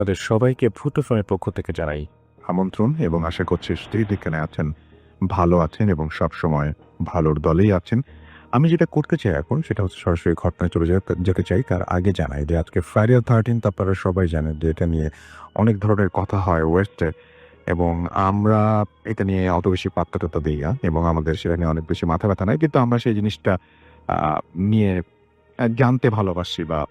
তাদের সবাইকে ভূত ফোনের পক্ষ থেকে জানাই আমন্ত্রণ এবং আশা করছি যেখানে আছেন ভালো আছেন এবং সবসময় ভালোর দলেই আছেন। আমি যেটা করতে চাই এখন সেটা হচ্ছে সরাসরি ঘটনায় চলে যেতে চাই। তার আগে জানাই যে আজকে ফ্রাইডে 13th আপনারা সবাই জানেন যে এটা নিয়ে অনেক ধরনের কথা হয় ওয়েস্টে এবং আমরা এটা নিয়ে অত বেশি পাত্তা দিই না এবং আমাদের সেটা নিয়ে অনেক বেশি মাথা ব্যথা নাই। কিন্তু আমরা সেই জিনিসটা আ নিয়ে জানতে ভালোবাসি বা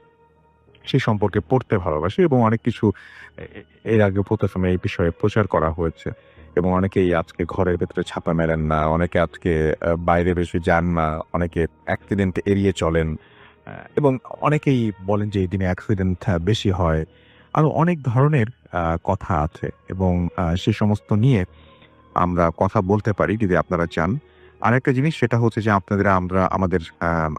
সেই সম্পর্কে পড়তে ভালোবাসি এবং অনেক কিছু এ এ এর আগে প্রথমে এই বিষয়ে প্রচার করা হয়েছে এবং অনেকেই আজকে ঘরের ভেতরে ছাপা মেলেন না। অনেকে আজকে বাইরে বেশি যান না। অনেকে অ্যাক্সিডেন্ট এড়িয়ে চলেন। এবং অনেকেই বলেন যে এই দিনে অ্যাক্সিডেন্ট বেশি হয়। আরো অনেক ধরনের কথা আছে এবং সে সমস্ত নিয়ে আমরা কথা বলতে পারি যদি আপনারা চান। আরেকটা জিনিস সেটা হচ্ছে যে আমরা আমাদের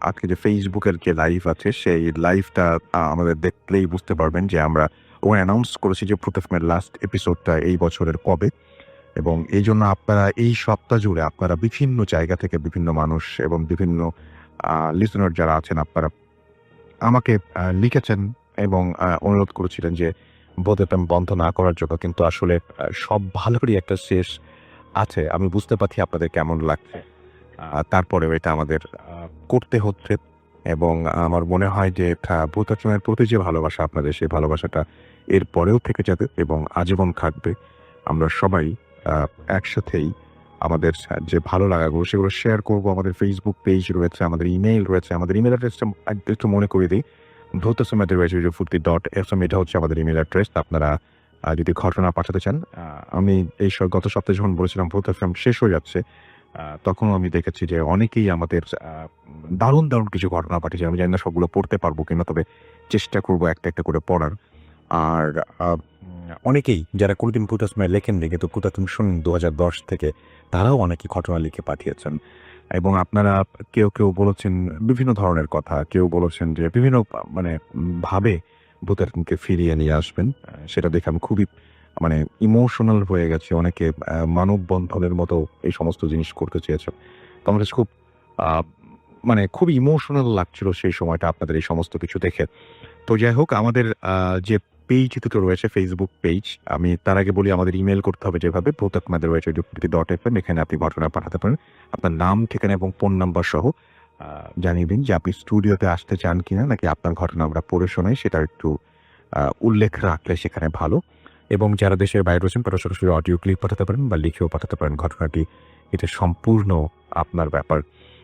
আজকে যে Facebook এর যে লাইভ আছে সেই লাইভটা আমাদের দেখলেই বুঝতে পারবেন যে আমরা অ্যানাউন্স করেছি যে ভূত এফএম এর লাস্ট এপিসোডটা এই বছরের কবে এবং এইজন্য আপনারা এই সপ্তাহ জুড়ে আপনারা বিভিন্ন জায়গা থেকে বিভিন্ন মানুষ এবং বিভিন্ন লিসেনার যারা আছেন আপনারা আমাকে লিখেছেন এবং অনুরোধ করেছিলেন যে ভূত এফএম বন্ধ না করার জন্য। কিন্তু আসলে সব ভালোরই একটা শেষ আছে। আমি বুঝতে পারছি আপনাদের কেমন লাগছে। তারপরেও এটা আমাদের করতে হচ্ছে এবং আমার মনে হয় যে ভূত এফএমের প্রতি যে ভালোবাসা আপনাদের সেই ভালোবাসাটা এরপরেও থেকে যাবে এবং আজীবন থাকবে। আমরা সবাই আ একসাথেই আমাদের যে ভালো লাগাগুলো সেগুলো শেয়ার করব। আমাদের Facebook পেজ রয়েছে, আমাদের ইমেইল রয়েছে। আমাদের ইমেইল অ্যাড্রেসটা একটু মনে করিয়ে দেই। bhutasum@radiofurti.fm এটা হচ্ছে আমাদের ইমেইল অ্যাড্রেস। আপনারা যদি ঘটনা পাঠাতে চান, আমি গত সপ্তাহে যখন বলেছিলাম ভূত এফএম শেষ হয়ে যাচ্ছে, তখনও আমি দেখেছি যে অনেকেই আমাদের দারুণ কিছু ঘটনা পাঠিয়েছে। আমি জানি না সবগুলো পড়তে পারবো কিনা, তবে চেষ্টা করব একটা করে পড়ার। আর অনেকেই যারা কোনোদিন ভূত এফএমে লেখেননি কিন্তু ভূত এফএম শোনেন ২০১০ থেকে, তারাও অনেকেই ঘটনা লিখে পাঠিয়েছেন। এবং আপনারা কেউ বলেছেন বিভিন্ন ধরনের কথা। কেউ বলেছেন যে বিভিন্ন মানে ভাবে ভূত এফএমকে ফিরিয়ে নিয়ে আসবেন। সেটা দেখে আমি খুবই মানে ইমোশনাল হয়ে গেছি। অনেকে মানববন্ধনের মতো এই সমস্ত জিনিস করতে চেয়েছেন। তো আমার কাছে খুব আ মানে খুবই ইমোশনাল লাগছিল সেই সময়টা আপনাদের এই সমস্ত কিছু দেখে। তো যাই হোক আমাদের যে পেজ দুটো রয়েছে Facebook পেজ, আমি তার আগে বলি আমাদের ইমেইল করতে হবে যেভাবে bhutatmaderwebsite.fm এখানে আপনি ঘটনা পাঠাতে পারেন। আপনার নাম, ঠিকানা এবং ফোন নাম্বার সহ জানিয়ে দিন যে আপনি স্টুডিওতে আসতে চান কিনা নাকি আপনার ঘটনা আমরা পড়ে শোনাই সেটা একটু উল্লেখ রাখলে সেখানে ভালো। এবং যারা দেশের বাইরে রয়েছেন তারা সরাসরি অডিও ক্লিপ পাঠাতে পারেন বা লিখেও পাঠাতে পারেন ঘটনাটি। এটা সম্পূর্ণ আপনার ব্যাপার।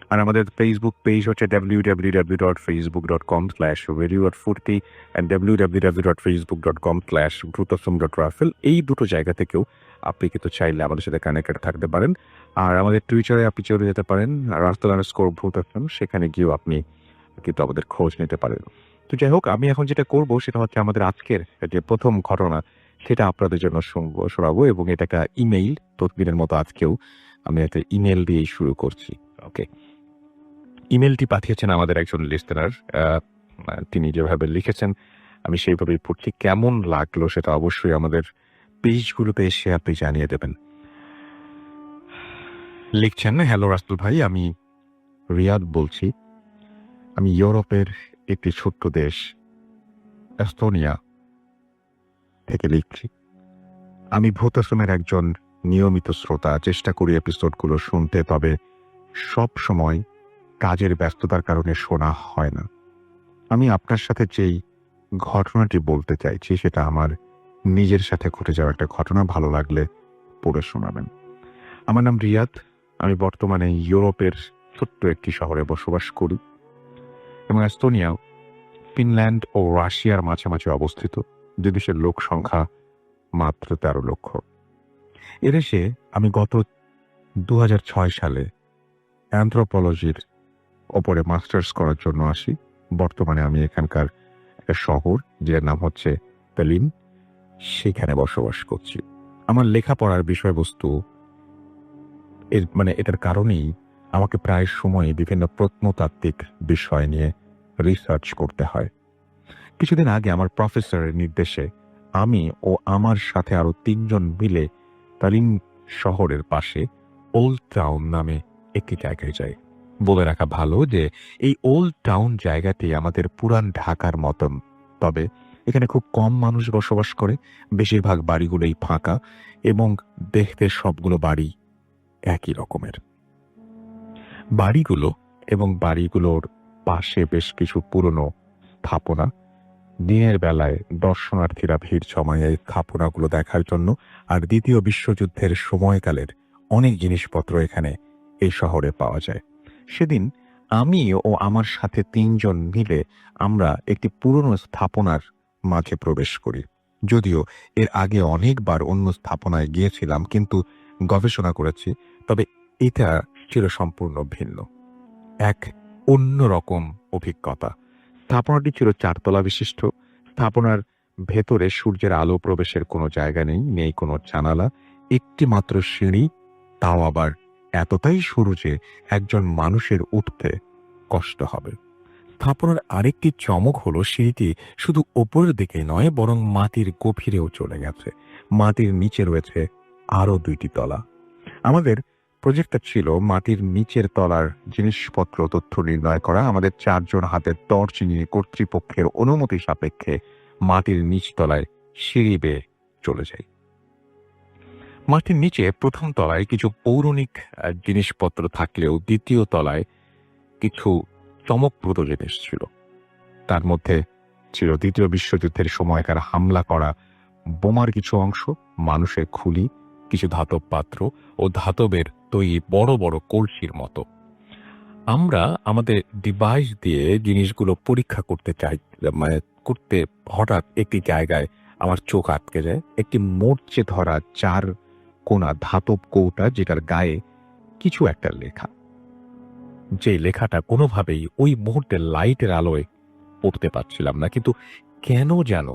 আর আমাদের Facebook পেজ হচ্ছে www.facebook.com/radio@40 and www.facebook.com/bhutasum.rafel এই দুটো জায়গা থেকেও আপনি কিন্তু চাইলে আমাদের সাথে কানেক্টেড থাকতে পারেন। আর আমাদের টুইটারে আপনি চলে যেতে পারেন @bhutasum সেখানে গিয়েও আপনি কিন্তু আমাদের খোঁজ নিতে পারেন। তো যাই হোক আমি এখন যেটা করব সেটা হচ্ছে আমাদের আজকের যে ১ম ঘটনা সেটা আপনাদের জন্য শোনাবো এবং এটা একটা ইমেইল প্রতিদিনের মতো আজকেও আমি একটা ইমেইল দিয়েই শুরু করছি। ওকে। ইমেইলটি পাঠিয়েছেন আমাদের একজন লিসেনার। তিনি যেভাবে লিখেছেন আমি সেইভাবেই পড়ছি। কেমন লাগলো সেটা অবশ্যই আমাদের পেজগুলোতে এসে আপনি জানিয়ে দেবেন। লিখছেন, হ্যালো রাসেল ভাই, আমি রিয়াদ বলছি। আমি ইউরোপের একটি ছোট্ট দেশ এস্তোনিয়া থেকে লিখছি। আমি ভূত এফএমের একজন নিয়মিত শ্রোতা। চেষ্টা করি এপিসোডগুলো শুনতে, তবে সবসময় কাজের ব্যস্ততার কারণে শোনা হয় না। আমি আপনার সাথে যেই ঘটনাটি বলতে চাইছি সেটা আমার নিজের সাথে ঘটে যাওয়া একটা ঘটনা। ভালো লাগলে পড়ে শোনাবেন। আমার নাম রিয়াদ। আমি বর্তমানে ইউরোপের ছোট্ট একটি শহরে বসবাস করি এবং এস্তোনিয়া ফিনল্যান্ড ও রাশিয়ার মাঝামাঝি অবস্থিত। যে দেশের লোক সংখ্যা মাত্র ১৩ লক্ষ। এদেশে আমি গত ২০০৬ সালে অ্যানথ্রোপোলজির ওপরে মাস্টার্স করার জন্য আসি। বর্তমানে আমি এখানকার একটা শহর যার নাম হচ্ছে তালিন, সেখানে বসবাস করছি। আমার লেখাপড়ার বিষয়বস্তু এটার কারণেই আমাকে প্রায় সময়ই বিভিন্ন প্রত্নতাত্ত্বিক বিষয় নিয়ে রিসার্চ করতে হয়। কিছুদিন আগে আমার প্রফেসরের নির্দেশে আমি ও আমার সাথে আরো ৩ জন মিলে তালিন শহরের পাশে ওল্ড টাউন নামে একটি জায়গায় যাই। বলে রাখা ভালো যে এই ওল্ড টাউন জায়গাটি আমাদের পুরান ঢাকার মতন, তবে এখানে খুব কম মানুষ বসবাস করে। বেশিরভাগ বাড়িগুলোই ফাঁকা এবং দেখতে সবগুলো বাড়ি একই রকমের। বাড়িগুলো এবং বাড়িগুলোর পাশে বেশ কিছু পুরনো স্থাপনা। দিনের বেলায় দর্শনার্থীরা ভিড় জমায় এই স্থাপনাগুলো দেখার জন্য। আর দ্বিতীয় বিশ্বযুদ্ধের সময়কালের অনেক জিনিসপত্র এখানে এই শহরে পাওয়া যায়। সেদিন আমি ও আমার সাথে ৩ জন মিলে আমরা একটি পুরনো স্থাপনার মাঝে প্রবেশ করি। যদিও এর আগে অনেকবার অন্য স্থাপনায় গিয়েছিলাম, কিন্তু গবেষণা করেছি, তবে এটা ছিল সম্পূর্ণ ভিন্ন, এক অন্যরকম অভিজ্ঞতা। স্থাপনাটি ছিল ৪ তলা বিশিষ্ট। স্থাপনার ভেতরে সূর্যের আলো প্রবেশের কোনো জায়গা নেই, নেই কোনো জানালা, একটি মাত্র সিঁড়ি, তাও আবার এতটাই সরু যে একজন মানুষের উঠতে কষ্ট হবে। স্থাপনার আরেকটি চমক হলো সিঁড়িটি শুধু ওপরের দিকে নয়, বরং মাটির গভীরেও চলে গেছে। মাটির নিচে রয়েছে আরো ২টি তলা। আমাদের প্রজেক্টটা ছিল মাটির নিচের তলার জিনিসপত্র তথ্য নির্ণয় করা। আমাদের ৪ জন হাতে টর্চ নিয়ে কর্তৃপক্ষের অনুমতি সাপেক্ষে মাটির নিচ তলায় সিঁড়ি বেয়ে চলে যাই। মাটির নিচে প্রথম তলায় কিছু পৌরাণিক জিনিসপত্র থাকলেও দ্বিতীয় তলায় কিছু চমকপ্রদ জিনিস ছিল। তার মধ্যে ছিল দ্বিতীয় বিশ্বযুদ্ধের সময়কার হামলা করা বোমার কিছু অংশ, মানুষের খুলি, কিছু ধাতব পাত্র ও ধাতবের তৈরি বড় বড় কলসির মতো। আমরা আমাদের ডিভাইস দিয়ে জিনিসগুলো পরীক্ষা করতে করতে হঠাৎ একটি জায়গায় আমার চোখ আটকে যায়। একটি মরচে ধরা ৪ কোনা ধাতব কৌটা, যেটার গায়ে কিছু একটা লেখা। যে লেখাটা কোনোভাবেই ওই মুহূর্তে লাইটের আলোয় পড়তে পারছিলাম না, কিন্তু কেন যেন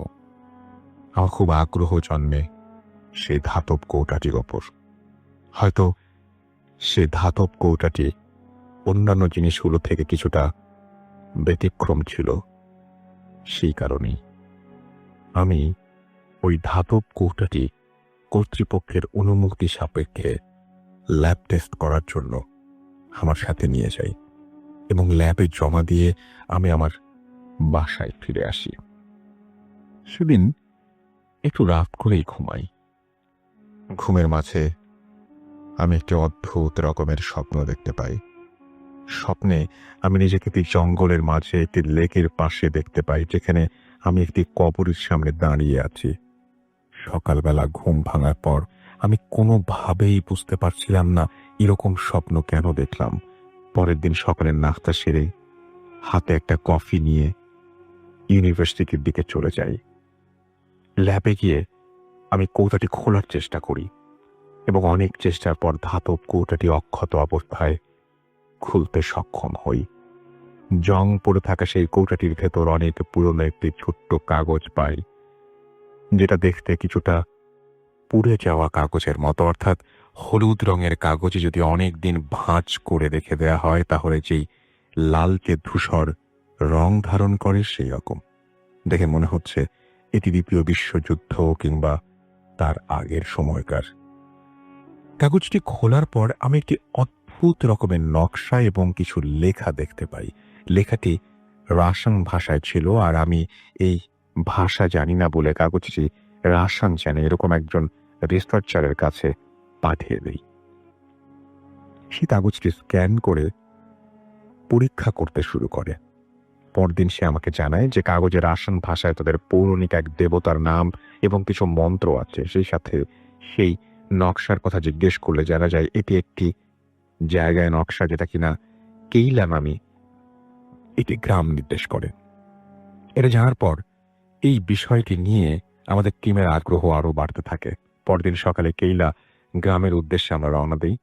আমার খুব আগ্রহ জন্মে সেই ধাতব কৌটাটির ওপর। হয়তো সে ধাতব কৌটাটি অন্যান্য জিনিসগুলো থেকে কিছুটা ব্যতিক্রম ছিল, সেই কারণেই আমি ওই ধাতব কৌটাটি কর্তৃপক্ষের অনুমতি সাপেক্ষে ল্যাব টেস্ট করার জন্য আমার সাথে নিয়ে যাই এবং ল্যাবে জমা দিয়ে আমি আমার বাসায় ফিরে আসি। সেদিন একটু রাত করেই ঘুমাই। ঘুমের মাঝে আমি একটি অদ্ভুত রকমের স্বপ্ন দেখতে পাই। স্বপ্নে আমি নিজেকে একটি জঙ্গলের মাঝে একটি লেকের পাশে দেখতে পাই, যেখানে আমি একটি কবরের সামনে দাঁড়িয়ে আছি। সকালবেলা ঘুম ভাঙার পর আমি কোনোভাবেই বুঝতে পারছিলাম না এরকম স্বপ্ন কেন দেখলাম। পরের দিন সকালের নাস্তা সেরে হাতে একটা কফি নিয়ে ইউনিভার্সিটির দিকে চলে যাই। ল্যাবে গিয়ে আমি কৌটাটি খোলার চেষ্টা করি এবং অনেক চেষ্টার পর ধাতব কৌটাটি অক্ষত অবস্থায় খুলতে সক্ষম হই। জং পড়ে থাকা সেই কৌটাটির ভেতর অনেক পুরনো একটি ছোট্ট কাগজ পাই, যেটা দেখতে কিছুটা পুড়ে যাওয়া কাগজের মতো, অর্থাৎ হলুদ রঙের কাগজে যদি অনেক দিন ভাঁজ করে রেখে দেওয়া হয় তাহলে যেই লালচে ধূসর রং ধারণ করে সেই রকম। দেখে মনে হচ্ছে এটি দ্বিতীয় বিশ্বযুদ্ধ কিংবা তার আগের সময়কার। কাগজটি খোলার পর আমি একটি অদ্ভুত রকমের নকশা এবং কিছু লেখা দেখতে পাই। লেখাটি রাশিয়ান ভাষায় ছিল, আর আমি এই ভাষা জানি না বলে কাগজটি রাশিয়ান জানে এরকম একজন রিসার্চারের কাছে পাঠিয়ে দেই। সে কাগজটি স্ক্যান করে পরীক্ষা করতে শুরু করে। পরদিন সে আমাকে জানায় যে কাগজে রাশিয়ান ভাষায় তাদের পৌরাণিক এক দেবতার নাম এবং কিছু মন্ত্র আছে। সেই সাথে সেই নকশার কথা জিজ্ঞেস করলে জানা যায় এটি একটি জায়গায় নকশা, যেটা কিনা কেইলা নামে এটি গ্রাম নির্দেশ করে। এটা জানার পর এই বিষয়টি নিয়ে আমাদের টিমের আগ্রহ আরো বাড়তে থাকে। পরদিন সকালে কেইলা গ্রামের উদ্দেশ্যে আমরা রওনা দিই।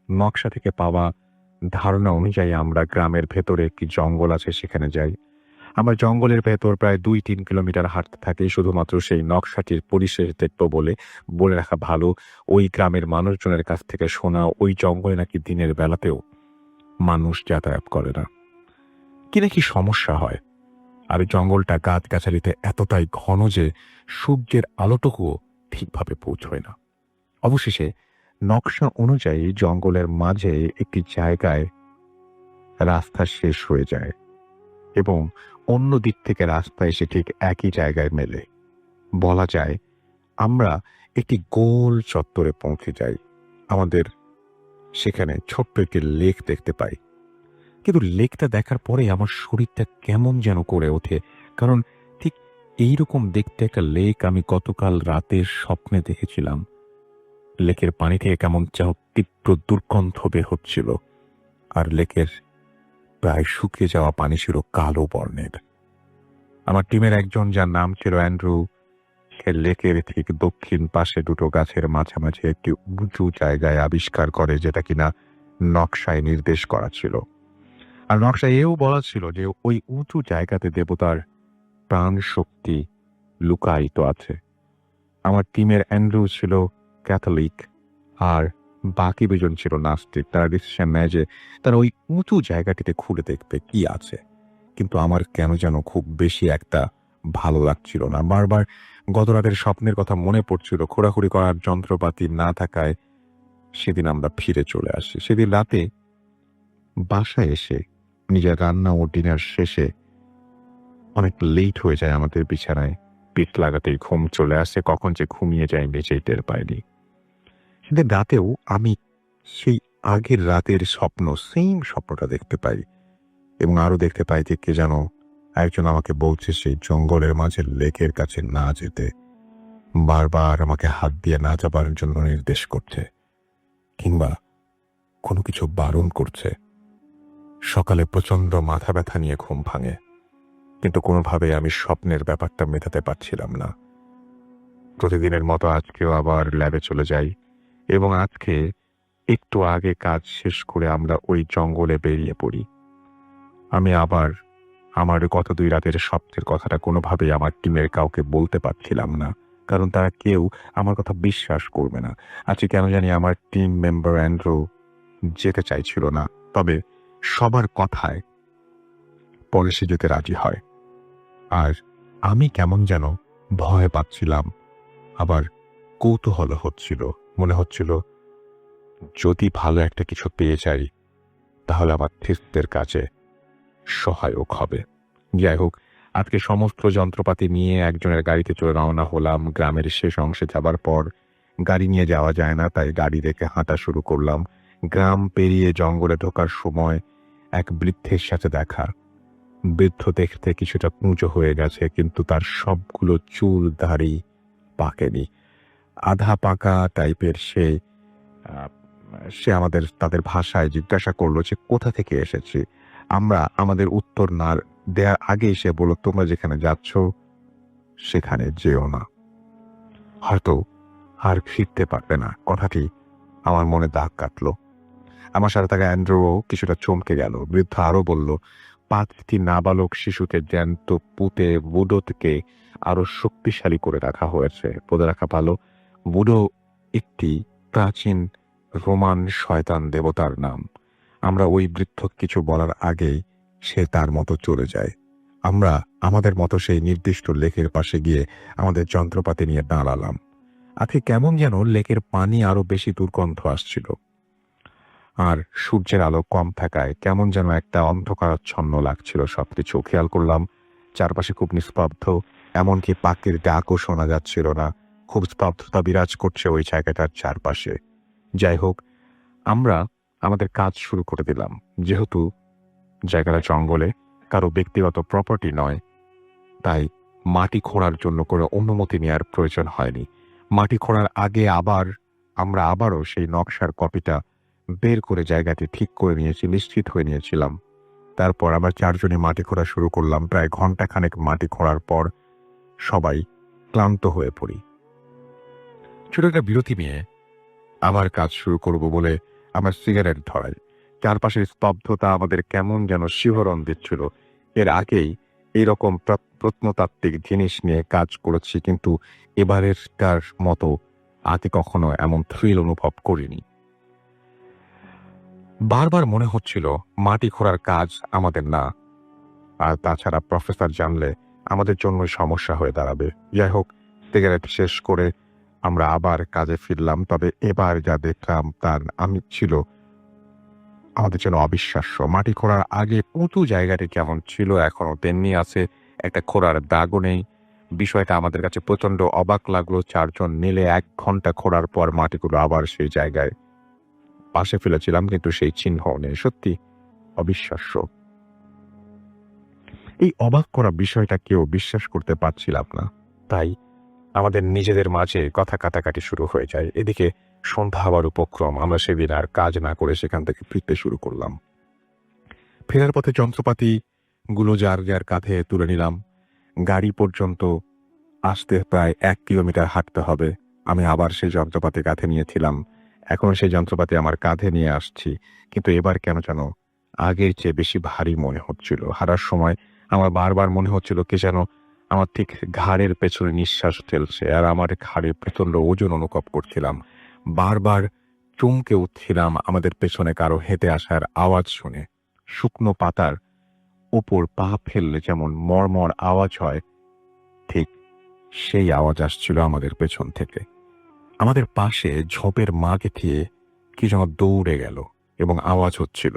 নকশা থেকে পাওয়া ধারণা অনুযায়ী আমরা গ্রামের ভেতরে একটি জঙ্গল আছে, সেখানে যাই। আমরা জঙ্গলের ভেতর প্রায় ২-৩ কিলোমিটার হাঁটতে থাকি শুধুমাত্র সেই নকশাটির পরিশেষ দেখব বলে রাখা ভালো, ওই গ্রামের মানুষজনের কাছ থেকে শোনা ওই জঙ্গলে নাকি দিনের বেলাতেও মানুষ যাতায়াত করে না, কি নাকি সমস্যা হয়। আর জঙ্গলটা গাছগাছালিতে এতটাই ঘন যে সূর্যের আলোটুকুও ঠিকভাবে পৌঁছয় না। অবশেষে নকশা অনুযায়ী জঙ্গলের মাঝে একটি জায়গায় রাস্তা শেষ হয়ে যায়। এবং অন্য দিক থেকে রাস্তা এসে ঠিক একই জায়গায় মেলে। বলা যায় আমরা একটি গোল চত্বরে পৌঁছে যাই। আমাদের সেখানে ছোট্ট একটি লেক দেখতে পাই। কিন্তু লেকটা দেখার পরে আমার শরীরটা কেমন যেন করে ওঠে, কারণ ঠিক এইরকম দেখতে একটা লেক আমি গতকাল রাতের স্বপ্নে দেখেছিলাম। লেকের পানি থেকে কেমন যেন তীব্র দুর্গন্ধ বের হচ্ছিল, আর লেকের প্রায় শুকিয়ে যাওয়া পানি ছিল কালো বর্ণের। আমার টিমের একজন, যার নাম ছিল অ্যান্ড্রু, সে লেকের ঠিক দক্ষিণ পাশে দুটো গাছের মাঝামাঝি একটি উঁচু জায়গায় আবিষ্কার করে, যেটা কিনা নকশায় নির্দেশ করা ছিল। আর নকশায় এও বলা ছিল যে ওই উঁচু জায়গাতে দেবতার প্রাণ শক্তি লুকায়িত আছে। আমার টিমের অ্যান্ড্রু ছিল ক্যাথলিক, আর বাকি দুজন ছিল নাস্তিক। তারা ডিসিশন নেয় যে তারা ওই উঁচু জায়গাটিতে ঘুরে দেখবে কি আছে। কিন্তু আমার কেন যেন খুব বেশি একটা ভালো লাগছিল না। বারবার গত রাতের স্বপ্নের কথা মনে পড়ছিল। খোঁড়াখুড়ি করার যন্ত্রপাতি না থাকায় সেদিন আমরা ফিরে চলে আসি। সেদিন রাতে বাসায় এসে নিজের রান্না ও ডিনার শেষে অনেক লেট হয়ে যায় আমাদের বিছানায়। পিঠ লাগাতেই ঘুম চলে আসে, কখন যে ঘুমিয়ে যায় নিজেই টের পাইনি। সেদিন রাতেও আমি সেই আগের রাতের সেম স্বপ্নটা দেখতে পাই, এবং আরো দেখতে পাই যে কে যেন একজন আমাকে বলছে সেই জঙ্গলের মাঝে লেকের কাছে না যেতে, বারবার আমাকে হাত দিয়ে না যাবার জন্য নির্দেশ করছে, কিংবা কোনো কিছু বারণ করছে। সকালে প্রচন্ড মাথা ব্যথা নিয়ে ঘুম ভাঙে, কিন্তু কোনোভাবে আমি স্বপ্নের ব্যাপারটা মেটাতে পারছিলাম না। প্রতিদিনের মতো আজকেও আবার ল্যাবে চলে যাই, এবং আজকে একটু আগে কাজ শেষ করে আমরা ওই জঙ্গলে বেরিয়ে পড়ি। আমি আবার আমার গত 2 রাতের স্বপ্নের কথাটা কোনোভাবেই আমার টিমের কাউকে বলতে পারছিলাম না, কারণ তারা কেউ আমার কথা বিশ্বাস করবে না। আজকে কেন জানি আমার টিম মেম্বার অ্যান্ড্রু যেতে চাইছিল না, তবে সবার কথায় পরে সে যেতে রাজি হয়। আর আমি কেমন যেন ভয় পাচ্ছিলাম, আবার কৌতূহল হচ্ছিল। মনে হচ্ছিল যদি ভালো একটা কিছু পেয়ে যাই তাহলে আমার থিসদের কাজে সহায়ক হবে। যাই হোক, আজকে সমস্ত যন্ত্রপাতি নিয়ে একজনের গাড়িতে চলে রওনা হলাম। গ্রামের শেষ অংশে যাবার পর গাড়ি নিয়ে যাওয়া যায় না, তাই গাড়ি রেখে হাঁটা শুরু করলাম। গ্রাম পেরিয়ে জঙ্গলে ঢোকার সময় এক বৃদ্ধের সাথে দেখা। বৃদ্ধ দেখতে কিছুটা কুঁচো হয়ে গেছে, কিন্তু তার সবগুলো চুল দাড়ি পাকেনি। আধা পাকা টাইপের সে। আহ, সে তাদের ভাষায় জিজ্ঞাসা করলো যে কোথা থেকে এসেছি। আমরা আমাদের উত্তর না দেওয়ার আগেই সে বলল, তোমরা যেখানে যাচ্ছ সেখানে যেও না, হয়তো আর ফিরতে পারবে না। কথাটি আমার মনে দাগ কাটলো। আমার সাথে থাকা অ্যান্ড্রুও কিছুটা চমকে গেল। বৃদ্ধ আরো বলল, 5টি নাবালক শিশুকে জ্যান্ত পুঁতে বুডোকে আরো শক্তিশালী করে রাখা হয়েছে। বলে রাখা ভালো, বুডো একটি প্রাচীন রোমান শয়তান দেবতার নাম। আমরা ওই বৃদ্ধ কিছু বলার আগেই সে তার মতো চলে যায়। আমরা আমাদের মতো সেই নির্দিষ্ট লেকের পাশে গিয়ে আমাদের যন্ত্রপাতি নিয়ে দাঁড়ালাম। আজকে কেমন যেন লেকের পানি আরো বেশি দুর্গন্ধ আসছিল, আর সূর্যের আলো কম থাকায় কেমন যেন একটা অন্ধকারাচ্ছন্ন লাগছিল সবকিছু। খেয়াল করলাম চারপাশে খুব নিস্তব্ধ, এমনকি পাখির ডাকও শোনা যাচ্ছিল না। খুব স্তব্ধতা বিরাজ করছে ওই জায়গাটার চারপাশে। যাই হোক, আমরা আমাদের কাজ শুরু করে দিলাম। যেহেতু জায়গাটা জঙ্গলে, কারো ব্যক্তিগত প্রপার্টি নয়, তাই মাটি খোঁড়ার জন্য কোনো অনুমতি নেওয়ার প্রয়োজন হয়নি। মাটি খোঁড়ার আগে আমরা আবারও সেই নকশার কপিটা বের করে জায়গাটি ঠিক করে নিয়েছি, নিশ্চিত হয়ে নিয়েছিলাম। তারপর আমরা 4 জনে মাটি খোঁড়া শুরু করলাম। প্রায় ঘন্টাখানেক মাটি খোঁড়ার পর সবাই ক্লান্ত হয়ে পড়ি। ছোট একটা বিরতি নিয়ে আবার কাজ শুরু করব বলে আমার সিগারেট ধরাই। চারপাশের স্তব্ধতা আমাদের কেমন যেন শিহরণ দিচ্ছিল। এর আগেই এইরকম প্রত্নতাত্ত্বিক জিনিস নিয়ে কাজ করেছি, কিন্তু এবারেরটার মতো আগে কখনো এমন থ্রিল অনুভব করিনি। বারবার মনে হচ্ছিল মাটি খোঁড়ার কাজ আমাদের না, আর তাছাড়া প্রফেসর জানলে আমাদের জন্য সমস্যা হয়ে দাঁড়াবে। যাই হোক, সিগারেট শেষ করে আমরা আবার কাজে ফিরলাম। তবে এবার যা দেখলাম তার আমি ছিল আমাদের জন্য অবিশ্বাস্য। মাটি খোঁড়ার আগে উঁচু জায়গাটি কেমন ছিল এখনো তেমনি আছে, একটা খোঁড়ার দাগও নেই। বিষয়টা আমাদের কাছে প্রচণ্ড অবাক লাগলো। ৪ জন মিলে ১ ঘন্টা খোঁড়ার পর মাটিগুলো আবার সেই জায়গায় পাশে ফেলেছিলাম, কিন্তু সেই চিহ্নও নেই। সত্যি অবিশ্বাস্য। এই অবাক করা বিষয়টা কেউ বিশ্বাস করতে পারছিলাম না। তাই আমাদের নিজেদের মাঝে কথা কাটাকাটি শুরু হয়ে যায়। এদিকে সন্ধ্যা হওয়ার উপক্রম। আমরা সেদিন আর কাজ না করে সেখান থেকে ফিরতে শুরু করলাম। ফেরার পথে যন্ত্রপাতিগুলো যার যার কাঁধে তুলে নিলাম। গাড়ি পর্যন্ত আসতে প্রায় ১ কিলোমিটার হাঁটতে হবে। আমি আবার সেই যন্ত্রপাতি কাঁধে নিয়েছিলাম। এখনো সেই যন্ত্রপাতি আমার কাঁধে নিয়ে আসছি। কিন্তু এবার কেন যেন আগের চেয়ে বেশি ভারী মনে হচ্ছিল। হাঁটার সময় আমার বারবার মনে হচ্ছিল কে যেন আমার ঠিক ঘাড়ের পেছনে নিঃশ্বাস ফেলছে, আর আমার ঘাড়ে প্রচণ্ড ওজন অনুভব করছিলাম। বারবার চমকে উঠছিলাম আমাদের পেছনে কারো হেঁটে আসার আওয়াজ শুনে। শুকনো পাতার ওপর পা ফেললে যেমন মড়মড় আওয়াজ হয়, ঠিক সেই আওয়াজ আসছিল আমাদের পেছন থেকে। আমাদের পাশে ঝোপের মা গেঁথিয়ে কি যেন দৌড়ে গেল এবং আওয়াজ হচ্ছিল।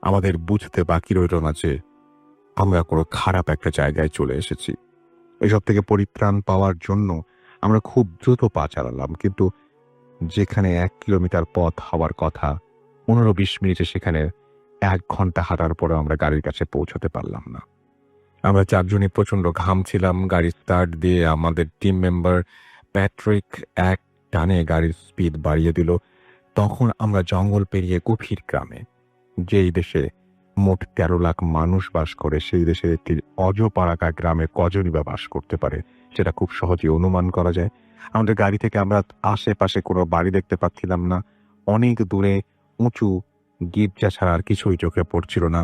আমাদের বুঝতে বাকি রইল না যে আমরা কোনো খারাপ একটা জায়গায় চলে এসেছি। এসব থেকে পরিত্রাণ পাওয়ার জন্য আমরা খুব দ্রুত পা চালালাম, কিন্তু যেখানে ১ কিলোমিটার পথ হওয়ার কথা ১৫-২০ মিনিটে সেখানে ১ ঘন্টা হাঁটার পরেও আমরা গাড়ির কাছে পৌঁছতে পারলাম না। আমরা ৪ জনই প্রচণ্ড ঘামছিলাম। গাড়ি স্টার্ট দিয়ে আমাদের টিম মেম্বার প্যাট্রিক এক টানে গাড়ির স্পিড বাড়িয়ে দিল। তখন আমরা জঙ্গল পেরিয়ে গভীর গ্রামে, যেই দেশে মোট ১৩ লাখ মানুষ বাস করে, সেই দেশের একটি অজপাড়াকা গ্রামে কজনই বা বাস করতে পারে সেটা খুব সহজেই অনুমান করা যায়। আমাদের গাড়ি থেকে আমরা আশেপাশে কোনো বাড়ি দেখতে পাচ্ছিলাম না। অনেক দূরে উঁচু গির্জা ছাড়া আর কিছুই চোখে পড়ছিল না।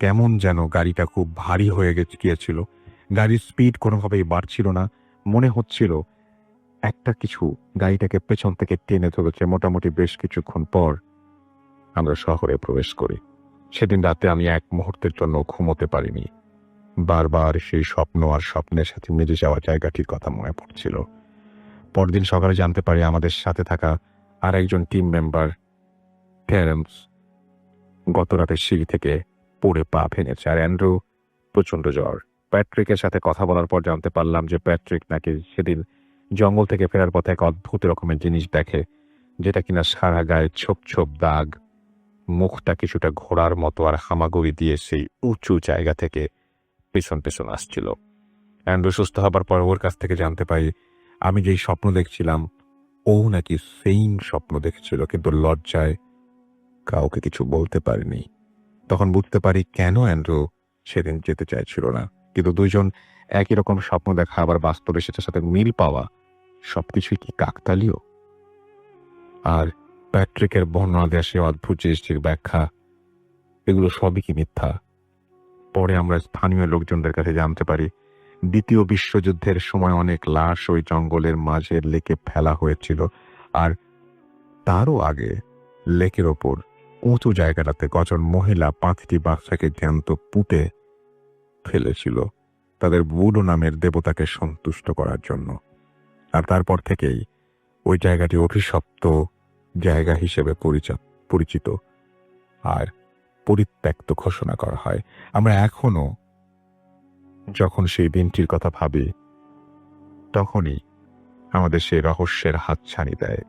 কেমন যেন গাড়িটা খুব ভারী হয়ে গিয়েছিল। গাড়ির স্পিড কোনোভাবেই বাড়ছিল না। মনে হচ্ছিল একটা কিছু গাড়িটাকে পেছন থেকে টেনে ধরেছে। মোটামুটি বেশ কিছুক্ষণ পর আমরা শহরে প্রবেশ করি। সেদিন রাতে আমি এক মুহূর্তের জন্য ঘুমোতে পারিনি। বারবার সেই স্বপ্ন আর স্বপ্নের সাথে মিলে যাওয়া জায়গাটির কথা মনে পড়ছিল। পরদিন সকালে জানতে পারি আমাদের সাথে থাকা আর একজন টিম মেম্বার টেরেন্স গত রাতে সিঁড়ি থেকে পড়ে পা ভেঙেছে, আর অ্যান্ড্রু প্রচণ্ড জ্বর। প্যাট্রিকের সাথে কথা বলার পর জানতে পারলাম যে প্যাট্রিক নাকি সেদিন জঙ্গল থেকে ফেরার পথে এক অদ্ভুত রকমের জিনিস দেখে, যেটা কিনা সারা গায়ে ছোপ ছোপ দাগ, মুখটা কিছুটা ঘোড়ার মতো, আর হামাগুড়ি দিয়ে সেই উঁচু জায়গা থেকে পেছন পেছন আসছিল। অ্যান্ড্রু সুস্থ হবার পর ওর কাছ থেকে জানতে পারি আমি যেই স্বপ্ন দেখছিলাম ও নাকি সেইম স্বপ্ন দেখেছিল, কিন্তু লজ্জায় কাউকে কিছু বলতে পারিনি। তখন বুঝতে পারি কেন অ্যান্ড্রু সেদিন যেতে চাইছিল না। কিন্তু দুইজন একই রকম স্বপ্ন দেখা আবার বাস্তবে সেটার সাথে মিল পাওয়া সবকিছুই কি কাকতালীয়? আর প্যাট্রিকের বর্ণনা দেওয়া সে অদ্ভুত জিনিসটির ব্যাখ্যা, এগুলো সবই কি মিথ্যা? পরে আমরা স্থানীয় লোকজনদের কাছে জানতে পারি ২য় বিশ্বযুদ্ধের সময় অনেক লাশ ওই জঙ্গলের মাঝে লেকে ফেলা হয়েছিল, আর তারও আগে লেকের ওপর উঁচু জায়গাটাতে কজন মহিলা ৫টি বাচ্চাকে জ্যান্ত পুঁতে ফেলেছিল তাদের বুড়ো নামের দেবতাকে সন্তুষ্ট করার জন্য। আর তারপর থেকেই ওই জায়গাটি অভিশপ্ত জায়গা হিসেবে পরিচিত আর পরিত্যক্ত ঘোষণা করা হয়। আমরা এখনো যখন সেই দিনটির কথা ভাবি তখনই আমাদের সেই রহস্যের হাতছানি দেয়।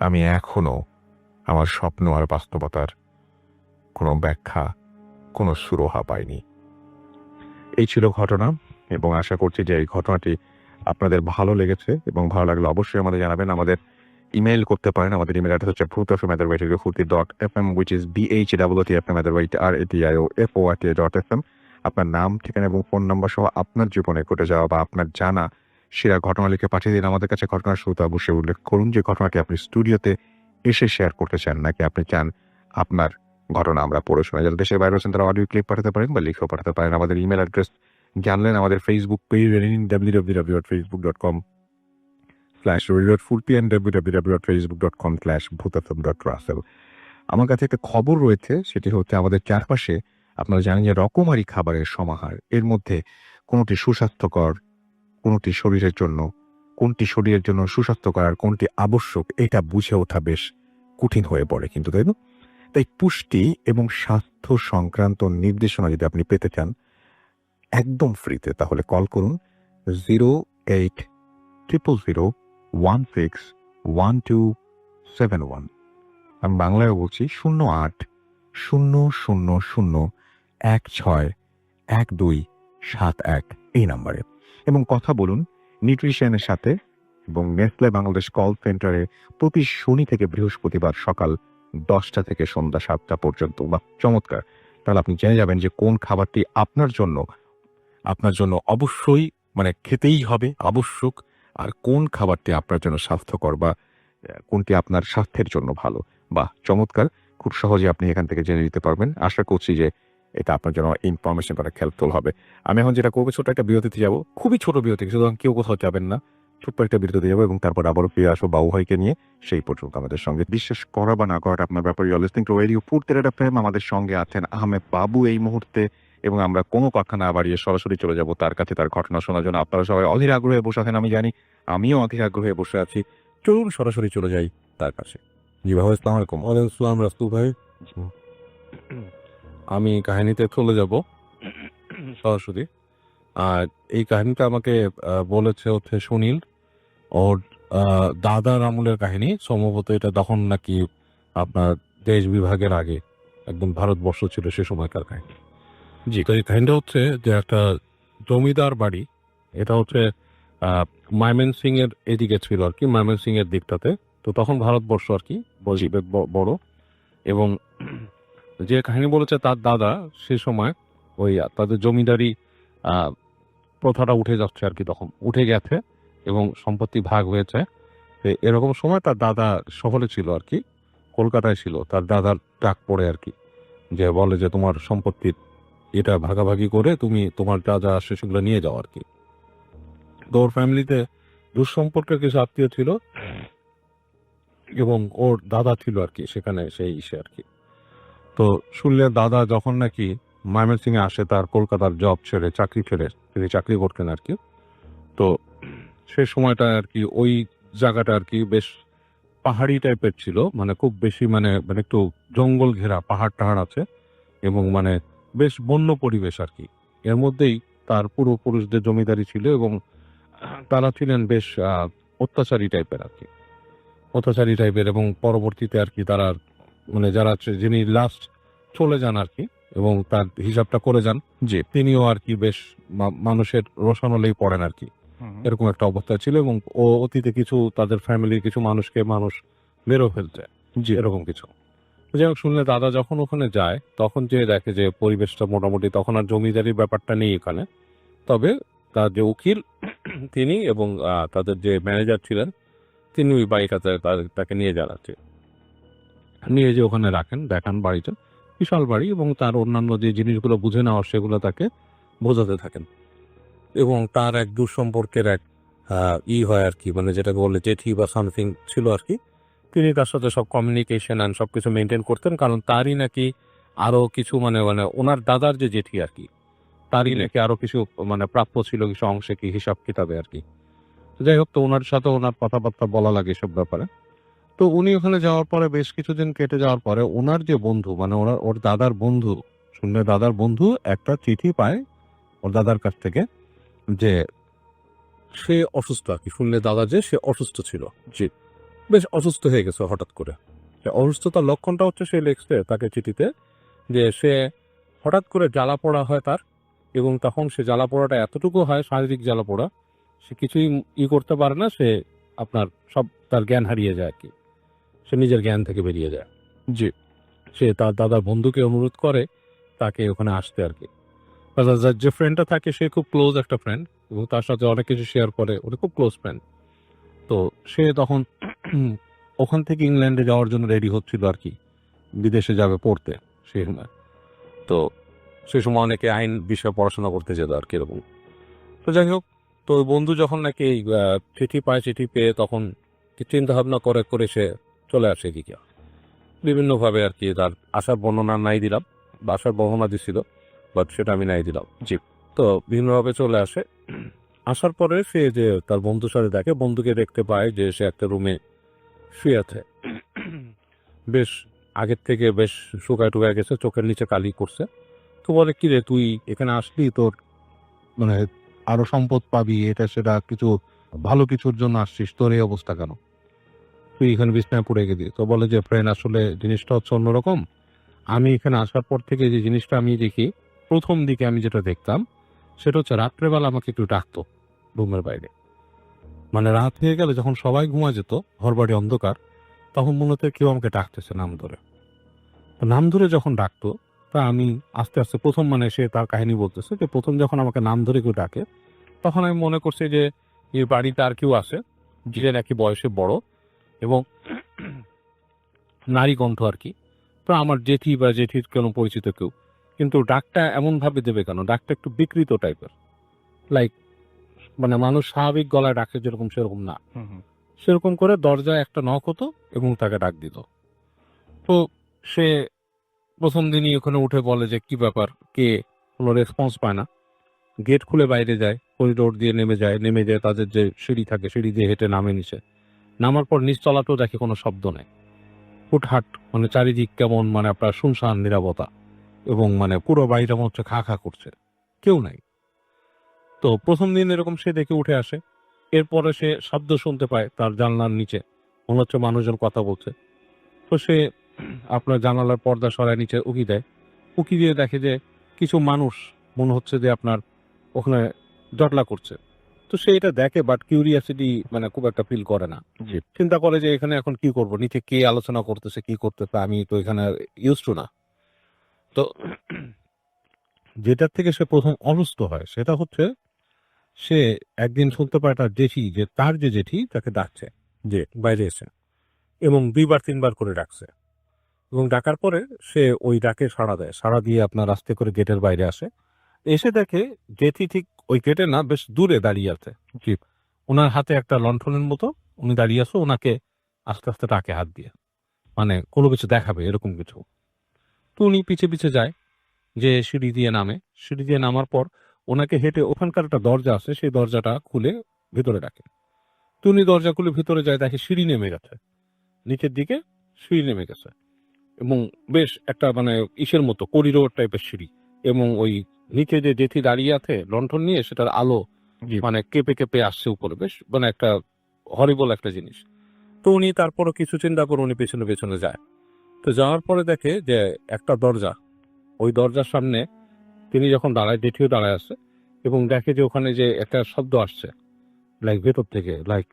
আমি এখনো আমার স্বপ্ন আর বাস্তবতার কোনো ব্যাখ্যা, কোনো সুরাহা পাইনি। এই ছিল ঘটনা, এবং আশা করছি যে এই ঘটনাটি আপনাদের ভালো লেগেছে, এবং ভালো লাগলে অবশ্যই আমাদের জানাবেন। আমাদের ইমেইল করতে পারেন। আমাদের ইমেল অ্যাড্রেস হচ্ছে bhutfm@radio40.fm, which is BHOOTFM@RADIOFORT.FM। আপনার নাম, ঠিকানা এবং ফোন নাম্বার সহ আপনার জীবনে ঘটে যাওয়া বা আপনার জানা সেরা ঘটনা লিখে পাঠিয়ে দিন আমাদের কাছে। ঘটনার শুরুতে অবশ্যই উল্লেখ করুন যে ঘটনাটি আপনি স্টুডিওতে এসে শেয়ার করতে চান, নাকি আপনি চান আপনার ঘটনা আমরা পড়ে শোনাই। যারা দেশের বাইরে আছেন তারা অডিও ক্লিপ পাঠাতে পারেন বা লিখেও পাঠাতে পারেন। আমাদের ইমেল অ্যাড্রেস জানলেন। আমাদের Facebook page www.facebook.com/radio40 and www.facebook.com/bhutfm.russell। আমার কাছে একটা খবর রয়েছে, সেটি হচ্ছে আমাদের চারপাশে আপনারা জানেন যে রকমারি খাবারের সমাহার। এর মধ্যে কোনটি সুস্বাস্থ্যকর, কোনটি শরীরের জন্য সুস্বাস্থ্যকর, আর কোনটি আবশ্যক এটা বুঝে ওঠা বেশ কঠিন হয়ে পড়ে, কিন্তু তাই না? তাই পুষ্টি এবং স্বাস্থ্য সংক্রান্ত নির্দেশনা যদি আপনি পেতে চান একদম ফ্রিতে, তাহলে কল করুন 0800-016-1271। আমি বাংলায়ও বলছি 08-00-16-1271 এই নাম্বারে, এবং কথা বলুন নিউট্রিশনের সাথে। এবং নেসলে বাংলাদেশ কল সেন্টারে প্রতি শনি থেকে বৃহস্পতিবার সকাল 10টা থেকে সন্ধ্যা 7টা পর্যন্ত। বা চমৎকার! তাহলে আপনি জেনে যাবেন যে কোন খাবারটি আপনার জন্য অবশ্যই মানে খেতেই হবে, আবশ্যক, আর কোন খাবারটি আপনার জন্য স্বাস্থ্যকর বা কোনটি আপনার স্বাস্থ্যের জন্য ভালো। বাহ, চমৎকার! খুব সহজে আপনি এখান থেকে জেনে নিতে পারবেন। আশা করছি যে এটা আপনার জন্য ইনফরমেশনটা অনেক হেল্পফুল হবে। আমি এখন যেটা করবো, ছোট একটা বিরতিতে যাবো, খুবই ছোট বিরতি, সুতরাং কেউ কোথাও যাবেন না। ছোট্ট একটা বিরতিতে যাবো এবং তারপর আবারও ফিরে আসবো বাবু ভাইকে নিয়ে। সেই পর্যন্ত আমাদের সঙ্গে, বিশ্বাস করা বা না করাটা আপনার ব্যাপার। You are listening to radio Foorti FM. আমাদের সঙ্গে আছেন আহমেদ বাবু এই মুহূর্তে, এবং আমরা কোনো কথা না বাড়িয়ে সরাসরি চলে যাব তার কাছে, তার ঘটনা শোনার জন্য। আপনারা সবাই অধীর আগ্রহে বসে আছেন, আমি জানি, আমিও অধীর আগ্রহে বসে আছি। চলুন সরাসরি চলে যাই তার কাছে। জি ভাই, আসসালামু আলাইকুম। ওয়ালাইকুম আসসালাম রাসূল ভাই। আমি কাহিনীতে চলে যাব সরাসরি। আর এই কাহিনীটা আমাকে বলেছে হচ্ছে সুনীল। ওর দাদার আমলের কাহিনী। সম্ভবত এটা তখন নাকি আপনার দেশ বিভাগের আগে একদম ভারতবর্ষ ছিল সে সময়কার কাহিনী। জি, তো এই কাহিনীটা হচ্ছে যে একটা জমিদার বাড়ি। এটা হচ্ছে ময়মনসিং এর এদিকে ছিল আর কি, ময়মনসিং এর দিকটাতে। তো তখন ভারতবর্ষ আর কি বড়। এবং যে কাহিনী বলেছে তার দাদা সে সময় ওই তাদের জমিদারি প্রথাটা উঠে যাচ্ছে আর কি, তখন উঠে গেছে এবং সম্পত্তি ভাগ হয়েছে। তো এরকম সময় তার দাদা শহরে ছিল আর কি, কলকাতায় ছিল। তার দাদার ডাক পড়ে আর কি, যে বলে যে তোমার সম্পত্তির এটা ভাগাভাগি করে তুমি তোমার যা যা আসে সেগুলো নিয়ে যাও আর কি। তো ওর ফ্যামিলিতে দুঃসম্পর্কের কিছু আত্মীয় ছিল এবং ওর দাদা ছিল আর কি সেখানে, সেই ইসে আর কি। তো শুনলে দাদা যখন নাকি ময়মনসিং এ আসে, তার কলকাতার জব ছেড়ে, চাকরি ছেড়ে, তিনি চাকরি করতেন আর কি। তো সে সময়টা আর কি ওই জায়গাটা আর কি বেশ পাহাড়ি টাইপের ছিল, মানে খুব বেশি মানে মানে একটু জঙ্গল ঘেরা, পাহাড় টাহাড় আছে এবং মানে বেশ বন্য পরিবেশ আর কি। এর মধ্যেই তার পূর্বপুরুষদের জমিদারি ছিল এবং তারা ছিলেন বেশ অত্যাচারী টাইপের আর কি, অত্যাচারী টাইপের। এবং পরবর্তীতে আর কি তারা মানে যারা যিনি লাস্ট চলে যান আর কি এবং তার হিসাবটা করে যান, যে তিনিও আর কি বেশ মানুষের রোশানলেই পড়েন আর কি, এরকম একটা অবস্থা ছিল। এবং ও অতীতে কিছু তাদের ফ্যামিলির কিছু মানুষকে মানুষ মেরেও ফেলছে, যে এরকম কিছু। যাই হোক, শুনলে দাদা যখন ওখানে যায় তখন যে দেখে যে পরিবেশটা মোটামুটি, তখন আর জমিদারির ব্যাপারটা নেই এখানে। তবে তার যে উকিল তিনি এবং তাদের যে ম্যানেজার ছিলেন তিনি ওই বাড়িটাতে তাকে নিয়ে যান আর কি। নিয়ে যে ওখানে রাখেন, দেখান বাড়িটা, বিশাল বাড়ি, এবং তার অন্যান্য যে জিনিসগুলো বুঝে নেওয়ার সেগুলো তাকে বোঝাতে থাকেন। এবং তার এক দুঃসম্পর্কের এক হয় আর কি, মানে যেটাকে বলে জেঠি বা সামথিং ছিল আর কি। তিনি তার সাথে সব কমিউনিকেশন অ্যান্ড সব কিছু মেনটেন করতেন, কারণ তারই নাকি আরো কিছু মানে মানে ওনার দাদার যে জেঠি আর কি, তারই নাকি আরো কিছু মানে প্রাপ্য ছিল কিছু অংশে, কি হিসাব কিতাবে আর কি। তো যাই হোক, তো ওনার সাথে ওনার কথাবার্তা বলা লাগে সব ব্যাপারে। তো উনি ওখানে যাওয়ার পরে বেশ কিছুদিন কেটে যাওয়ার পরে ওনার যে বন্ধু, মানে ওর দাদার বন্ধু, শুনলে দাদার বন্ধু একটা চিঠি পায় ওর দাদার কাছ থেকে, যে সে অসুস্থ আর কি। শুনলে দাদা যে সে অসুস্থ ছিল, জি, বেশ অসুস্থ হয়ে গেছে হঠাৎ করে। অসুস্থতার লক্ষণটা হচ্ছে সে লিখছে তাকে চিঠিতে যে সে হঠাৎ করে জ্বালা পোড়া হয় তার, এবং তখন সে জ্বালা পোড়াটা এতটুকু হয়, শারীরিক জ্বালা পোড়া, সে কিছুই করতে পারে না। সে আপনার সব তার জ্ঞান হারিয়ে যায় আর কি, সে নিজের জ্ঞান থেকে বেরিয়ে যায়। জি, সে তার দাদার বন্ধুকে অনুরোধ করে তাকে ওখানে আসতে আর কি। যে ফ্রেন্ডটা থাকে সে খুব ক্লোজ একটা ফ্রেন্ড, এবং তার সাথে অনেক কিছু শেয়ার করে, ওটা খুব ক্লোজ ফ্রেন্ড। তো সে তখন ওখান থেকে ইংল্যান্ডে যাওয়ার জন্য রেডি হচ্ছিল আর কি, বিদেশে যাবে পড়তে সে সময়। তো সে সময় অনেকে আইন বিষয়ে পড়াশোনা করতে যেত আর কি এরকম। তো যাই হোক, তো ওই বন্ধু যখন নাকি এই চিঠি পায়, চিঠি পেয়ে তখন চিন্তা ভাবনা করে করে সে চলে আসে এদিকে বিভিন্নভাবে আর কি। তার আসার বর্ণনা নাই দিলাম, বা আসার বর্ণনা দিছিল, বাট সেটা আমি নাই দিলাম। জি, তো বিভিন্নভাবে চলে আসে। আসার পরে সে যে তার বন্ধুর সাথে দেখে, বন্ধুকে দেখতে পায় যে সে একটা রুমে শুয়ে আছে, বেশ আগের থেকে বেশ শুকায় টুকায় গেছে, চোখের নিচে কালি করছে। তো বলে, কি রে তুই এখানে আসলি, তোর মানে আরো সম্পদ পাবি, এটা সেটা কিছু ভালো কিছুর জন্য আসছিস, তোর এই অবস্থা কেন, তুই এখানে বিছনায় পড়ে গেলি? তো বলে যে ফ্রেন্ড, আসলে জিনিসটা হচ্ছে অন্যরকম। আমি এখানে আসার পর থেকে যে জিনিসটা আমি দেখি, প্রথম দিকে আমি যেটা দেখতাম সেটা হচ্ছে রাত্রেবেলা আমাকে একটু ডাকতো রুমের বাইরে। মানে রাত হয়ে গেলে যখন সবাই ঘুমা যেত, ঘরবাড়ি অন্ধকার, তখন মনে হতো কেউ আমাকে ডাকতেছে নাম ধরে। তো নাম ধরে যখন ডাকতো, তা আমি আস্তে আস্তে প্রথম, মানে সে তার কাহিনী বলতেছে যে প্রথম যখন আমাকে নাম ধরে কেউ ডাকে, তখন আমি মনে করছি যে এই বাড়িতে আর কেউ আছে, যে নাকি বয়সে বড় এবং নারী কণ্ঠ আর কি। তো আমার জেঠি বা জেঠির কোনো পরিচিত কেউ। কিন্তু ডাকটা এমন ভাবে দেবে কেন, ডাকটা একটু বিকৃত টাইপের, লাইক মানে মানুষ স্বাভাবিক গলায় ডাকে যেরকম, সেরকম না। সেরকম করে দরজায় একটা নক হতো এবং তাকে ডাক দিত। তো সে প্রথম দিনই ওখানে উঠে বলে যে কি ব্যাপার, কে, কোনো রেসপন্স পায় না। গেট খুলে বাইরে যায়, করিডোর দিয়ে নেমে যায়, নেমে যায় তাদের যে সিঁড়ি থাকে, সিঁড়ি দিয়ে হেঁটে নামে নিচে। নামার পর নিচতলাতেও দেখে কোনো শব্দ নেই, হুটহাট, মানে চারিদিক কেমন, মানে আপনার শুনশান নীরবতা, এবং মানে পুরো বাড়িটা মনে হচ্ছে খা খা করছে, কেউ নাই। তো প্রথম দিন এরকম সে দেখে উঠে আসে। এরপরে সে শব্দ শুনতে পায় তার জানলার নিচে, মনে হচ্ছে মানুষজন কথা বলছে। তো সে আপনার জানালার পর্দা সরায় নিচে উকি দেয়। উকি দিয়ে দেখে যে কিছু মানুষ, মনে হচ্ছে যে আপনার ওখানে জটলা করছে। তো সে এটা দেখে, বাট কিউরিয়াসিটি মানে খুব একটা ফিল করে না। জি। চিন্তা করে যে এখানে এখন কি করব, নিচে কে আলোচনা করতেছে, কি করতেছে, আমি তো এখানে ইউজ টু না। তো যেটার থেকে সে প্রথম অসুস্থ হয় সেটা হচ্ছে, সে একদিন শুনতে পায় তার জেঠি, যে তার যে জেঠি তাকে ডাকছে, যে বাইরে এসে, এবং 2-3 বার করে ডাকছে। এবং ডাকার পরে সে ওই ডাকে সাড়া দেয়, সাড়া দিয়ে আপনার আস্তে করে গেটের বাইরে আসে। এসে দেখে জেঠি ঠিক ওই গেটে না, বেশ দূরে দাঁড়িয়ে আছে। জি। ওনার হাতে একটা লণ্ঠনের মতো, উনি দাঁড়িয়ে আছে, ওনাকে আস্তে আস্তে ডাকে হাত দিয়ে, মানে কোনো কিছু দেখাবে এরকম কিছু। তো উনি পিছে পিছে যায়, যে সিঁড়ি দিয়ে নামে। সিঁড়ি দিয়ে নামার পর ওনাকে হেঁটে ওখানকার একটা দরজা আছে, সেই দরজাটা খুলে ভিতরে ডাকে। তো উনি দরজা খুলে ভিতরে যায়, দেখে সিঁড়ি নেমে গেছে, নিচের দিকে সিঁড়ি নেমে গেছে, এবং বেশ একটা মানে ইসের মতো করিডোর টাইপের সিঁড়ি, এবং ওই নিচে যে জেঠি দাঁড়িয়ে আছে লণ্ঠন নিয়ে, সেটার আলো জি। মানে কেঁপে কেঁপে আসছে উপরে, বেশ মানে একটা হরিবল একটা জিনিস। তো উনি তারপরও কিছু চিন্তা করে উনি পেছনে পেছনে যায়। তো যাওয়ার পরে দেখে যে একটা দরজা, ওই দরজার সামনে তিনি যখন দাঁড়ায়, জেঠিও দাঁড়ায় আছে, এবং দেখে যে ওখানে যে একটা শব্দ আসছে, লাইক ভেতর থেকে, লাইক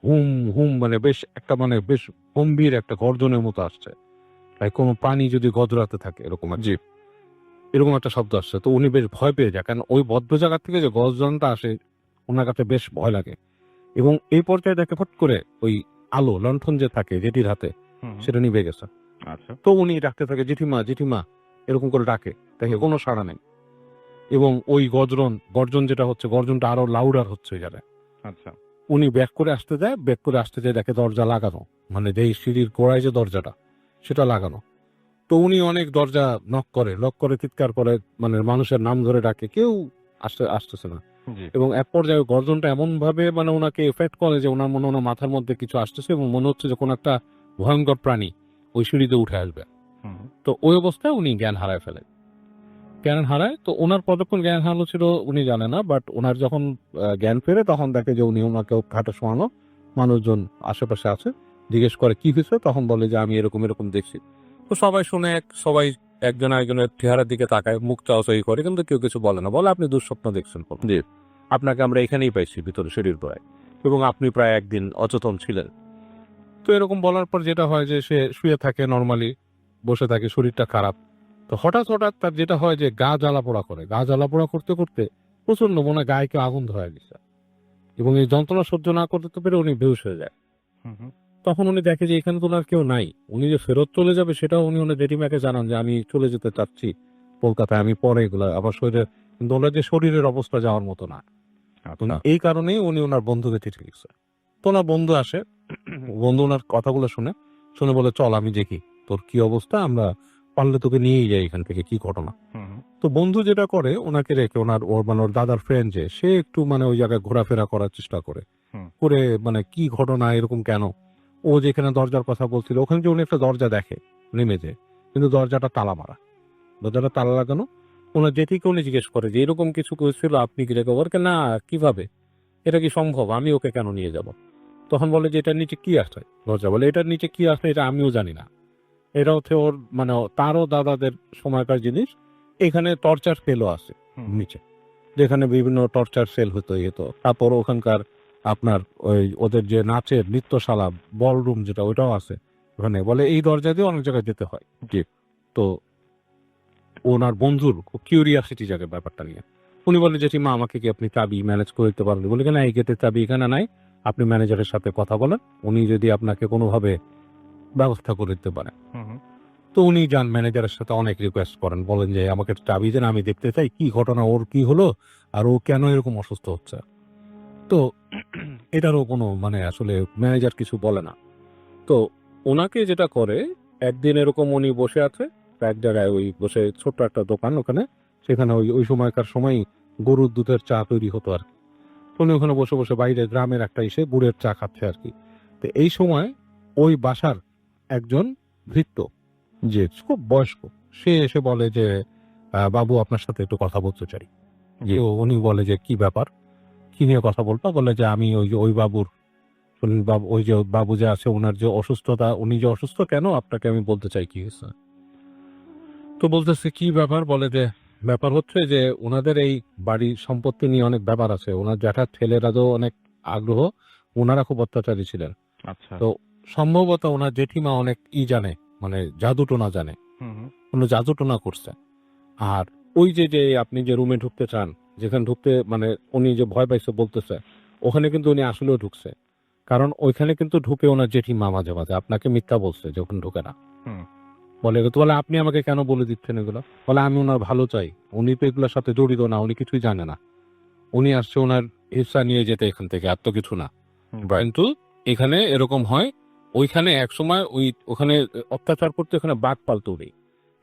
হুম হুম, মানে বেশ একটা, মানে বেশ গম্ভীর একটা গর্জনের মতো আসছে, লাইক কোনো প্রাণী যদি গজরাতে থাকে এরকম আর কি। জি। এরকম একটা শব্দ আসছে। তো উনি বেশ ভয় পেয়ে যায়, কারণ ওই বদ্ধ জায়গা থেকে যে গর্জনটা আসে, ওনার কাছে বেশ ভয় লাগে। এবং এই পর্যায়ে দেখে ফট করে ওই আলো লণ্ঠন যে থাকে জেঠির হাতে, সেটা নিভে গেছে। আচ্ছা। তো উনি ডাকতে থাকে, জেঠিমা জেঠিমা, এরকম করে ডাকে, দেখে কোনো সাড়া নেই। এবং ওই গর্জন যেটা হচ্ছে, গর্জনটা আরো লাউডার হচ্ছে ওই জায়গায়। আচ্ছা। উনি ব্যাক করে আসতে যায়, ব্যাক করে আসতে যায়, দেখে দরজা লাগানো, মানে যেই সিঁড়ির গোড়ায় যে দরজাটা, সেটা লাগানো। তো উনি অনেক দরজা লক করে চিৎকার করে, মানে মানুষের নাম ধরে ডাকে, কেউ আসতেছে না। জি। এবং এক পর্যায়ে গর্জনটা এমন ভাবে মানে ওনাকে এফেক্ট করে যে ওনার মনে ওনার মাথার মধ্যে কিছু আসতেছে, এবং মনে হচ্ছে যে কোনো একটা ভয়ঙ্কর প্রাণী ওই সিঁড়িতে উঠে আসবে। তো ওই অবস্থায় উনি জ্ঞান হারায় ফেলে। জ্ঞান হারায়, তো ওনার কতক্ষণ জ্ঞান হারানো ছিল উনি জানে না, বাট ওনার যখন জ্ঞান ফেরে, তখন দেখে যে উনি ওনাকে খাটে শোয়ানো, মানুষজন আশেপাশে আছে, জিজ্ঞেস করে কি হয়েছে, তখন বলে যে আমি এরকম এরকম দেখছি। তো সবাই শুনে, সবাই একজন আরেকজনের চেহারার দিকে তাকায়, মুখ চাওয়াচাই করে, কিন্তু কেউ কিছু বলে না, বলে আপনি দুঃস্বপ্ন দেখছেন। জি। আপনাকে আমরা এখানেই পাইছি, ভিতরে সিঁড়ির গোড়ায়, এবং আপনি প্রায় একদিন অচেতন ছিলেন। তো এরকম বলার পর যেটা হয় যে সে শুয়ে থাকে, নর্মালি বসে থাকে, শরীরটা খারাপ। তো হঠাৎ হঠাৎ তার যেটা হয় যে গা জ্বালা পোড়া করে, গা জ্বালা পোড়া করতে করতে প্রচন্ড মনে হয় গায়ে কেউ আগুন ধরে গেছে, এবং এই যন্ত্রণা সহ্য না করতে পেরে উনি বেহুশ হয়ে যায়। তখন উনি দেখে যে এখানে তো আর কেউ নাই, উনি যে ফেরত চলে যাবে সেটাও উনি ওনার জেঠিমাকে জানান যে আমি চলে যেতে চাচ্ছি কলকাতায়, আমি পরে এগুলো আমার শরীরে, কিন্তু ওনার যে শরীরের অবস্থা যাওয়ার মতো না। তো আচ্ছা। এই কারণেই উনি ওনার বন্ধুকে চিঠি লিখছে। তো ওনার বন্ধু আসে, বন্ধু ওনার কথাগুলো শুনে বলে চল আমি দেখি তোর কি অবস্থা, আমরা পারলে তোকে নিয়েই যাই এখান থেকে, কি ঘটনা। তো বন্ধু যেটা করে, ওনাকে রেখে ওর দাদার ফ্রেন্ড যে, সে একটু মানে ওই জায়গায় ঘোরাফেরা করার চেষ্টা করে, মানে কি ঘটনা, এরকম কেন, ও যেখানে দরজার কথা বলছিল ওখানে যে উনি একটা দরজা দেখে, নেমে যায়, কিন্তু দরজাটা তালা মারা, দরজাটা তালা লাগানো। ওনার জেঠিকে উনি জিজ্ঞেস করে যে এরকম কিছু করেছিল আপনি কি রেখে? বলকে না, কিভাবে, এটা কি সম্ভব, আমি ওকে কেন নিয়ে যাব? তখন বলে যে এটার নিচে কি আছে। দরজা বলে এটার নিচে কি আছে এটা আমিও জানি না, এটা হচ্ছে ওর মানে তারও দাদাদের সময়কার জিনিস। এখানে টর্চার সেলও আছে নিচে, যেখানে বিভিন্ন টর্চার সেল হতো হতো। তারপর ওখানকার আপনার ওই ওদের যে নাচের নৃত্যশালা বলরুম যেটা, ওইটাও আছে ওখানে। বলে এই দরজা দিয়ে অনেক জায়গায় যেতে হয়। জি। তো ওনার বন্ধুর খুব কিউরিয়াসিটি জাগে ব্যাপারটা নিয়ে। উনি বলে যে মা আমাকে কি আপনি চাবি ম্যানেজ করে দিতে পারবেন? বলে না, এই গেটের চাবি এখানে নাই, আপনি ম্যানেজারের সাথে কথা বলেন, উনি যদি আপনাকে কোনোভাবে ব্যবস্থা করে দিতে পারে। তো উনি যান ম্যানেজারের সাথে, অনেক রিকোয়েস্ট করেন, বলেন যে আমাকে চাবি দেন, আমি দেখতে চাই কি ঘটনা, ওর কি হলো, আর ও কেন এরকম অসুস্থ হচ্ছে। তো এটারও কোনো মানে আসলে ম্যানেজার কিছু বলে না। তো ওনাকে যেটা করে, একদিন এরকম উনি বসে আছে এক জায়গায়, ওই বসে ছোট্ট একটা দোকান ওখানে, সেখানে ওই ওই সময়কার সময় গরুর দুধের চা তৈরি হতো আর কি। তো উনি ওখানে বসে বসে বাইরে গ্রামের একটা এসে গুড়ের চা খাচ্ছে আর কি। তো এই সময় ওই বাসার একজন ভৃত্য, যে খুব বয়স্ক, সে এসে বলে যে বাবু আপনার সাথে একটু কথা বলতে চাই। জি। তো উনি বলে যে কি ব্যাপার, কি নিয়ে কথা বলতো? বলে যে আমি ওই যে ওই বাবুর, বললেন, বাবু ওই যে বাবু যে আছে ওনার যে অসুস্থতা, উনি যে অসুস্থ কেন আপনাকে আমি বলতে চাই কি হয়েছে। তো বলতেছে কি ব্যাপার? বলে যে ব্যাপার হচ্ছে যে ওনাদের এই বাড়ি সম্পত্তি নিয়ে অনেক ব্যাপার আছে, ওনার জ্যাঠার ছেলেরাও অনেক আগ্রহ, ওনারা খুব অত্যাচারী ছিলেন। আচ্ছা। তো সম্ভবত ওনার জেঠিমা অনেক জানে, মানে জাদু টোনা জানে, কোনো জাদু টোনা করছে। আর ওই যে যে আপনি যে রুমে ঢুকতে চান, যেখানে ঢুকতে মানে উনি যে ভয় পাইছে বলতেছে, ওখানে কিন্তু উনি আসলেও ঢুকছে। কারণ ওইখানে কিন্তু ঢুকে ওনার জেঠিমা মাঝে মাঝে আপনাকে মিথ্যা বলছে যে ওখানে ঢুকে না। বলে তো, বলে আপনি আমাকে কেন বলে দিচ্ছেন এগুলো? বলে আমি ওনার ভালো চাই, উনি তো এগুলোর সাথে জড়িত না, উনি কিছুই জানে না, উনি আসছে ওনার হিস্সা নিয়ে যেতে এখান থেকে, আর তো কিছু না। কিন্তু এখানে এরকম হয়, ওইখানে একসময় ওই ওখানে অত্যাচার করতে ওখানে বাঘ পালতো উনি,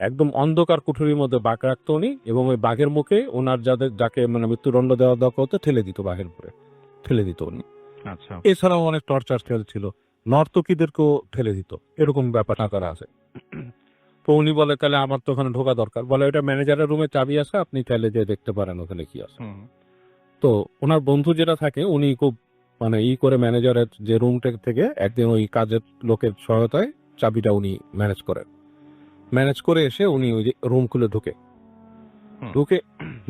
একদম অন্ধকার কুঠুরির মধ্যে বাঘ রাখতো উনি, এবং ওই বাঘের মুখে ওনার যাকে মানে মৃত্যুদণ্ড দেওয়া দরকার হতো ঠেলে দিত, বাঘের উপরে ঠেলে দিত উনি। আচ্ছা। এছাড়াও অনেক টর্চার ছিল, নর্তকীদেরকেও ঠেলে দিত, এরকম ব্যাপার আকার আছে। তো উনি বলে তাহলে আমার তো ওখানে ঢোকা দরকার। বলে ওটা ম্যানেজারের রুমে চাবি আছে, আপনি চাইলে যে দেখতে পারেন ওখানে কি আছে। তো ওনার বন্ধু যেটা থাকে উনি খুব মানে করে ম্যানেজারের যে রুমটা থেকে একদিন ওই কাজের লোকের সহায়তায় চাবিটা উনি ম্যানেজ করে এসে উনি ওই যে রুম খুলে ঢুকে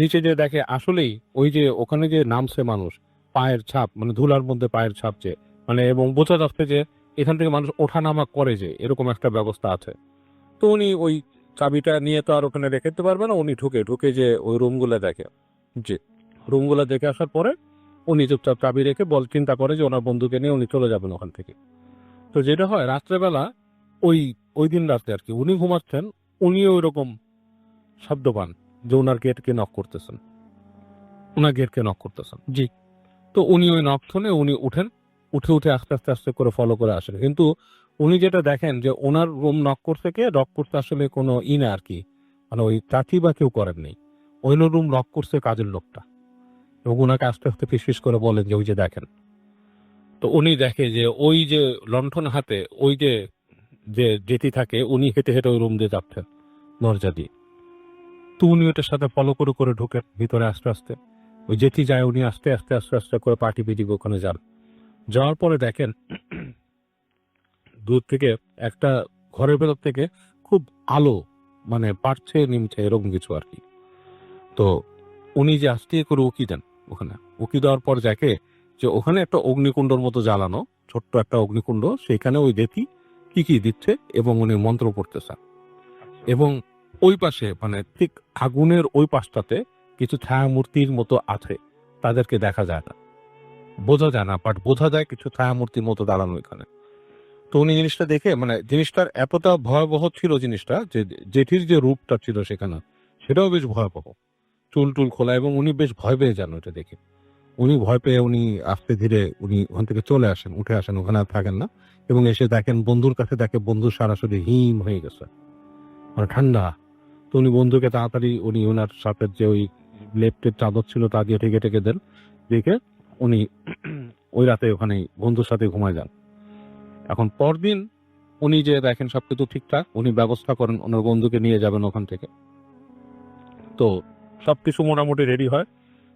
নিচে যে দেখে আসলেই ওই যে ওখানে যে নামছে মানুষ, পায়ের ছাপ, মানে ধুলার মধ্যে পায়ের ছাপ, যে মানে এবং বোঝা যাচ্ছে যে এখান থেকে মানুষ ওঠানামা করে, যে এরকম একটা ব্যবস্থা আছে। তো উনি ওই চাবিটা নিয়ে তো আর ওখানে রেখে দিতে পারবে না, উনি ঢুকে যে ওই রুমগুলো দেখে, যে রুমগুলো দেখে আসার পরে উনি চুপচাপ চাবি রেখে চিন্তা করে যে ওনার বন্ধুকে নিয়ে উনি চলে যাবেন ওখান থেকে। তো যেটা হয় রাত্রেবেলা, ওই ওই দিন রাতে আর কি উনি ঘুমাচ্ছেন, উনিও ওই রকম শব্দ পান যে ওনার গেটকে নক করতেছেন, জি। তো উনি ওই নক শুনে উনি উঠে আস্তে আস্তে আস্তে করে ফলো করে আসেন। কিন্তু উনি যেটা দেখেন যে ওনার রুম নক করতে আসলে কোনো না আর কি, মানে ওই চাচি বা কেউ করেন নেই, ওই রুম নক করছে কাজের লোকটা, এবং ওনাকে আস্তে আস্তে ফিসফিস করে বলেন যে ওই যে দেখেন। তো উনি দেখে যে ওই যে লণ্ঠন হাতে ওই যে যে জেঠি থাকে, উনি হেঁটে হেঁটে ওই রুম দিয়ে যাচ্ছেন দরজা দিয়ে। তো উনি ওটার সাথে ফলো করে ঢোকেন ভিতরে আস্তে আস্তে। ওই জেঠি যায়, উনি আস্তে আস্তে করে পার্টি পিটি ওখানে যান। যাওয়ার পরে দেখেন দূর থেকে একটা ঘরের ভেতর থেকে খুব আলো মানে বাড়ছে নিমছে এরকম কিছু আর কি। তো উনি যে আস্তে করে উকি দেন, ওখানে উকি দেওয়ার পর দেখে যে ওখানে একটা অগ্নিকুণ্ডর মতো জ্বালানো, ছোট্ট একটা অগ্নিকুণ্ড, সেখানে ওই জেঠি কি দিচ্ছে এবং উনি মন্ত্র পড়তেছেন। এবং ওই পাশে মানে ঠিক আগুনের ওই পাশটাতে কিছু ছায়ামূর্তির মতো আছে, তাদেরকে দেখা যায় না, বোঝা যায় না, বাট বোঝা যায় কিছু ছায়ামূর্তির মতো দাঁড়ানো এখানে। তো উনি জিনিসটা দেখে মানে জিনিসটার এতটা ভয়াবহ ছিল জিনিসটা, যে জেঠির যে রূপটা ছিল সেখানে, সেটাও বেশ ভয়াবহ, চুল টুল খোলা, এবং উনি বেশ ভয় পেয়ে যান ওটা দেখে। উনি ভয় পেয়ে উনি আস্তে ধীরে উনি ওখান থেকে চলে আসেন, উঠে আসেন, ওখানে আর থাকেন না, এবং এসে দেখেন বন্ধুর কাছে, দেখে বন্ধু সারাসরি হিম হয়ে গেছে, মানে ঠান্ডা। তো উনি বন্ধুকে তাড়াতাড়ি উনি ওনার সাথে যে ওই লেপ্টের চাদর ছিল তা দিয়ে ঠেকে দেন, দেখে উনি ওই রাতে ওখানে বন্ধুর সাথে ঘুমায় যান। এখন পরদিন উনি যে দেখেন সবকিছু ঠিকঠাক, উনি ব্যবস্থা করেন, ওনার বন্ধুকে নিয়ে যাবেন ওখান থেকে। তো সবকিছু মোটামুটি রেডি হয়।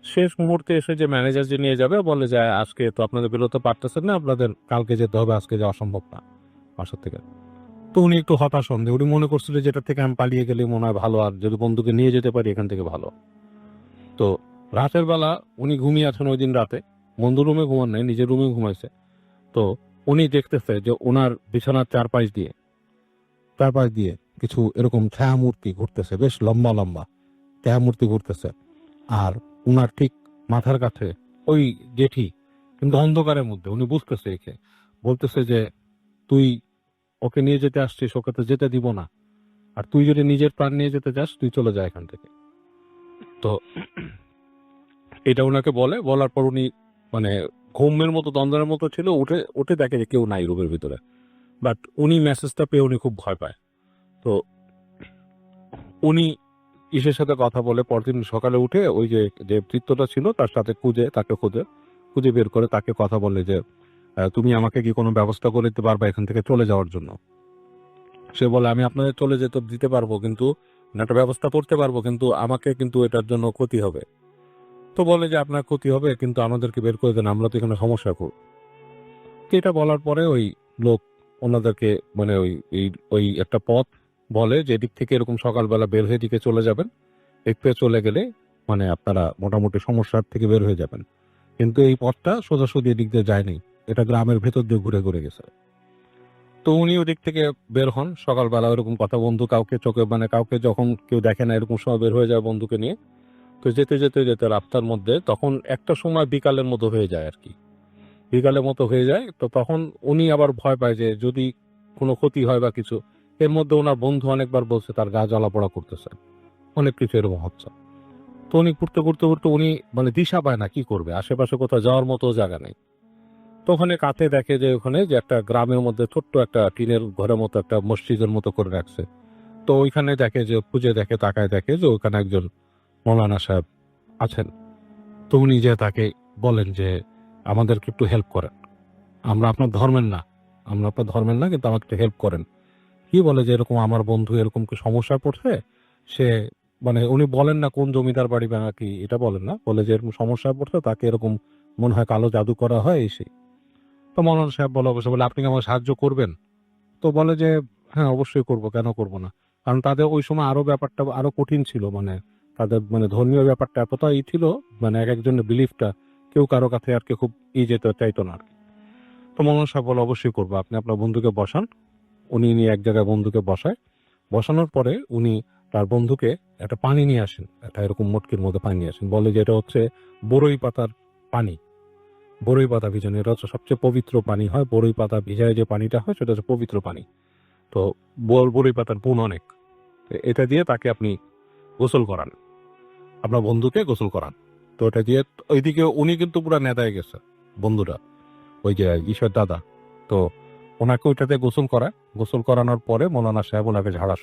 শেষ মুহূর্তে এসে যে ম্যানেজার যে নিয়ে যাবে বলে যে আজকে তো আপনাদের বেরোতে পারতেছেন না, আপনাদের কালকে যেতে হবে, আজকে যাওয়া সম্ভব না বাসা থেকে। তো উনি একটু হতাশ হন, উনি মনে করছিল যে এটা থেকে আমি পালিয়ে গেলে মনে হয় ভালো, আর যদি বন্ধুকে নিয়ে যেতে পারি এখান থেকে ভালো। তো রাতের বেলা উনি ঘুমিয়ে আছেন ওই দিন রাতে, বন্ধু রুমে ঘুমান নাই, নিজের রুমে ঘুমাইছে। তো উনি দেখতেছে যে ওনার বিছানার চারপাশ দিয়ে কিছু এরকম ছায়া মূর্তি ঘুরতেছে, বেশ লম্বা লম্বা ছায়া মূর্তি ঘুরতেছে। আর উনার ঠিক মাথার কাছে ওই জেঠি, কিন্তু অন্ধকারের মধ্যে, উনি বুঝতেছে একে, বলতেছে যে তুই ওকে নিয়ে যেতে আসছিস, ওকে তো যেতে দিব না, আর তুই যদি নিজের প্রাণ নিয়ে যেতে চাস তুই চলে যা এখান থেকে। তো এটা ওনাকে বলার পর উনি মানে ঘুমের মতো দ্বন্দ্বের মতো ছিল, উঠে উঠে দেখে যে কেউ নাই রুমের ভিতরে। বাট উনি মেসেজটা পেয়ে উনি খুব ভয় পায়। তো উনি ইসের সাথে কথা বলে পরদিন সকালে উঠে ওই যে যে বৃত্তটা ছিল তার সাথে তাকে খুঁজে বের করে তাকে কথা বলে যে তুমি আমাকে কি কোনো ব্যবস্থা করে দিতে পারবা এখান থেকে চলে যাওয়ার জন্য। সে বলে আমি আপনাদের চলে যেতে দিতে পারবো, কিন্তু একটা ব্যবস্থা করতে পারবো, কিন্তু আমাকে কিন্তু এটার জন্য ক্ষতি হবে। তো বলে যে আপনার ক্ষতি হবে, কিন্তু আমাদেরকে বের করে দেন, আমরা তো এখানে সমস্যা করব। এটা বলার পরে ওই লোক ওনাদেরকে মানে ওই একটা পথ বলে যে দিক থেকে এরকম সকালবেলা বের হয়ে দিকে চলে যাবেন, দেখতে চলে গেলে মানে আপনারা মোটামুটি সমস্যার থেকে বের হয়ে যাবেন। কিন্তু এই পথটা সোজাসুজি এদিক দিয়ে যায়নি, এটা গ্রামের ভেতর দিয়ে ঘুরে ঘুরে গেছে। তো উনি ওদিক থেকে বের হন সকালবেলা, ওরকম কথা, বন্ধু কাউকে চোখে মানে কাউকে যখন কেউ দেখে না এরকম সময় বের হয়ে যায় বন্ধুকে নিয়ে। তো যেতে যেতে যেতে রাস্তার মধ্যে তখন একটা সময় বিকালের মতো হয়ে যায় আর কি, বিকালের মতো হয়ে যায়। তো তখন উনি আবার ভয় পায় যে যদি কোনো ক্ষতি হয় বা কিছু। এর মধ্যে ওনার বন্ধু অনেকবার বলছে তার গা জ্বালাপোড়া করতেছে, অনেক কিছু এরকম হচ্ছে। তো উনি ঘুরতে ঘুরতে ঘুরতে উনি মানে দিশা পায় না কি করবে, আশেপাশে কোথাও যাওয়ার মতো জায়গা নেই। তো ওখানে কাছে দেখে যে ওখানে যে একটা গ্রামের মধ্যে ছোট্ট একটা টিনের ঘরের মতো একটা মসজিদের মতো করে রাখছে। তো ওইখানে দেখে যে খুঁজে দেখে, তাকায় দেখে যে ওখানে একজন মৌলানা সাহেব আছেন। তো উনি যে তাকে বলেন যে আমাদেরকে একটু হেল্প করেন, আমরা আপনার ধর্মের না, কিন্তু আমাকে একটু হেল্প করেন। কি বলে যে এরকম আমার বন্ধু এরকম কি সমস্যায় পড়ছে, সে মানে উনি বলেন না কোন জমিদার বাড়ি বা কি, এটা বলেন না, বলে যে এরকম সমস্যায় পড়ছে, তাকে এরকম মনে হয় কালো জাদু করা হয় এই সেই। তো মৌলানা সাহেব বলে অবশ্য বলে আপনি কি আমাকে সাহায্য করবেন? তো বলে যে হ্যাঁ অবশ্যই করব, কেন করব না। কারণ তাদের ওই সময় আরো ব্যাপারটা আরো কঠিন ছিল, মানে তাদের মানে ধর্মীয় ব্যাপারটা এতটাই ছিল, মানে এক একজনের বিলিফটা কেউ কারো কাছে আর কি খুব যেতে চাইতো না আর কি। তো মৌলানা সাহেব বলে অবশ্যই করবো, আপনি আপনার বন্ধুকে বসান। উনি নিয়ে এক জায়গায় বন্ধুকে বসায়, বসানোর পরে উনি তার বন্ধুকে একটা পানি নিয়ে আসেন, একটা এরকম মটকির মধ্যে পানি নিয়ে আসেন, বলে যে এটা হচ্ছে বড়ই পাতার পানি, বড়ই পাতা ভিজানো, এটা হচ্ছে সবচেয়ে পবিত্র পানি হয়, বড়ই পাতা ভিজায় যে পানিটা হয় সেটা হচ্ছে পবিত্র পানি। তো বড়ই পাতার গুণ অনেক, তো এটা দিয়ে তাকে আপনি গোসল করান, আপনার বন্ধুকে গোসল করান। তো এটা দিয়ে ওইদিকে উনি কিন্তু পুরো নেদায় গেছে বন্ধুরা, ওই যে ঈশ্বর দাদা। তো ওনাকে ওইটাতে গোসল করানোর পরে মৌলানা সাহেব ওনাকে ঝাড়া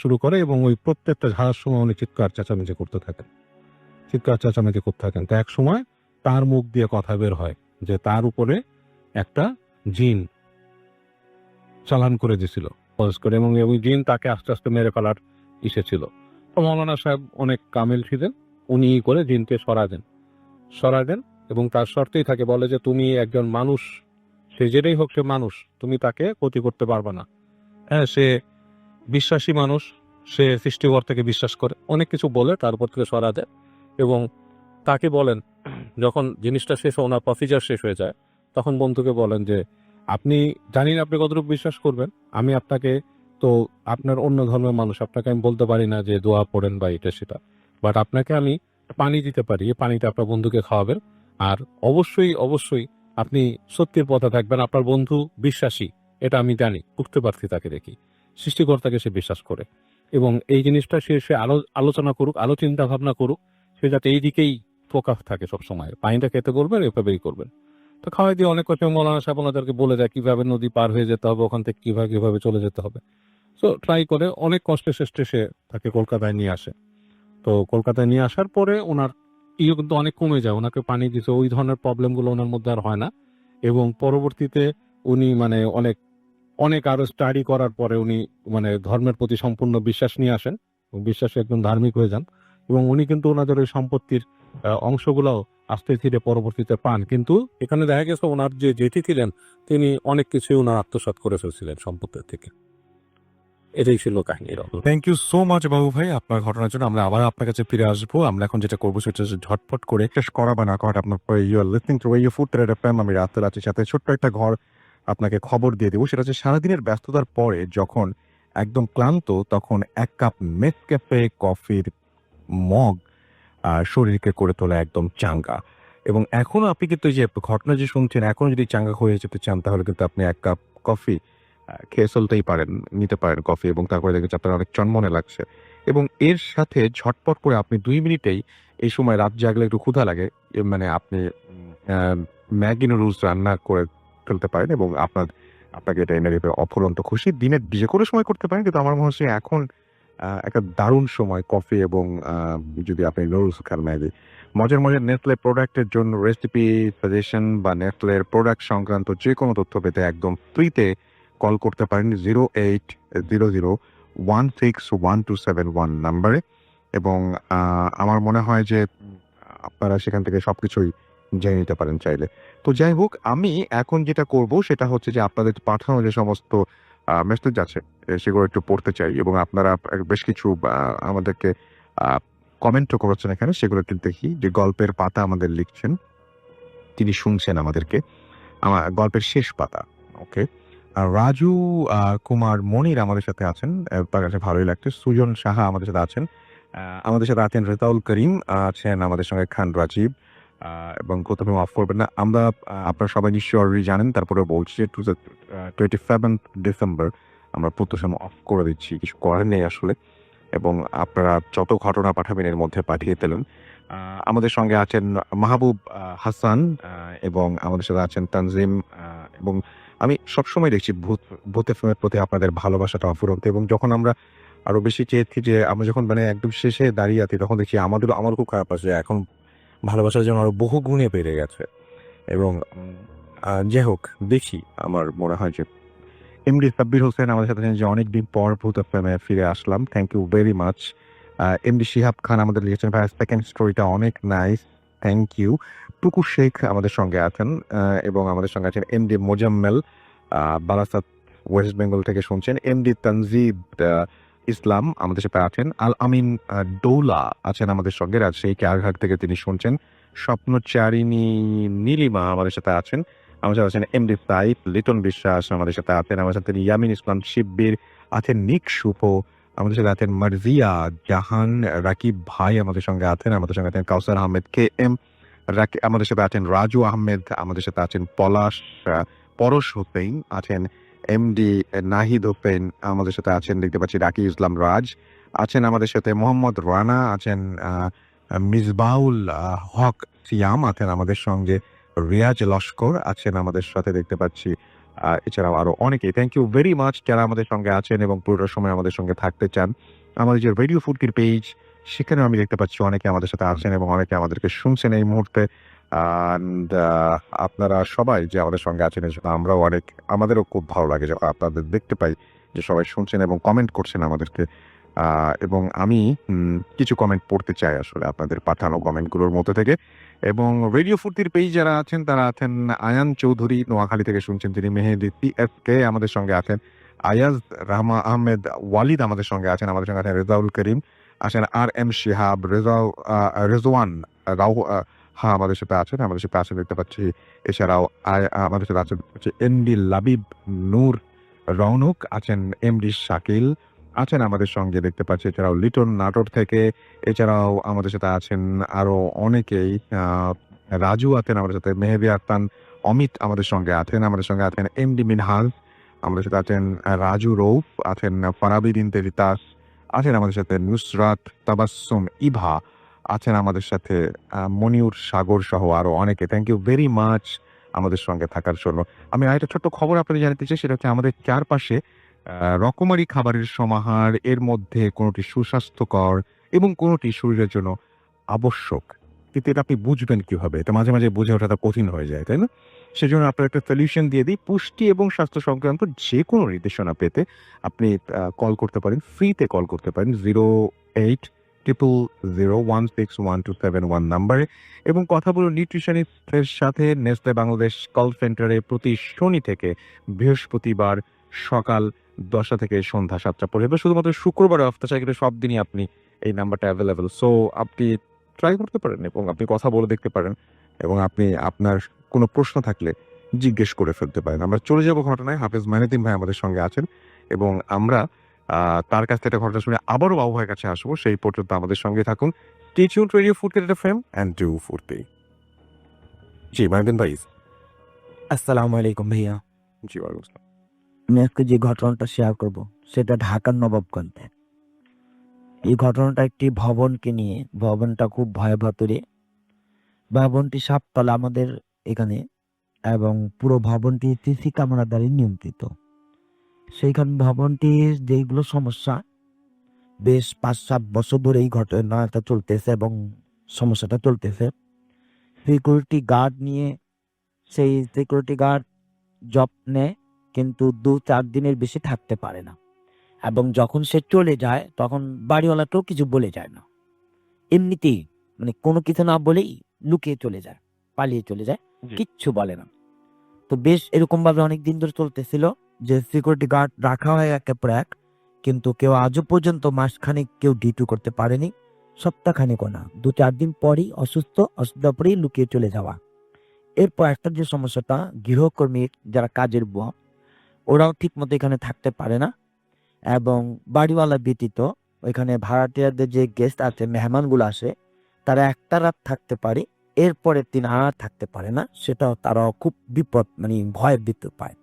শুরু করে এবং ওই প্রত্যেকটা ঝাড়ার সময় উনি চিৎকার চেঁচামেচি করতে থাকেন। তো এক সময় তার মুখ দিয়ে কথা বের হয় যে তার উপরে একটা জিন চালান করে দিছিল ফরজ করে, এবং ওই জিন তাকে আস্তে আস্তে মেরে ফেলার ছিল। তো মৌলানা সাহেব অনেক কামেল ছিলেন, উনি করে জিনকে সরায় দেন এবং তার শর্তেই থাকে, বলে যে তুমি একজন মানুষ, সে যেটাই হোক সে মানুষ, তুমি তাকে ক্ষতি করতে পারবে না। হ্যাঁ, সে বিশ্বাসী মানুষ, সে সৃষ্টিকর্তাকে বিশ্বাস করে, অনেক কিছু বলে তারপর থেকে সরা দেয়। এবং তাকে বলেন যখন জিনিসটা শেষ হয়, ওনার প্রসিজার শেষ হয়ে যায়, তখন বন্ধুকে বলেন যে আপনি জানি না আপনি কতটুকু বিশ্বাস করবেন, আমি আপনাকে, তো আপনার অন্য ধর্মের মানুষ, আপনাকে আমি বলতে পারি না যে দোয়া পড়েন বা এটা সেটা, বাট আপনাকে আমি পানি দিতে পারি, এই পানিটা আপনার বন্ধুকে খাওয়াবেন। আর অবশ্যই অবশ্যই আপনি সত্যের পথে থাকবেন, আপনার বন্ধু বিশ্বাসী, এটা আমি জানি, বুঝতে পারছি, তাকে দেখি সৃষ্টিকর্তাকে সে বিশ্বাস করে, এবং এই জিনিসটা সে আলোচনা করুক, আলো চিন্তা ভাবনা করুক, সে যাতে এই দিকেই ফোকাস থাকে সবসময়, পানিটা খেতে করবেন, এভাবেই করবেন। তো খাওয়াই দিয়ে অনেক কথা মৌলানা সাহেব ওনাদেরকে বলে যায় কিভাবে নদী পার হয়ে যেতে হবে, ওখান থেকে কিভাবে কিভাবে চলে যেতে হবে। তো ট্রাই করে অনেক কষ্টে শেষে সে তাকে কলকাতায় নিয়ে আসে। তো কলকাতায় নিয়ে আসার পরে ওনার কিন্তু অনেক কমে যায়, ওনাকে পানি দিতে ওই ধরনের প্রবলেম গুলো ওনার মধ্যে আর হয় না। এবং পরবর্তীতে উনি মানে অনেক অনেক আরো স্টাডি করার পরে উনি মানে ধর্মের প্রতি সম্পূর্ণ বিশ্বাস নিয়ে আসেন এবং বিশ্বাসে একদম ধার্মিক হয়ে যান এবং উনি কিন্তু ওনাদের ওই সম্পত্তির অংশগুলাও আস্তে ধীরে পরবর্তীতে পান, কিন্তু এখানে দেখা গেছে ওনার যে জেঠি ছিলেন তিনি অনেক কিছুই ওনার আত্মসাৎ করে ফেলছিলেন সম্পত্তির থেকে। এটাই ছিল কাহিনীর অবস্থা। থ্যাংক ইউ সো মাচ বাবু ভাই আপনার ঘটনার জন্য। আমরা আবার আপনার কাছে ফিরে আসবো। আমরা এখন যেটা করবো সেটা হচ্ছে ঝটপট করে শেষ করা বা না করাটা আপনার you are listening to you food trade FM. আমি রাতের আছি সাথে ছোট্ট একটা ঘর আপনাকে খবর দিয়ে দেবো। সেটা হচ্ছে সারাদিনের ব্যস্ততার পরে যখন একদম ক্লান্ত তখন এক কাপ নেসক্যাফে কফির মগ শরীরকে করে তোলা একদম চাঙ্গা। এবং এখনো আপনি কিন্তু এই যে ঘটনা যে শুনছেন এখনো যদি চাঙ্গা হয়ে যেতে চান তাহলে কিন্তু আপনি এক কাপ কফি খেয়ে চলতেই পারেন, নিতে পারেন কফি এবং তারপরে দেখবেন আপনার অনেক চনমনে লাগছে। এবং এর সাথে ঝটপট করে আপনি ২ মিনিটেই এই সময় রাত জাগলে একটু ক্ষুধা লাগে মানে আপনি ম্যাগি নুডলস রান্না করে ফেলতে পারেন এবং আপনাকে এটা এনে দেবে অফুরন্ত খুশি। দিনের যে কোনো সময় করতে পারেন কিন্তু আমার মনে হচ্ছে এখন একটা দারুণ সময় কফি এবং যদি আপনি নুডলস খান ম্যাগি। মজার নেসলে প্রোডাক্টের জন্য রেসিপি সাজেশন বা নেসলের প্রোডাক্ট সংক্রান্ত যে কোনো তথ্য পেতে একদম ফ্রিতে কল করতে পারেন 0800-161-271 নাম্বারে। এবং আমার মনে হয় যে আপনারা সেখান থেকে সবকিছুই জেনে নিতে পারেন চাইলে। তো যাই হোক আমি এখন যেটা করব সেটা হচ্ছে যে আপনাদের পাঠানো যে সমস্ত মেসেজ আছে সেগুলো একটু পড়তে চাই এবং আপনারা বেশ কিছু আমাদেরকে কমেন্টও করেছেন এখানে, সেগুলো একটু দেখি। যে গল্পের পাতা আমাদের লিখছেন, তিনি শুনছেন আমাদেরকে গল্পের শেষ পাতা। ওকে। রাজু কুমার মনির আমাদের সাথে আছেন, তার কাছে ভালোই লাগছে। সুজন সাহা আমাদের সাথে আছেন, আমাদের সাথে আছেন রেজাউল করিম, আছেন আমাদের সঙ্গে খান রাজীব এবং কোথাও মাফ করবেন না। আমরা আপনারা সবাই নিশ্চয়ই অলরেডি জানেন, তারপরে বলছি যে 27th ডিসেম্বর আমরা প্রত্যাশা অফ করে দিচ্ছি, কিছু করার নেই আসলে। এবং আপনারা যত ঘটনা পাঠাবেন এর মধ্যে পাঠিয়ে দিলেন। আমাদের সঙ্গে আছেন মাহবুব হাসান এবং আমাদের সাথে আছেন তানজিম এবং আমি সবসময় দেখছি ভূত এফএমের প্রতি আপনাদের ভালোবাসাটা অফুরন্ত। এবং যখন আমরা আরো বেশি চেয়েছি যে আমরা যখন মানে একদম শেষে দাঁড়িয়ে আছি তখন দেখছি আমার খুব খারাপ আছে, এখন ভালোবাসার জন্য আরো বহু গুণে বেড়ে গেছে। এবং যাই হোক দেখি, আমার মনে হয় যে এমডি সাব্বির হোসেন আমাদের সাথে আছেন যে অনেকদিন পর ভূত এফএমে ফিরে আসলাম, thank you very much. MD Shihab Khan আমাদের লিখেছেন ভাই সেকেন্ড স্টোরিটা অনেক নাইস, থ্যাংক ইউ। টুকু শেখ আমাদের সঙ্গে আছেন এবং আমাদের সঙ্গে আছেন এমডি মোজাম্মেল বারাসাত ওয়েস্ট বেঙ্গল থেকে শুনছেন। এমডি তানজিব ইসলাম আমাদের সাথে আছেন। আল আমিন দৌলা আছেন আমাদের সঙ্গে, রাজশাহী কেয়ারঘাট থেকে তিনি শুনছেন। স্বপ্নচারিণী নীলিমা আমাদের সাথে আছেন। আমাদের সাথে আছেন এমডি সাইফ, লিটন বিশ্বাস আমাদের সাথে আছেন। আমাদের সাথে ইয়ামিন ইসলাম শিব্বির আছেন, নিক সুপ আমাদের সাথে আছেন, মার্জিয়া জাহান, রাকিব ভাই আমাদের সঙ্গে আছেন। আমাদের সঙ্গে আছেন কাউসার আহমেদ কে এম, আমাদের সাথে আছেন রাজু আহমেদ, আমাদের সাথে আছেন পলাশ পরশ হোসেন, আছেন এমডি নাহিদ হোসেন, আমাদের সাথে আছেন দেখতে পাচ্ছি রাকি ইসলাম রাজ, আছেন আমাদের সাথে মোহাম্মদ রানা, আছেন মিসবাউল হক সিয়াম, আছেন আমাদের সঙ্গে রিয়াজ লস্কর, আছেন আমাদের সাথে দেখতে পাচ্ছি। এছাড়াও আরো অনেকেই, থ্যাংক ইউ ভেরি মাচ যারা আমাদের সঙ্গে আছেন এবং পুরোটা সময় আমাদের সঙ্গে থাকতে চান। আমাদের যে রেডিও ফুডকির পেজ সেখানেও আমি দেখতে পাচ্ছি অনেকে আমাদের সাথে আছেন এবং অনেকে আমাদেরকে শুনছেন এই মুহূর্তে। And, আপনারা সবাই যে আমাদের সঙ্গে আছেন এর জন্য আমরাও আমাদেরও খুব ভালো লাগে যখন আপনাদের দেখতে পাই যে সবাই শুনছেন এবং কমেন্ট করছেন আমাদেরকে। এবং আমি কিছু কমেন্ট পড়তে চাই আসলে আপনাদের পাঠানো কমেন্টগুলোর মধ্যে থেকে। এবং রেডিও ফুর্তির পেজ যারা আছেন তারা আছেন আয়ান চৌধুরী নোয়াখালী থেকে শুনছেন, তিনি মেহেদি PFK আমাদের সঙ্গে আছেন, আয়াজ রাহমা আহমেদ ওয়ালিদ আমাদের সঙ্গে আছেন, আমাদের সঙ্গে আছেন রেজাউল করিম, আছেন RM শিহাব, রেজওয়ান রাও আমাদের সাথে আছেন, আমাদের সাথে আছেন দেখতে পাচ্ছি। এছাড়াও আমাদের সাথে আছেন এমডি লাবিব নূর রৌনক, আছেন এমডি শাকিল, আছেন আমাদের সঙ্গে দেখতে পাচ্ছি। এছাড়াও লিটন নাটোর থেকে, এছাড়াও আমাদের সাথে আছেন আরো অনেকেই। রাজু আছেন আমাদের সাথে, মেহেদি আহসান অমিত আমাদের সঙ্গে আছেন, আমাদের সঙ্গে আছেন এমডি মিনহাজ, আমাদের সাথে আছেন রাজু রৌফ, আছেন ফারাবি বিনতে রিতাস, আছেন আমাদের সাথে নুসরাত তাবাসসুম ইভা, আছেন আমাদের সাথে মনিউর সাগর সহ আরো অনেকে। থ্যাংক ইউ ভেরি মাচ আমাদের সঙ্গে থাকার জন্য। আমি আরেকটা ছোট্ট খবর আপনাদের জানাতে চাই, সেটা হচ্ছে আমাদের চারপাশে রকমারি খাবারের সমাহার, এর মধ্যে কোনোটি সুস্বাস্থ্যকর এবং কোনোটি শরীরের জন্য আবশ্যক কিন্তু এটা আপনি বুঝবেন কিভাবে? এটা মাঝে, মাঝে বুঝে ওঠাটা কঠিন হয়ে যায়, তাই না? সেজন্য আপনার একটা সলিউশন দিয়ে দিই। পুষ্টি এবং স্বাস্থ্য সংক্রান্ত যেকোনো নির্দেশনা পেতে আপনি কল করতে পারেন। ফ্রিতে কল করতে পারেন 0800016127 নাম্বারে এবং কথা বলুন নিউট্রিশনিস্টের সাথে নেসলে বাংলাদেশ কল সেন্টারে প্রতি শনি থেকে বৃহস্পতিবার সকাল 10টা থেকে সন্ধ্যা 7টা পর্যন্ত। শুধুমাত্র শুক্রবারে অফ থাকলে সব দিনই আপনি এই নাম্বারটা এভেইলেবল। সো আপনি ট্রাই করতে পারেন এবং আপনি কথা বলে দেখতে পারেন এবং আপনি আপনার কোনো প্রশ্ন থাকলে জিজ্ঞেস করে ফেলতে পারেন। আমরা চলে যাব ঘটনায়। হাফেজ মাইনুদ্দিন ভাই আমাদের সঙ্গে আছেন এবং আমরা তার কাছ থেকে একটা ঘটনা শুনে আবারও বাবু ভাইয়ের কাছে আসবো। সেই পর্যন্ত আমাদের সঙ্গে থাকুন। স্টে টিউনড রেডিও ফুডকেট এফএম অ্যান্ড ডু ফুডপে। জি, মাইনুদ্দিন ভাই। আসসালামু আলাইকুম ভাইয়া। জি, ওয়ালাইকুম আসসালাম। আমি আজকে যে ঘটনাটা শেয়ার করব সেটা ঢাকার নবাবগঞ্জে। এই ঘটনাটা একটি ভবনকে নিয়ে। ভবনটা খুব ভয়াবহ তৈরি। ভবনটি 7 তলা আমাদের এখানে এবং পুরো ভবনটি সিসি ক্যামেরা দ্বারা নিয়ন্ত্রিত। সেইখানে ভবনটির যেগুলো সমস্যা বেশ 5-7 বছর ধরে এই ঘটনাটা চলতেছে এবং সমস্যাটা চলতেছে। সিকিউরিটি গার্ড নিয়ে সেই সিকিউরিটি গার্ড জব নেয় কিন্তু 2-4 দিনের বেশি থাকতে পারে না এবং যখন সে চলে যায় তখন বাড়িওয়ালাকেও কিছু বলে যায় না। এমনিতেই মানে কোনো কিছু না বলেই লুকিয়ে চলে যায়, পালিয়ে চলে যায়, জি। কিচ্ছু বলে না। তো বেশ এরকমভাবে অনেক দিন ধরে চলতেছিল যে সিকিউরিটি গার্ড রাখা হয় একের পর এক, কিন্তু কেউ আজও পর্যন্ত মাসখানেক কেউ ডিউটি করতে পারেনি। সপ্তাহখানেকও না, 2-4 দিন পরেই অসুস্থ পরেই লুকিয়ে চলে যাওয়া। এরপর একটা যে সমস্যাটা, গৃহকর্মীর যারা কাজের বুয়া ওরাও ঠিক মতো এখানে থাকতে পারে না এবং বাড়িওয়ালা ব্যতীত ওইখানে ভাড়াটিয়াদের যে গেস্ট আছে, মেহমানগুলো আসে, তারা একটা রাত থাকতে পারে, এরপরের দিন আর থাকতে পারে না। সেটাও তারাও খুব বিপদ মানে ভয় ভীত পায়।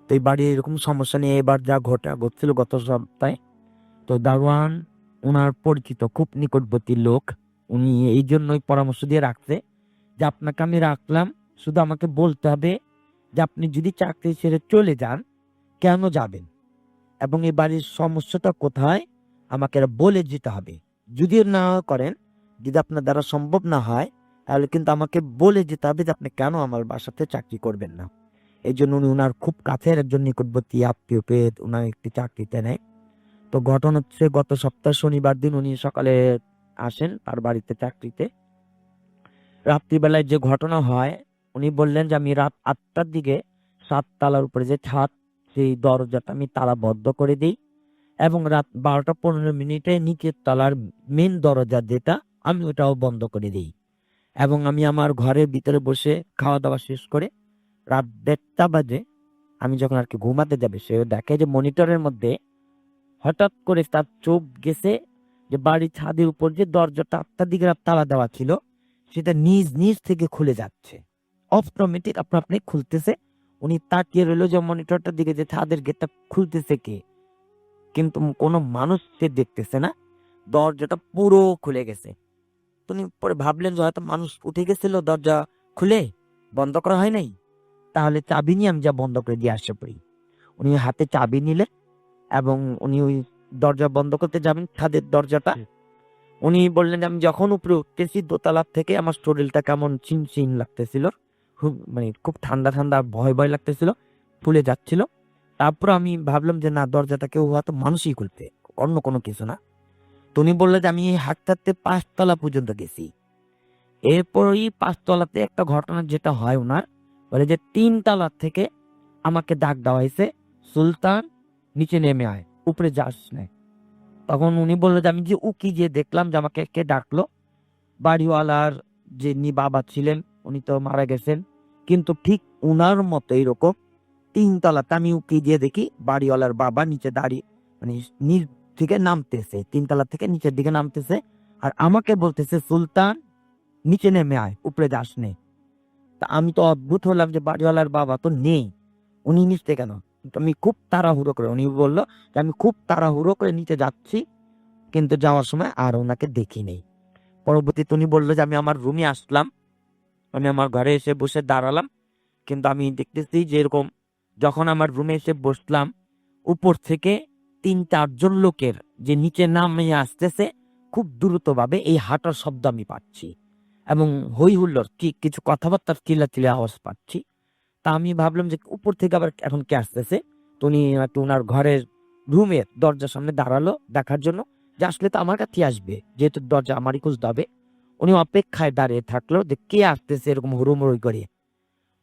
তো এই বাড়ির এরকম সমস্যা নিয়ে এবার যা ঘটছিল গত সপ্তাহে। তো দারোয়ান ওনার পরিচিত খুব নিকটবর্তী লোক, উনি এই জন্যই পরামর্শ দিয়ে রাখছে যে আপনাকে আমি রাখলাম, শুধু আমাকে বলতে হবে যে আপনি যদি চাকরি ছেড়ে চলে যান কেন যাবেন এবং এই বাড়ির সমস্যাটা কোথায় আমাকে এরা বলে যেতে হবে। যদি না করেন, যদি আপনার দ্বারা সম্ভব না হয়, তাহলে কিন্তু আমাকে বলে যেতে হবে যে আপনি কেন আমার বাসাতে চাকরি করবেন না। এই জন্য উনি ওনার খুব কাছের একজন নিকটবর্তী আত্মীয় পেয়ে ওনার একটি চাকরিতে নেয়। তো ঘটনা হচ্ছে গত সপ্তাহ শনিবার দিন উনি সকালে আসেন তার বাড়িতে চাকরিতে। রাত্রিবেলায় যে ঘটনা হয়, উনি বললেন যে আমি রাত 8টার দিকে 7 তালার উপরে যে ছাদ, সেই দরজাটা আমি তালা বদ্ধ করে দিই এবং রাত 12টা 15 মিনিটে নিচের তলার মেন দরজা যেটা, আমি ওটাও বন্ধ করে দিই এবং আমি আমার ঘরের ভিতরে বসে খাওয়া দাওয়া শেষ করে রাত 1:30টা বাজে আমি যখন আর কি ঘুমাতে যাবে, সে দেখে যে মনিটরের মধ্যে হঠাৎ করে তার চোখ গেছে যে বাড়ির ছাদের উপর যে দরজাটা 8টার দিকে তালা দেওয়া ছিল সেটা নিজ নিজ থেকে খুলে যাচ্ছে, অটোমেটিক আপনা আপনি খুলতেছে। উনি তাকিয়ে রইল যে মনিটরটার দিকে যে ছাদের গেটটা খুলতেছে কে, কিন্তু কোনো মানুষ সে দেখতেছে না। দরজাটা পুরো খুলে গেছে। তো উনি পরে ভাবলেন যে হয়তো মানুষ উঠে গেছিল, দরজা খুলে বন্ধ করা হয় নাই, তাহলে চাবি নিয়ে আমি যা বন্ধ করে দিয়ে আসতে পারি। উনি হাতে চাবি নিলেন এবং উনি ওই দরজা বন্ধ করতে যাবেন, ছাদের দরজাটা। উনি বললেন আমি যখন উপরে উঠতেছি দোতলার থেকে আমার শরীরটা কেমন চিনচিন লাগতেছিল, মানে খুব ঠান্ডা ঠান্ডা ভয় ভয় লাগতেছিল, ফুলে যাচ্ছিল। তারপর আমি ভাবলাম যে না, দরজাটা কেউ হয়তো মানুষই খুলতে, অন্য কোনো কিছু না। তো উনি বললেন যে আমি হাঁটতে হাঁটতে 5 তলা পর্যন্ত গেছি। এরপর ওই 5 তলাতে একটা ঘটনা যেটা হয় ওনার, বলে যে 3 তলা থেকে আমাকে ডাক দেওয়া হয়েছে, সুলতান নিচে নেমে আয়, উপরে যাস না। তখন উনি বললো যে আমি যে উকি যে দেখলাম যে আমাকে কে ডাকলো, বাড়িওয়ালার যে বাবা ছিলেন উনি তো মারা গেছেন, কিন্তু ঠিক উনার মতো এরকম 3 তলাতে আমি উকি দিয়ে দেখি বাড়িওয়ালার বাবা নিচে দাঁড়িয়ে, মানে নিচ থেকে নামতেছে, 3 তলা থেকে নিচের দিকে নামতেছে আর আমাকে বলতেছে সুলতান নিচে নেমে আয়, উপরে যাস নে। তা আমি তো অদ্ভুত হলাম যে বাড়িওয়ালার বাবা তো নেই, উনি নিচে কেন? কিন্তু আমি খুব তাড়াহুড়ো করে, উনি বললো যে আমি খুব তাড়াহুড়ো করে নিচে যাচ্ছি, কিন্তু যাওয়ার সময় আর ওনাকে দেখি নেই। পরবর্তীতে উনি বললো যে আমি আমার রুমে আসলাম, আমি আমার ঘরে এসে বসে দাঁড়ালাম, কিন্তু আমি দেখতেছি যে এরকম যখন আমার রুমে এসে বসলাম, উপর থেকে 3-4 জন লোকের যে নিচে নামে আসতেছে খুব দ্রুতভাবে, এই হাঁটার শব্দ আমি পাচ্ছি এবং হই হুল্লোড় কি কিছু কথাবার্তার চিল্লাচিল্লি আওয়াজ পাচ্ছি। তা আমি ভাবলাম যে উপর থেকে আবার এখন কে আসতেছে। তো উনি একটু উনার ঘরের রুমের দরজার সামনে দাঁড়ালো দেখার জন্য যে আসলে তো আমার কাছেই আসবে, যেহেতু দরজা আমারই খুলতে হবে। উনি অপেক্ষায় দাঁড়িয়ে থাকলো যে কে আসতেছে এরকম হুড়োমুড়ি করে।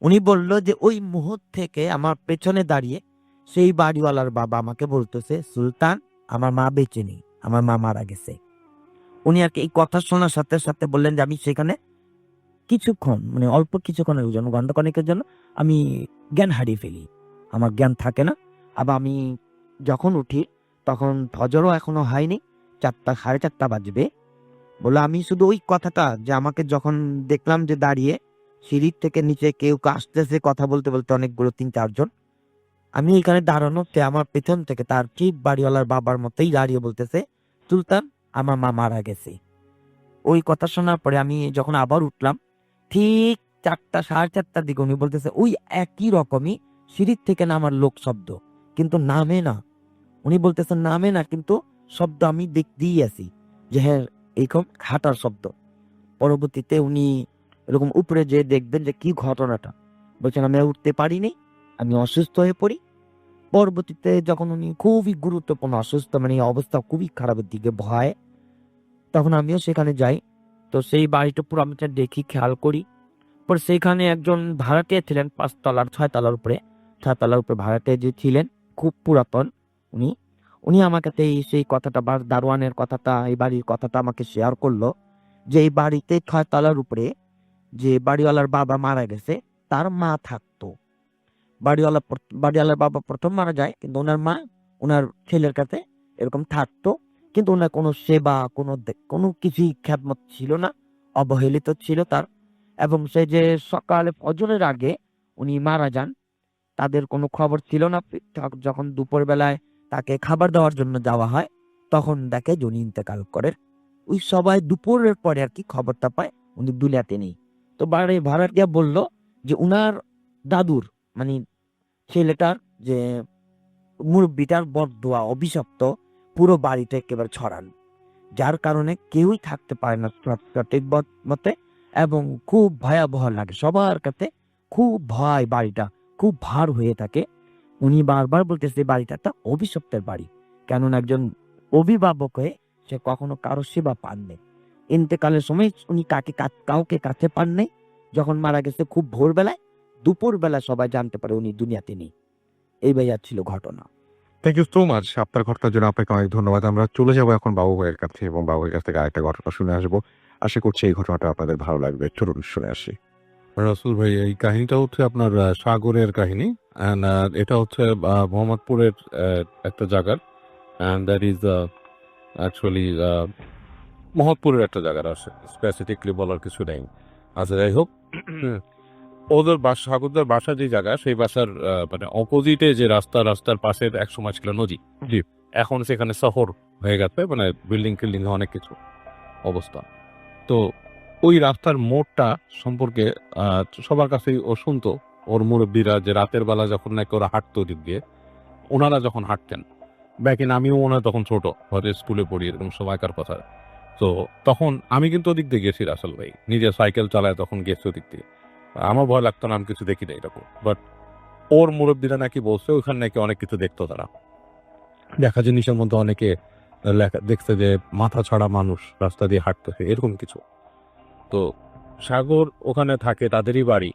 উনি বলল যে ওই মুহূর্ত থেকে আমার পেছনে দাঁড়িয়ে সেই বাড়িওয়ালার বাবা আমাকে বলতেছে, সুলতান, আমার মা বেঁচে নেই, আমার মা মারা গেছে। উনি আর কি এই কথা শোনার সাথে সাথে বললেন যে আমি সেখানে কিছুক্ষণ মানে অল্প কিছুক্ষণের জন্য ঘন্টাখানেকের জন্য আমি জ্ঞান হারিয়ে ফেলি। আমার জ্ঞান থাকে না। আবার আমি যখন উঠি তখন ফজরও এখনো হয়নি। ৪টা ৪:৩০ বাজবে। বলে আমি শুধু ওই কথাটা যে আমাকে যখন দেখলাম যে দাঁড়িয়ে সিঁড়ির থেকে নিচে কেউ আসতেছে কথা বলতে বলতে অনেকগুলো ৩-৪ জন। আমি এখানে দাঁড়ানোতে আমার পেছন থেকে তার ঠিক বাড়িওয়ালার বাবার মতোই দাঁড়িয়ে বলতেছে, সুলতান, আমার মা মারা গেছে। ওই কথা শোনার পরে আমি যখন আবার উঠলাম ঠিক ৪টা ৪:৩০ দিকে উনি বলতেছে ওই একই রকমই সিঁড়ির থেকে নামার লোক শব্দ, কিন্তু নামে না। উনি বলতেছেন নামে না, কিন্তু শব্দ আমি দেখতেই আছি যে হ্যাঁ এইরকম হাঁটার শব্দ। পরবর্তীতে উনি এরকম উপরে যেয়ে দেখবেন যে কি ঘটনাটা। বলছেন আমি আর উঠতে পারিনি, আমি অসুস্থ হয়ে পড়ি। পরবর্তীতে যখন উনি খুবই গুরুত্বপূর্ণ অসুস্থ মানে অবস্থা খুবই খারাপের দিকে ভয়, তখন আমিও সেখানে যাই। তো সেই বাড়িটা পুরো আমি দেখি খেয়াল করি। পরে সেইখানে একজন ভাড়াটিয়া ছিলেন ৫ তলার ৬ তলার উপরে। ৬ তলার উপরে ভাড়াটিয়া যে ছিলেন খুব পুরাতন উনি। উনি আমাকে সেই কথাটা বা দারোয়ানের কথাটা এই বাড়ির কথাটা আমাকে শেয়ার করলো যে এই বাড়িতে ৬ তলার উপরে যে বাড়িওয়ালার বাবা মারা গেছে তার মা থাকতো। বাড়িওয়ালার বাবা ১ম মারা যায়, কিন্তু উনার মা উনার ছেলের কাছে এরকম থাকতো। কিন্তু উনার কোনো সেবা কোনো কিছুই খেদমত ছিল না, অবহেলিত ছিল তার। এবং সে যে সকালে ফজরের আগে উনি মারা যান, তাদের কোনো খবর ছিল না। যখন দুপুরবেলায় তাকে খাবার দেওয়ার জন্য যাওয়া হয় তখন দেখে যে উনি ইন্তেকাল করেন। ওই সবাই দুপুরের পরে আর কি খবরটা পায় উনি দুনিয়াতে নেই। তো বাড়ি ভাড়াটিয়া বলল যে উনার দাদুর মানে ছেলেটার যে মুরব্বিটার বদদোয়া অভিশপ্ত পুরো বাড়িতে একেবারে ছড়ান, যার কারণে কেউই থাকতে পারে না সঠিক মতে। এবং খুব ভয়াবহ লাগে সবার কাছে, খুব ভয়, বাড়িটা খুব ভার হয়ে থাকে। উনি বারবার বলতেছে বাড়িটা একটা অভিশপ্তের বাড়ি, কেননা একজন অভিভাবক হয়ে সে কখনো কারো সেবা পাননি। ইন্তেকালের সময় উনি কাউকে কাছে পান নাই। যখন মারা গেছে খুব ভোরবেলায়, দুপুরবেলা সবাই জানতে পারে উনি দুনিয়াতে নেই। এই ভাইয়া ছিল ঘটনা। Thank you so much. আপনার ঘটনার জন্য আপনাকে অনেক ধন্যবাদ। আমরা চলে যাবো এখন বাবু ভাইয়ের কাছে এবং বাবু ভাইয়ের কাছ থেকে আরেকটা ঘটনা শুনে আসবো। আশা করছি এই ঘটনাটা আপনাদের ভালো লাগবে। চলুন শুনে আসি। রাসুল ভাই, এই কাহিনীটা হচ্ছে আপনার সাগরের কাহিনী। অ্যান্ড এটা হচ্ছে মোহাম্মদপুরের একটা জায়গার, অ্যান্ড দ্যাট ইজ অ্যাকচুয়ালি মোহাম্মদপুরের একটা জায়গার আসে, স্পেসিফিকলি বলার কিছু নেই। আচ্ছা, যাই হোক, ওদের বাসা, সাগরদের বাসা যে জায়গা, সেই বাসার মানে অপোজিটে যে রাস্তার পাশে এক সময় ছিল নদী। জি। এখন সেখানে শহর হয়ে গেছে, মানে বিল্ডিং টিল্ডিং অনেক কিছু অবস্থা। তো ওই রাস্তার মোড়টা সম্পর্কে সবার কাছেই ও শুনতো, ওর মুরব্বীরা, যে রাতের বেলা যখন নাকি ওরা হাঁটতো দিক দিয়ে, ওনারা যখন হাঁটতেন, ব্যাক ইন আমিও মনে হয় তখন ছোট, হয়তো স্কুলে পড়ি, এরকম সময়কার কথা। তো তখন আমি কিন্তু ওদিক দিয়ে গেছি রাসেল ভাই, নিজে সাইকেল চালায় তখন গেছি ওদিক দিয়ে। আমার ভয় লাগতো না, আমি কিছু দেখি না এরকম। বাট ওর মুরব্বীরা নাকি বলছে ওইখানে নাকি অনেক কিছু দেখতো তারা। দেখা জিনিসের মধ্যে অনেকে দেখছে যে মাথা ছাড়া মানুষ রাস্তা দিয়ে হাঁটতেছে, এরকম কিছু। তো সাগর ওখানে থাকে, তাদেরই বাড়ি।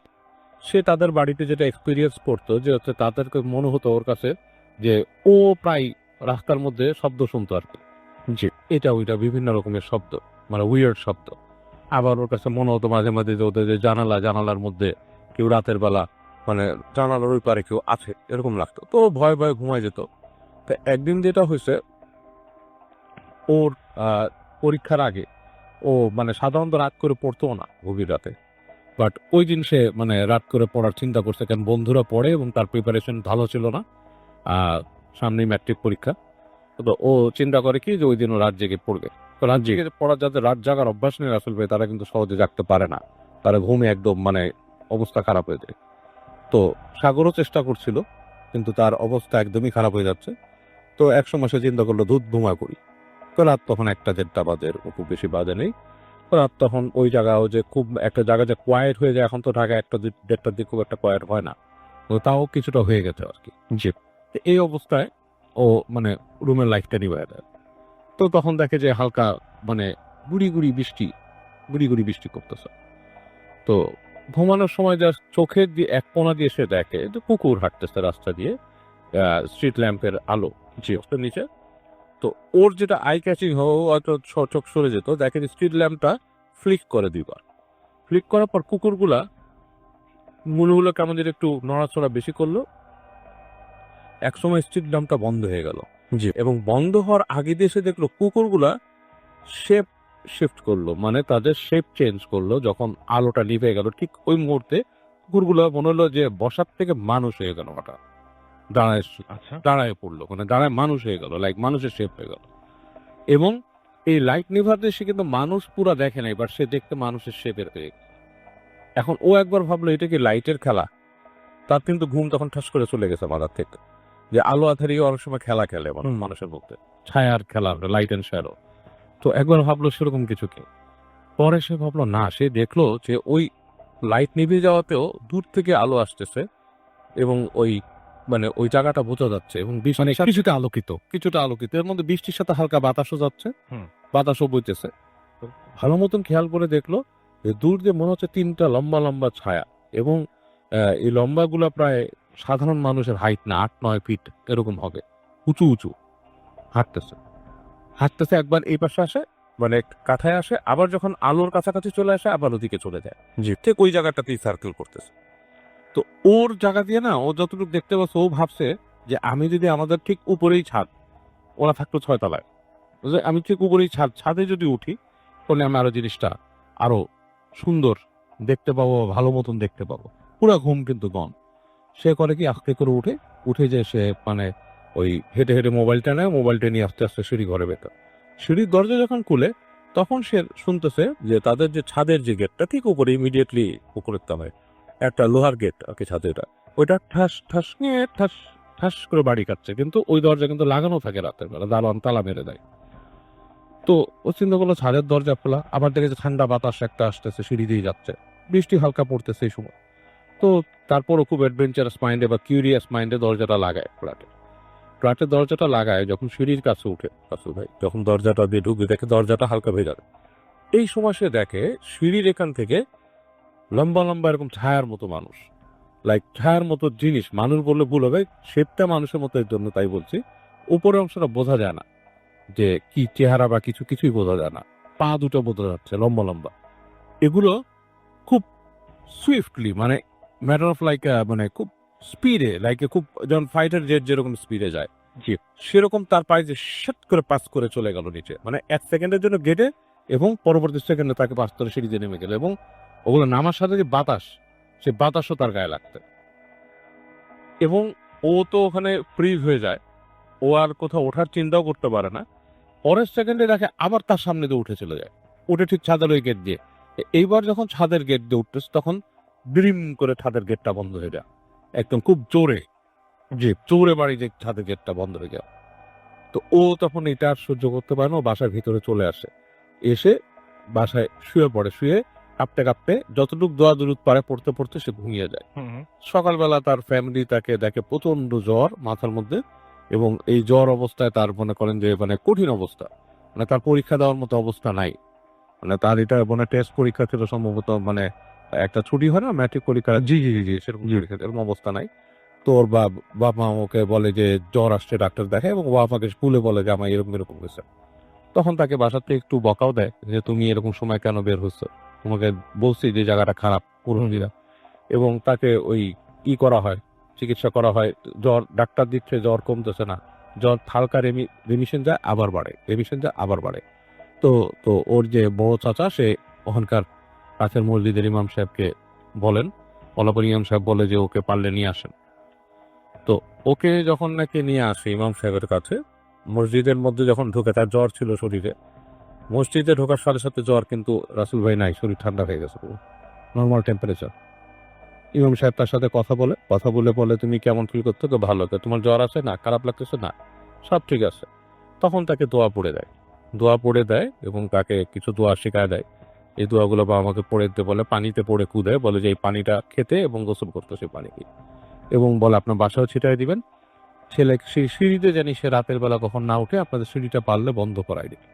সে তাদের বাড়িতে যেটা এক্সপিরিয়েন্স করতো যে হচ্ছে তাদেরকে মনে হতো ওর কাছে যে ও প্রায় রাস্তার মধ্যে শব্দ শুনতো আর কি, যে এটা ওইটা বিভিন্ন রকমের শব্দ, মানে উইয়ার্ড শব্দ। আবার ওর কাছে মনে হতো মাঝে মাঝে যে ওদের যে জানালার মধ্যে কেউ রাতের বেলা, মানে জানালার ওই পারে কেউ আছে, এরকম লাগতো। তো ও ভয়ে ভয়ে ঘুমায় যেত। তো একদিন যেটা হয়েছে, ওর পরীক্ষার আগে ও মানে সাধারণত রাত করে পড়তো না গভীর রাতে, বাট ওই দিন সে মানে রাত করে পড়ার চিন্তা করছে, কারণ বন্ধুরা পড়ে এবং তার প্রিপারেশন ভালো ছিল না, সামনেই ম্যাট্রিক পরীক্ষা। তো ও চিন্তা করে কি যে ওই দিন ও রাত জেগে পড়বে। তো রাত জেগে পড়ার, যাদের রাত জাগার অভ্যাস নেই রাসেল ভাই, তারা কিন্তু সহজে জাগতে পারে না, তারা ঘুমে একদম মানে অবস্থা খারাপ হয়ে যায়। তো সাগরও চেষ্টা করছিল, কিন্তু তার অবস্থা একদমই খারাপ হয়ে যাচ্ছে। তো এক সময় সে চিন্তা করলো ধূপ ধুমা করি। তো রাত তখন 1টা 1:30 বাজে, এরকম খুব বেশি বাজে নেই। রাত তখন ওই জায়গাও যে খুব একটা জায়গা যে কোয়াইট হয়ে যায়, এখন তো ঢাকা 1টা 1:30টার দিকে খুব একটা কোয়াইট হয় না, তো তাও কিছুটা হয়ে গেছে আর কি। জি। তো এই অবস্থায় ও মানে রুমের লাইটটা নিভায় দেয়। তো তখন দেখে যে হালকা মানে গুড়ি গুড়ি বৃষ্টি করতেছে। তো ঘুমানোর সময় জাস্ট চোখের দিয়ে এক কোণা দিয়ে সে দেখে যে কুকুর হাঁটতেছে রাস্তা দিয়ে, স্ট্রিট ল্যাম্পের আলো জি ওর নিচে। তো ওর যেটা আই ক্যাচিং হয়তো চোখ সরে যেত, দেখে যে স্ট্রিট ল্যাম্পটা ফ্লিক করে 2বার। ফ্লিক করার পর কুকুরগুলা মূলগুলো কেমন যেন একটু নড়াচড়া বেশি করলো। একসময় স্ট্রিট ল্যাম্পটা বন্ধ হয়ে গেল জি। এবং বন্ধ হওয়ার আগে দিয়ে সে দেখলো কুকুরগুলা শেপ শিফট করলো, মানে তাদের শেপ চেঞ্জ করলো যখন আলোটা নিভে গেল। ঠিক ওই মুহূর্তে কুকুরগুলো মনে হলো যে বসার থেকে মানুষ হয়ে গেল, হঠাৎ দাঁড়ায় আচ্ছা। দাঁড়ায় পড়লো, মানে দাঁড়ায় মানুষ হয়ে গেল, লাইক মানুষের শেপ হয়ে গেল। এবং এই লাইট নিভাতে সে কিন্তু মানুষ পুরা দেখে নাই, বাট সে দেখতে মানুষের শেপের হয়ে গেল। এখন ও একবার ভাবলো এটা কি লাইটের খেলা। তার কিন্তু ঘুম তখন ঠাস করে চলে গেছে মাথার থেকে, যে আলো আধারিও অনেক সময় খেলা খেলে মানুষের মধ্যে, ছায়ার খেলা, লাইট অ্যান্ড শ্যাডো। তো একবার ভাবলো সেরকম কিছু কি। পরে সে ভাবলো না, সে দেখলো যে ওই লাইট নিভে যাওয়াতেও দূর থেকে আলো আসতেছে এবং ওই মানে ওই জায়গাটা বোঝা যাচ্ছে এবং মানে কিছুটা আলোকিত, এর মধ্যে বৃষ্টির সাথে হালকা বাতাসও যাচ্ছে, হুম। বাতাসও বইতেছে। তো ভালো মতন খেয়াল করে দেখলো যে দূর দিয়ে মনে হচ্ছে 3টা লম্বা লম্বা ছায়া, এবং এই লম্বাগুলা প্রায় সাধারণ মানুষের হাইট না, 8-9 ফিট এরকম হবে, উঁচু উঁচু হাঁটতেছে। একবার এই পাশে আসে, মানে কাঠায় আসে, আবার যখন আলোর কাছাকাছি চলে আসে আবার ওদিকে চলে যায়। জি। ঠিক ওই জায়গাটাতেই সার্কেল করতেছে। তো ওর জায়গা দিয়ে না, ও যতটুকু দেখতে পাচ্ছে ও ভাবছে যে আমি যদি আমাদের ঠিক উপরেই ছাদ, ওরা থাকতো 6 তলায়, বুঝলে? আমি ঠিক উপরেই ছাদে যদি উঠি তাহলে আমি আরো জিনিসটা আরো সুন্দর দেখতে পাবো, ভালো মতন দেখতে পাবো। পুরা ঘুম কিন্তু গন। সে করে কি, আস্তে করে উঠে যে সে মানে ওই হেঁটে হেঁটে মোবাইলটা নেয়, মোবাইলটা নিয়ে আস্তে আস্তে সিঁড়ি ঘরে ভেতর। সিঁড়ির দরজা যখন খুলে তখন সে শুনতেছে যে তাদের যে ছাদের যে গেটটা ঠিক উপরে, ইমিডিয়েটলি উপরের তলায় একটা লোহার গেট আর কি ছাদের, ওইটা ঠাস ঠাস নিয়ে ঠাস ঠাস করে বাড়ি কাটছে, কিন্তু ওই দরজা কিন্তু লাগানো থাকে রাতের বেলা, দারোয়ান তালা মেরে দেয়। তো ও চিন্তা করলো ছাদের দরজা খোলা, আবার দেখে যে ঠান্ডা বাতাস একটা আসতেছে, সিঁড়ি দিয়ে যাচ্ছে, বৃষ্টি হালকা পড়তেছে এই সময়। তো তারপরও খুব অ্যাডভেঞ্চারাস মাইন্ডে বা কিউরিয়াস মাইন্ডে দরজাটা লাগায়, ফ্ল্যাটের দরজাটা লাগায়। যখন সিঁড়ির কাছে উঠে রাসেল ভাই, যখন দরজাটা দিয়ে ঢুকে দেখে দরজাটা হালকা ভেজা, এই সময় সে দেখে সিঁড়ির এখান থেকে লম্বা লম্বা এরকম ছায়ার মতো মানুষ, লাইক ছায়ার মতো জিনিস, মানুষ বললে ভুল হবে, শেপটা মানুষের মতো, এর জন্য তাই বলছি। উপরের অংশটা বোঝা যায় না যে কি চেহারা বা কিছুই বোঝা যায় না, পা দুটো বোঝা যাচ্ছে লম্বা লম্বা। এগুলো খুব সুইফটলি, মানে ম্যাটার অফ লাইক মানে খুব স্পিডে, লাইক খুব যেমন ফাইটার জেট যেরকম স্পিডে যায়, জি। সেরকম তার পায়ে যে শট করে পাস করে চলে গেল নিচে, মানে 1 সেকেন্ডের জন্য গেটে, এবং পরবর্তী সেকেন্ডে তাকে পাস করে সিঁড়িতে নেমে গেল। এবং ওগুলো নামার সাথে যে বাতাস, সে বাতাসও তার গায়ে লাগতে, এবং ও তো ওখানে ফ্রিজ হয়ে যায়, ও আর কোথাও ওঠার চিন্তাও করতে পারে না। পরের সেকেন্ডে দেখে আবার তার সামনে দিয়ে উঠে চলে যায়, উঠে ঠিক ছাদের ওই গেট দিয়ে। এইবার যখন ছাদের গেট দিয়ে উঠতেছে তখন ড্রিম করে ছাদের গেটটা বন্ধ হয়ে যায়, একদম খুব জোরে, জি। জোরে বাড়ি যে ছাদের গেটটা বন্ধ হয়ে যায়। তো ও তখন এটা আর সহ্য করতে পারে না, ও বাসার ভিতরে চলে আসে, এসে বাসায় শুয়ে পড়ে, শুয়ে কাঁপতে কাঁপতে যতটুকু দোয়া দুরুদ পারে পড়তে পড়তে সে ঘুমিয়ে যায়। সকালবেলা তার ফ্যামিলি তাকে দেখে প্রচন্ড জ্বর মাথার মধ্যে, এবং এই জ্বর অবস্থায় তার মনে করেন যে মানে কঠিন অবস্থা, মানে তার পরীক্ষা দেওয়ার মতো অবস্থা নাই, মানে তার এটা মানে টেস্ট পরীক্ষা ছিল সম্ভবত, মানে একটা ছুটি হয় না ম্যাট্রিক পরীক্ষা, জি সেরকম পরীক্ষা, এরকম অবস্থা নাই। তো ওর বাপ মা ওকে বলে যে জ্বর আসছে, ডাক্তার দেখায়, এবং বাপ মাকে স্কুলে বলে যে আমার এরকম হয়েছে। তখন তাকে বাসাতে একটু বকাও দেয় যে তুমি এরকম সময় কেন বের হচ্ছ, তোমাকে বলছি যে জায়গাটা খারাপ পুরোহিরা, এবং তাকে ওই করা হয়, চিকিৎসা করা হয়। জ্বর ডাক্তার দিচ্ছে, জ্বর কমতেছে না, জ্বর হালকা রিমিশন যায় আবার বাড়ে। তো তো ওর যে বড় চাচা, সে ওখানকার কাছের মসজিদের ইমাম সাহেবকে বলেন, অলাপর ইমাম সাহেব বলে যে ওকে পারলে নিয়ে আসেন। তো ওকে যখন নাকি নিয়ে আসে ইমাম সাহেবের কাছে, মসজিদের মধ্যে যখন ঢুকে, তার জ্বর ছিল শরীরে, মসজিদে ঢোকার সাথে সাথে জ্বর, কিন্তু রাসুল ভাই নাই, শরীর ঠান্ডা হয়ে গেছে, নর্মাল টেম্পারেচার। ইমাম সাহেব তার সাথে কথা বলে তুমি কেমন ফিল করছো? তো ভালো, তো তোমার জ্বর আছে না, খারাপ লাগতেছে না, সব ঠিক আছে। তখন তাকে দোয়া পড়ে দেয় এবং তাকে কিছু দোয়া শেখায় দেয়, এই দোয়াগুলো বাবা আমাকে পড়ে দিতে বলে, পানিতে পড়ে কুদে বলে যে এই পানিটা খেতে এবং গোসল করতে সেই পানি দিয়ে, এবং বলে আপনার বাসাও ছিটাই দিবেন, ছেলে সিঁড়িতে জানি সে রাতের বেলা কখন না উঠে আপনাদের সিঁড়িটা পারলে বন্ধ করাই দিবে।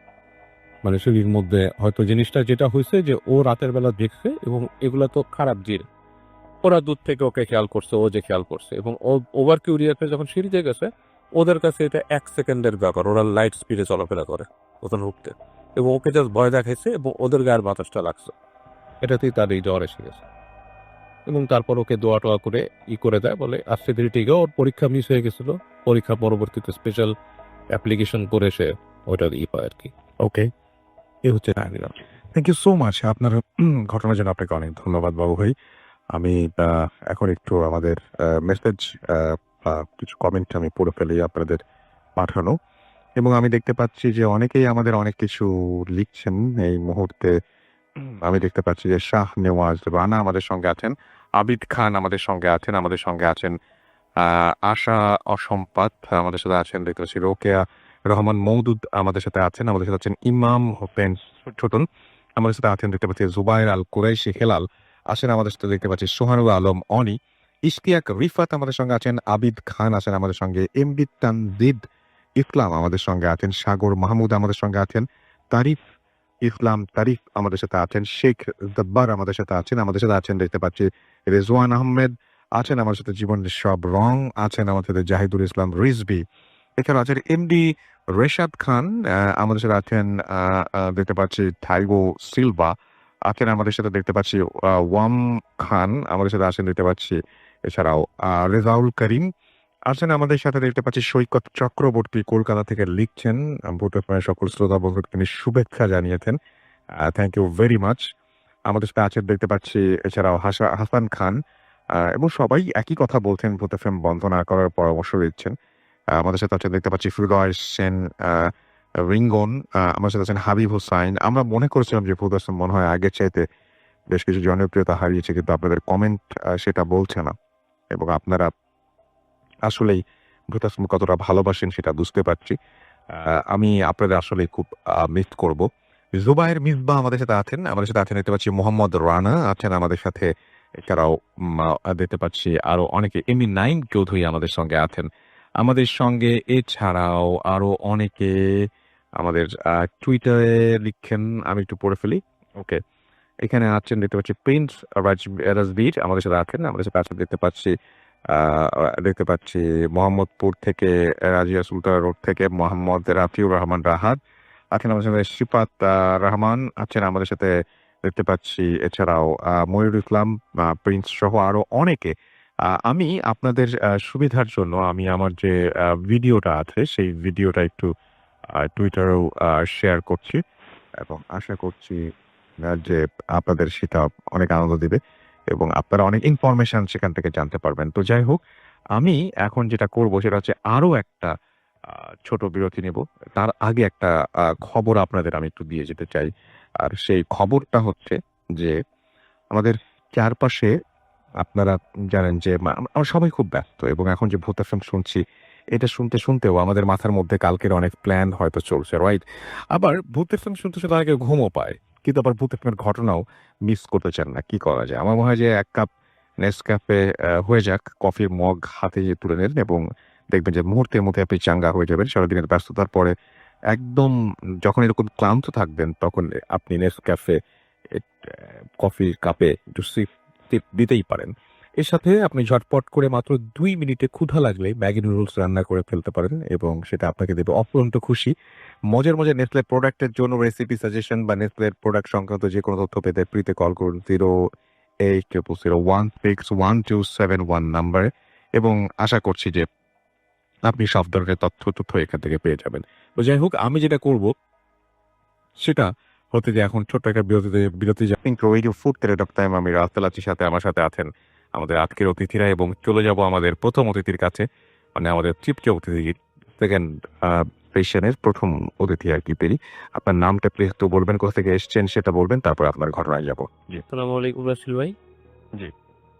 মানে সিঁড়ির মধ্যে হয়তো জিনিসটা যেটা হয়েছে যে ও রাতের বেলা দেখছে, এবং এগুলা তো খারাপ জিন, ওরা দূর থেকে ওকে খেয়াল করছে, ও যে খেয়াল করছে, এবং ও ওভার কিউরিয়াস যখন সিঁড়িতে গেছে, ওদের কাছে এটা 1 সেকেন্ডের ব্যাপার, ওরা লাইট স্পিডে চলাফেরা করে ওখানে উঠতে, এবং ওকে জাস্ট ভয় দেখাইছে এবং ওদের গায়ের বাতাসটা লাগছে, এটাতেই তার এই জ্বর এসে গেছে। এবং তারপর ওকে দোয়া টোয়া করে করে দেয়, বলে আজকে ঠিক ওর পরীক্ষা মিস হয়ে গেছিল, পরীক্ষা পরবর্তীতে স্পেশাল অ্যাপ্লিকেশন করে সে ওইটা পায় আর কি। ওকে, এই হচ্ছে কাহিনীটা। থ্যাংক ইউ সো মাচ আপনার ঘটনার জন্য। আপনাকে অনেক ধন্যবাদ বাবু ভাই। আমি এখন একটু আমাদের মেসেজ কিছু কমেন্ট আমি পড়ে ফেলি আপনাদের পাঠানো, এবং আমি দেখতে পাচ্ছি যে অনেকেই আমাদের অনেক কিছু লিখছেন এই মুহূর্তে। আমি দেখতে পাচ্ছি যে শাহ নেওয়াজ রানা আমাদের সঙ্গে আছেন, আবিদ খান আমাদের সঙ্গে আছেন, আমাদের সঙ্গে আছেন আশা অসম্পাত আমাদের সাথে আছেন, দেখতে পাচ্ছি রোকেয়া রহমান মৌদুদ আমাদের সাথে আছেন, আমাদের সাথে আছেন ইমাম হোসেন ছোটন আমাদের সাথে আছেন, দেখতে পাচ্ছি জুবাইর আল কুরাইশি হেলাল আছেন আমাদের সাথে, দেখতে পাচ্ছি সোহানুল আলম অনি, ইশতিয়াক রিফাত আমাদের সঙ্গে আছেন, আবিদ খান আছেন আমাদের সঙ্গে, এমবি তানজিদ ইসলাম আমাদের সঙ্গে আছেন, সাগর মাহমুদ আমাদের সঙ্গে আছেন, তারিফ ইসলাম তারিফ আমাদের সাথে আছেন, শেখ জব্বার আমাদের সাথে আছেন, আমাদের সাথে আছেন দেখতে পাচ্ছি রেজওয়ান আহমেদ আছেন আমার সাথে, জীবনের সব রং আছেন আমাদের সাথে, জাহিদুল ইসলাম রিজবি, এছাড়া আছেন এমডি রেশাদ খান আমাদের সাথে আছেন, দেখতে পাচ্ছি থাইগো সিলভা আছেন আমাদের সাথে, দেখতে পাচ্ছি ওয়াম খান আমাদের সাথে আছেন, দেখতে পাচ্ছি এছাড়াও রেজাউল করিম আছেন আমাদের সাথে, দেখতে পাচ্ছি সৈকত চক্রবর্তী কলকাতা থেকে লিখছেন, ভোটের পরে সকল শ্রোতা বন্ধুকে তিনি শুভেচ্ছা জানিয়েছেন, থ্যাংক ইউ ভেরি মাচ। আমাদের সাথে আছেন দেখতে পাচ্ছি এছাড়াও হাসান খান, এবং সবাই একই কথা বলছেন, ভূত এফএম বন্ধ না করার পরামর্শ দিচ্ছেন। আমাদের সাথে আছেন দেখতে পাচ্ছি ফিরদৌস সেন রিঙ্গন, আমার সাথে আছেন হাবিব হুসাইন। আমরা মনে করেছিলাম যে ভূত এফএম মনে হয় আগের চাইতে বেশ কিছু জনপ্রিয়তা হারিয়েছে, কিন্তু আপনাদের কমেন্ট সেটা বলছে না, এবং আপনারা আসলেই ভূত এফএম কতটা ভালোবাসেন সেটা বুঝতে পারছি। আমি আপনাদের আসলে খুব মিস করব। জুবাইর মিসবা আমাদের সাথে আছেন, আমাদের সাথে আছেন দেখতে পাচ্ছি মোহাম্মদ রানা আছেন আমাদের সাথে, এছাড়াও দেখতে পাচ্ছি আরো অনেকে, এমনি নাইম চৌধুরী আমাদের সঙ্গে আছেন আমাদের সঙ্গে, এছাড়াও আরো অনেকে আমাদের টুইটারে লিখেন, আমি একটু পড়ে ফেলি। ওকে, এখানে আছেন দেখতে পাচ্ছি প্রিন্স রাজবীর আমাদের সাথে আছেন, আমাদের সাথে আছেন দেখতে পাচ্ছি মোহাম্মদপুর থেকে রাজিয়া সুলতান রোড থেকে মোহাম্মদ রাফিউর রহমান রাহাত আছেন আমাদের সাথে, শিফাত রহমান আছেন আমাদের সাথে, দেখতে পাচ্ছি এছাড়াও ময়ূর ইসলাম প্রিন্স সহ আরো অনেকে। আমি আপনাদের সুবিধার জন্য আমি আমার যে ভিডিওটা আছে সেই ভিডিওটা একটু টুইটারেও শেয়ার করছি, এবং আশা করছি যে আপনাদের সেটা অনেক আনন্দ দিবে এবং আপনারা অনেক ইনফরমেশন সেখান থেকে জানতে পারবেন। তো যাই হোক, আমি এখন যেটা করব সেটা হচ্ছে আরো একটা ছোট বিরতি নেব। তার আগে একটা খবর আপনাদের আমি একটু দিয়ে যেতে চাই। আর সেই খবরটা হচ্ছে যে আমাদের চারপাশে আপনারা জানেন যে আমরা সবাই খুব ব্যস্ত, এবং এখন যে ভূত এফএম শুনছি এটা শুনতে শুনতেও আমাদের মাথার মধ্যে কালকের অনেক প্ল্যান হয়তো চলছে, রাইট? আবার ভূত এফএম শুনতে শুনতে অনেকে ঘুমও পায়, কিন্তু আবার ভূত এফএম এর ঘটনাও মিস করতে চান না। কি করা যায়? আমার মনে হয় যে এক কাপ নেসক্যাফে হয়ে যাক, কফির মগ হাতে তুলে নেন এবং দেখবেন যে মুহূর্তের মধ্যে আপনি চাঙ্গা হয়ে যাবেন। সারাদিনের ব্যস্ততার পরে একদম যখন এরকম ক্লান্ত থাকবেন তখন আপনি নেসক্যাফে কফির কাপে একটু সিপ টিপ দিতেই পারেন। এর সাথে আপনি ঝটপট করে মাত্র 2 মিনিটে ক্ষুধা লাগলে ম্যাগি নুডলস রান্না করে ফেলতে পারেন, এবং সেটা আপনাকে দেবে অফুরন্ত খুশি। মজার মজার নেসলে প্রোডাক্টের জন্য রেসিপি সাজেশন বা নেসলের প্রোডাক্ট সংক্রান্ত যে কোনো তথ্য পেতে ফ্রিতে কল করুন 0800016127 নাম্বারে, এবং আশা করছি যে আপনি সব ধরনের তথ্য এখান থেকে পেয়ে যাবেন। তো যাই হোক, আমি যেটা করব সেটা হতে যে এখন ছোট্ট একটা বিরতি radio food trade of time. আমি রাস্তাল আছি, সাথে আমার সাথে আছেন আমাদের আজকের অতিথিরা, এবং চলে যাব আমাদের প্রথম অতিথির কাছে, মানে আমাদের তৃতীয় অতিথি, সেকেন্ড পেশেন্টের প্রথম অতিথি আর কি পেরি। আপনার নামটা প্লিজ একটু বলবেন, কোথা থেকে এসছেন সেটা বলবেন, তারপর আপনার ঘটনায় যাব। জি, আসসালামু আলাইকুম রাসেল ভাই। জি।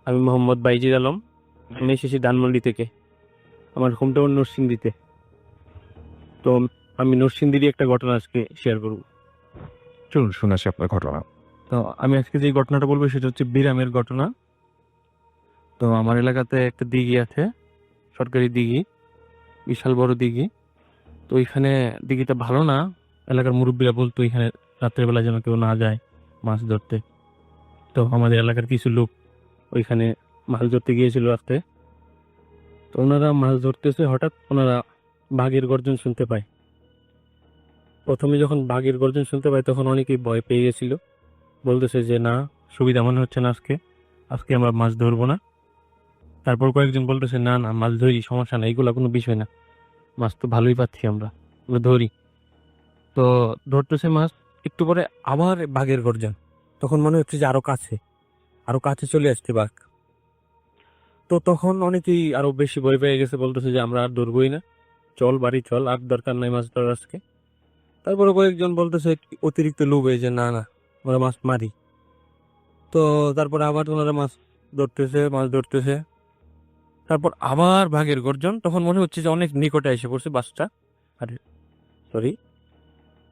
আমি মোহাম্মদ বাইজিদ আলম, আমি এসেছি ধানমন্ডি থেকে। আমার হোম টাউন নরসিংদীতে। তো আমি নরসিংদীরই একটা ঘটনা আজকে শেয়ার করব। চলুন শুনে আসি আপনার ঘটনা। তো আমি আজকে যে ঘটনাটা বলবো সেটা হচ্ছে বিরামের ঘটনা। তো আমার এলাকাতে একটা দিঘি আছে, সরকারি দিঘি, বিশাল বড় দিঘি। তো ওইখানে দিঘিটা ভালো না, এলাকার মুরব্বীরা বলতো এখানে রাত্রের বেলা যেন কেউ না যায় মাছ ধরতে। তো আমাদের এলাকার কিছু লোক ওইখানে মাছ ধরতে গিয়েছিল রাত্রে। তো ওনারা মাছ ধরতেছে, হঠাৎ ওনারা বাঘের গর্জন শুনতে পায়। প্রথমে যখন বাঘের গর্জন শুনতে পায় তখন অনেকেই ভয় পেয়ে গেছিল, বলতেছে যে না, সুবিধা মনে হচ্ছে না, আজকে আজকে আমরা মাছ ধরবো না। তারপর কয়েকজন বলতেছে না না, মাছ ধরি, সমস্যা না, এগুলো কোনো বিষয় না, মাছ তো ভালোই পাচ্ছি আমরা, আমরা ধরি। তো ধরতেছে মাছ, একটু পরে আবার বাঘের গর্জন, তখন মনে হচ্ছে যে আরো কাছে চলে আসছে বাঘ। তো তখন অনেকেই আরো বেশি ভয় পেয়ে গেছে, বলতেছে যে আমরা আর ধরবোই না, চল বাড়ি চল, আর দরকার নাই মাছ ধরার আজকে। তারপরে কয়েকজন বলতেছে অতিরিক্ত লোভে যে না না, আমরা মাছ মারি। তো তারপরে আবার ওনারা মাছ ধরতেছে। তারপর আবার বাঘের গর্জন, তখন মনে হচ্ছে যে অনেক নিকটে এসে পড়ছে বাসটা, আরে সরি,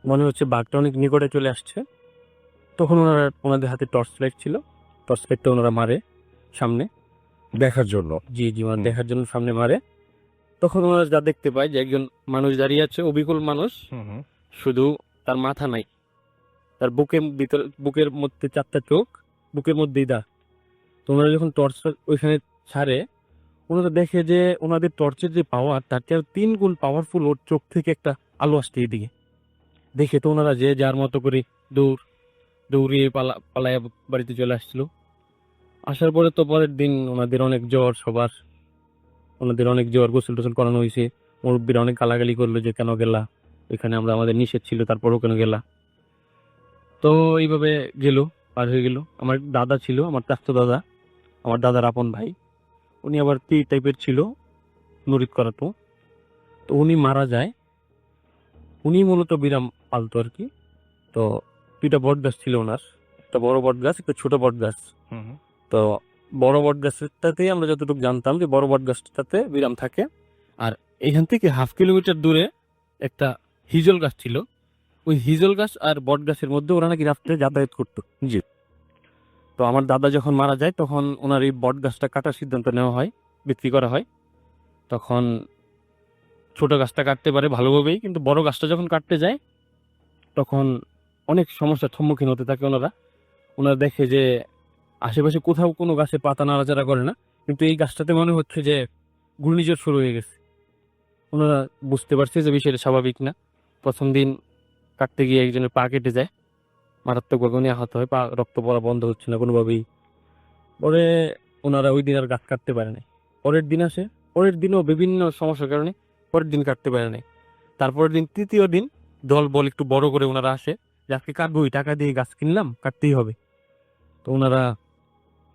মনে হচ্ছে বাঘটা অনেক নিকটে চলে আসছে। তখন ওনাদের হাতে টর্চ লাইট ছিল, টর্চ লাইটটা ওনারা মারে সামনে, দেখার জন্য। জি জি, মানে হুম। দেখার জন্য সামনে মারে। তখন ওনারা যা দেখতে পায় যে একজন মানুষ দাঁড়িয়ে আছে, অবিকল মানুষ, শুধু তার মাথা নাই, তার বুকের মধ্যে 4টা চোখ, বুকের মধ্যেই দা। তো ওনারা যখন টর্চ ওইখানে ছাড়ে, ওনারা দেখে যে ওনাদের টর্চের যে পাওয়ার, তার চেয়ে 3 গুণ পাওয়ারফুল ওর চোখ থেকে একটা আলো আসছে এদিকে। দেখে তো ওনারা যে যার মতো করে দৌড়িয়ে পালায় বাড়িতে চলে আসছিল। আসার পরে তো পরের দিন ওনাদের অনেক জ্বর, গোসল টোসল করানো হয়েছে। মুরব্বীরা অনেক গালাগালি করলো যে কেন গেলা, এখানে আমাদের নিষেধ ছিল, তারপরও কেন গেলা। তো এইভাবে গেল, পার হয়ে গেল। আমার দাদা ছিল, আমার চাচাতো দাদা, আমার দাদার আপন ভাই, উনি আবার তীর টাইপের ছিল, নুরিত করাতো। তো উনি মারা যায়। উনি মূলত বিরাম পালতো আর কি। তো 2টা বট গাছ ছিল ওনার, একটা বড় বট গাছ, একটা ছোট বট গাছ। তো বড় বট গাছটাতেই আমরা যতটুকু জানতাম যে বড় বট গাছটাতে বিরাম থাকে। আর এখান থেকে 1/2 কিলোমিটার দূরে একটা হিজল গাছ ছিল, ওই হিজল গাছ আর বট গাছের মধ্যে ওরা নাকি রাত্রে যাতায়াত করতো। জি। তো আমার দাদা যখন মারা যায় তখন ওনার এই বট গাছটা কাটার সিদ্ধান্ত নেওয়া হয়, বিক্রি করা হয়। তখন ছোট গাছটা কাটতে পারে ভালোভাবেই, কিন্তু বড় গাছটা যখন কাটতে যায় তখন অনেক সমস্যার সম্মুখীন হতে থাকে ওনারা দেখে যে আশেপাশে কোথাও কোনো গাছে পাতা নাড়াচাড়া করে না, কিন্তু এই গাছটাতে মনে হচ্ছে যে ঘূর্ণিঝড় শুরু হয়ে গেছে। ওনারা বুঝতে পারছে যে বিষয়টা স্বাভাবিক না। প্রথম দিন কাটতে গিয়ে একজনের পা কেটে যায়, মারাত্মকভাবে উনি আহত হয়, পা রক্ত পড়া বন্ধ হচ্ছে না কোনোভাবেই। পরে ওনারা ওই দিন আর গাছ কাটতে পারে নাই। পরের দিন আসে, পরের দিনও বিভিন্ন সমস্যার কারণে পরের দিন কাটতে পারে নাই। তারপরের দিন, তৃতীয় দিন, দল বল একটু বড় করে ওনারা আসে যে আজকে কাটবো, ওই টাকা দিয়ে গাছ কিনলাম, কাটতেই হবে। তো ওনারা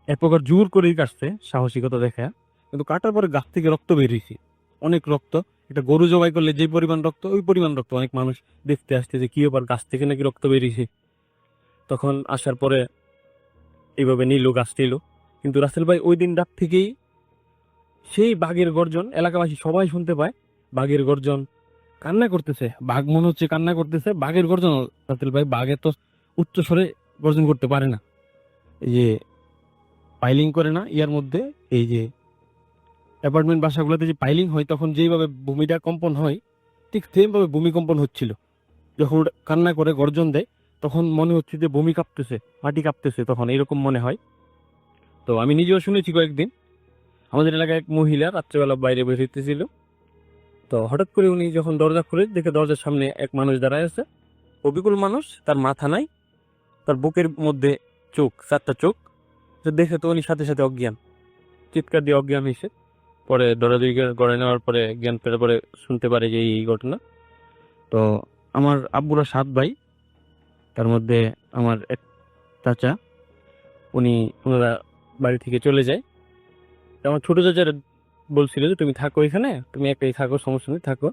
এক প্রকার জোর করেই কাটছে, সাহসিকতা দেখা। কিন্তু কাটার পরে গাছ থেকে রক্ত বেরিয়েছে, অনেক রক্ত। একটা গরু জবাই করলে যে পরিমাণ রক্ত, ওই পরিমাণ রক্ত। অনেক মানুষ দেখতে আসছে যে কি ব্যাপার, গাছ থেকে নাকি রক্ত বেরিয়েছে। তখন আসার পরে এইভাবে নিল, গাছ নিল। কিন্তু রাসেল ভাই ওই দিন রাত থেকেই সেই বাঘের গর্জন, এলাকাবাসী সবাই শুনতে পায় বাঘের গর্জন, কান্না করতেছে বাঘ, মনে হচ্ছে কান্না করতেছে, বাঘের গর্জন। রাসেল ভাই বাঘে তো উচ্চ স্বরে গর্জন করতে পারে না, এই যে পাইলিং করে না ইয়ার মধ্যে, এই যে অ্যাপার্টমেন্ট বাসাগুলোতে যে পাইলিং হয় তখন যেইভাবে ভূমিটা কম্পন হয়, ঠিক সেমভাবে ভূমিকম্পন হচ্ছিল। যখন ওটা কান্না করে গর্জন দেয় তখন মনে হচ্ছে যে ভূমি কাঁপতেছে, মাটি কাঁপতেছে, তখন এরকম মনে হয়। তো আমি নিজেও শুনেছি কয়েকদিন। আমাদের এলাকায় এক মহিলা রাত্রেবেলা বাইরে বের হইতেছিল, তো হঠাৎ করে উনি যখন দরজা খুলে দেখে দরজার সামনে এক মানুষ দাঁড়ায় আছে, অবিকল মানুষ, তার মাথা নাই, তার বুকের মধ্যে চোখ, 4টা চোখ। তো দেখে তো উনি সাথে সাথে অজ্ঞান, চিৎকার দিয়ে অজ্ঞান হয়েছে। পরে দৌড়াদৌড়ি করে নেওয়ার পরে জ্ঞান ফেরার পরে শুনতে পারে যে এই ঘটনা। তো আমার আব্বুরা 7 ভাই, তার মধ্যে আমার এক চাচা, ওনারা বাড়ি থেকে চলে যায়। তো আমার ছোট চাচারা বলছিল যে তুমি থাকো এখানে, তুমি একাই থাকো, সমস্যা নেই, থাকো।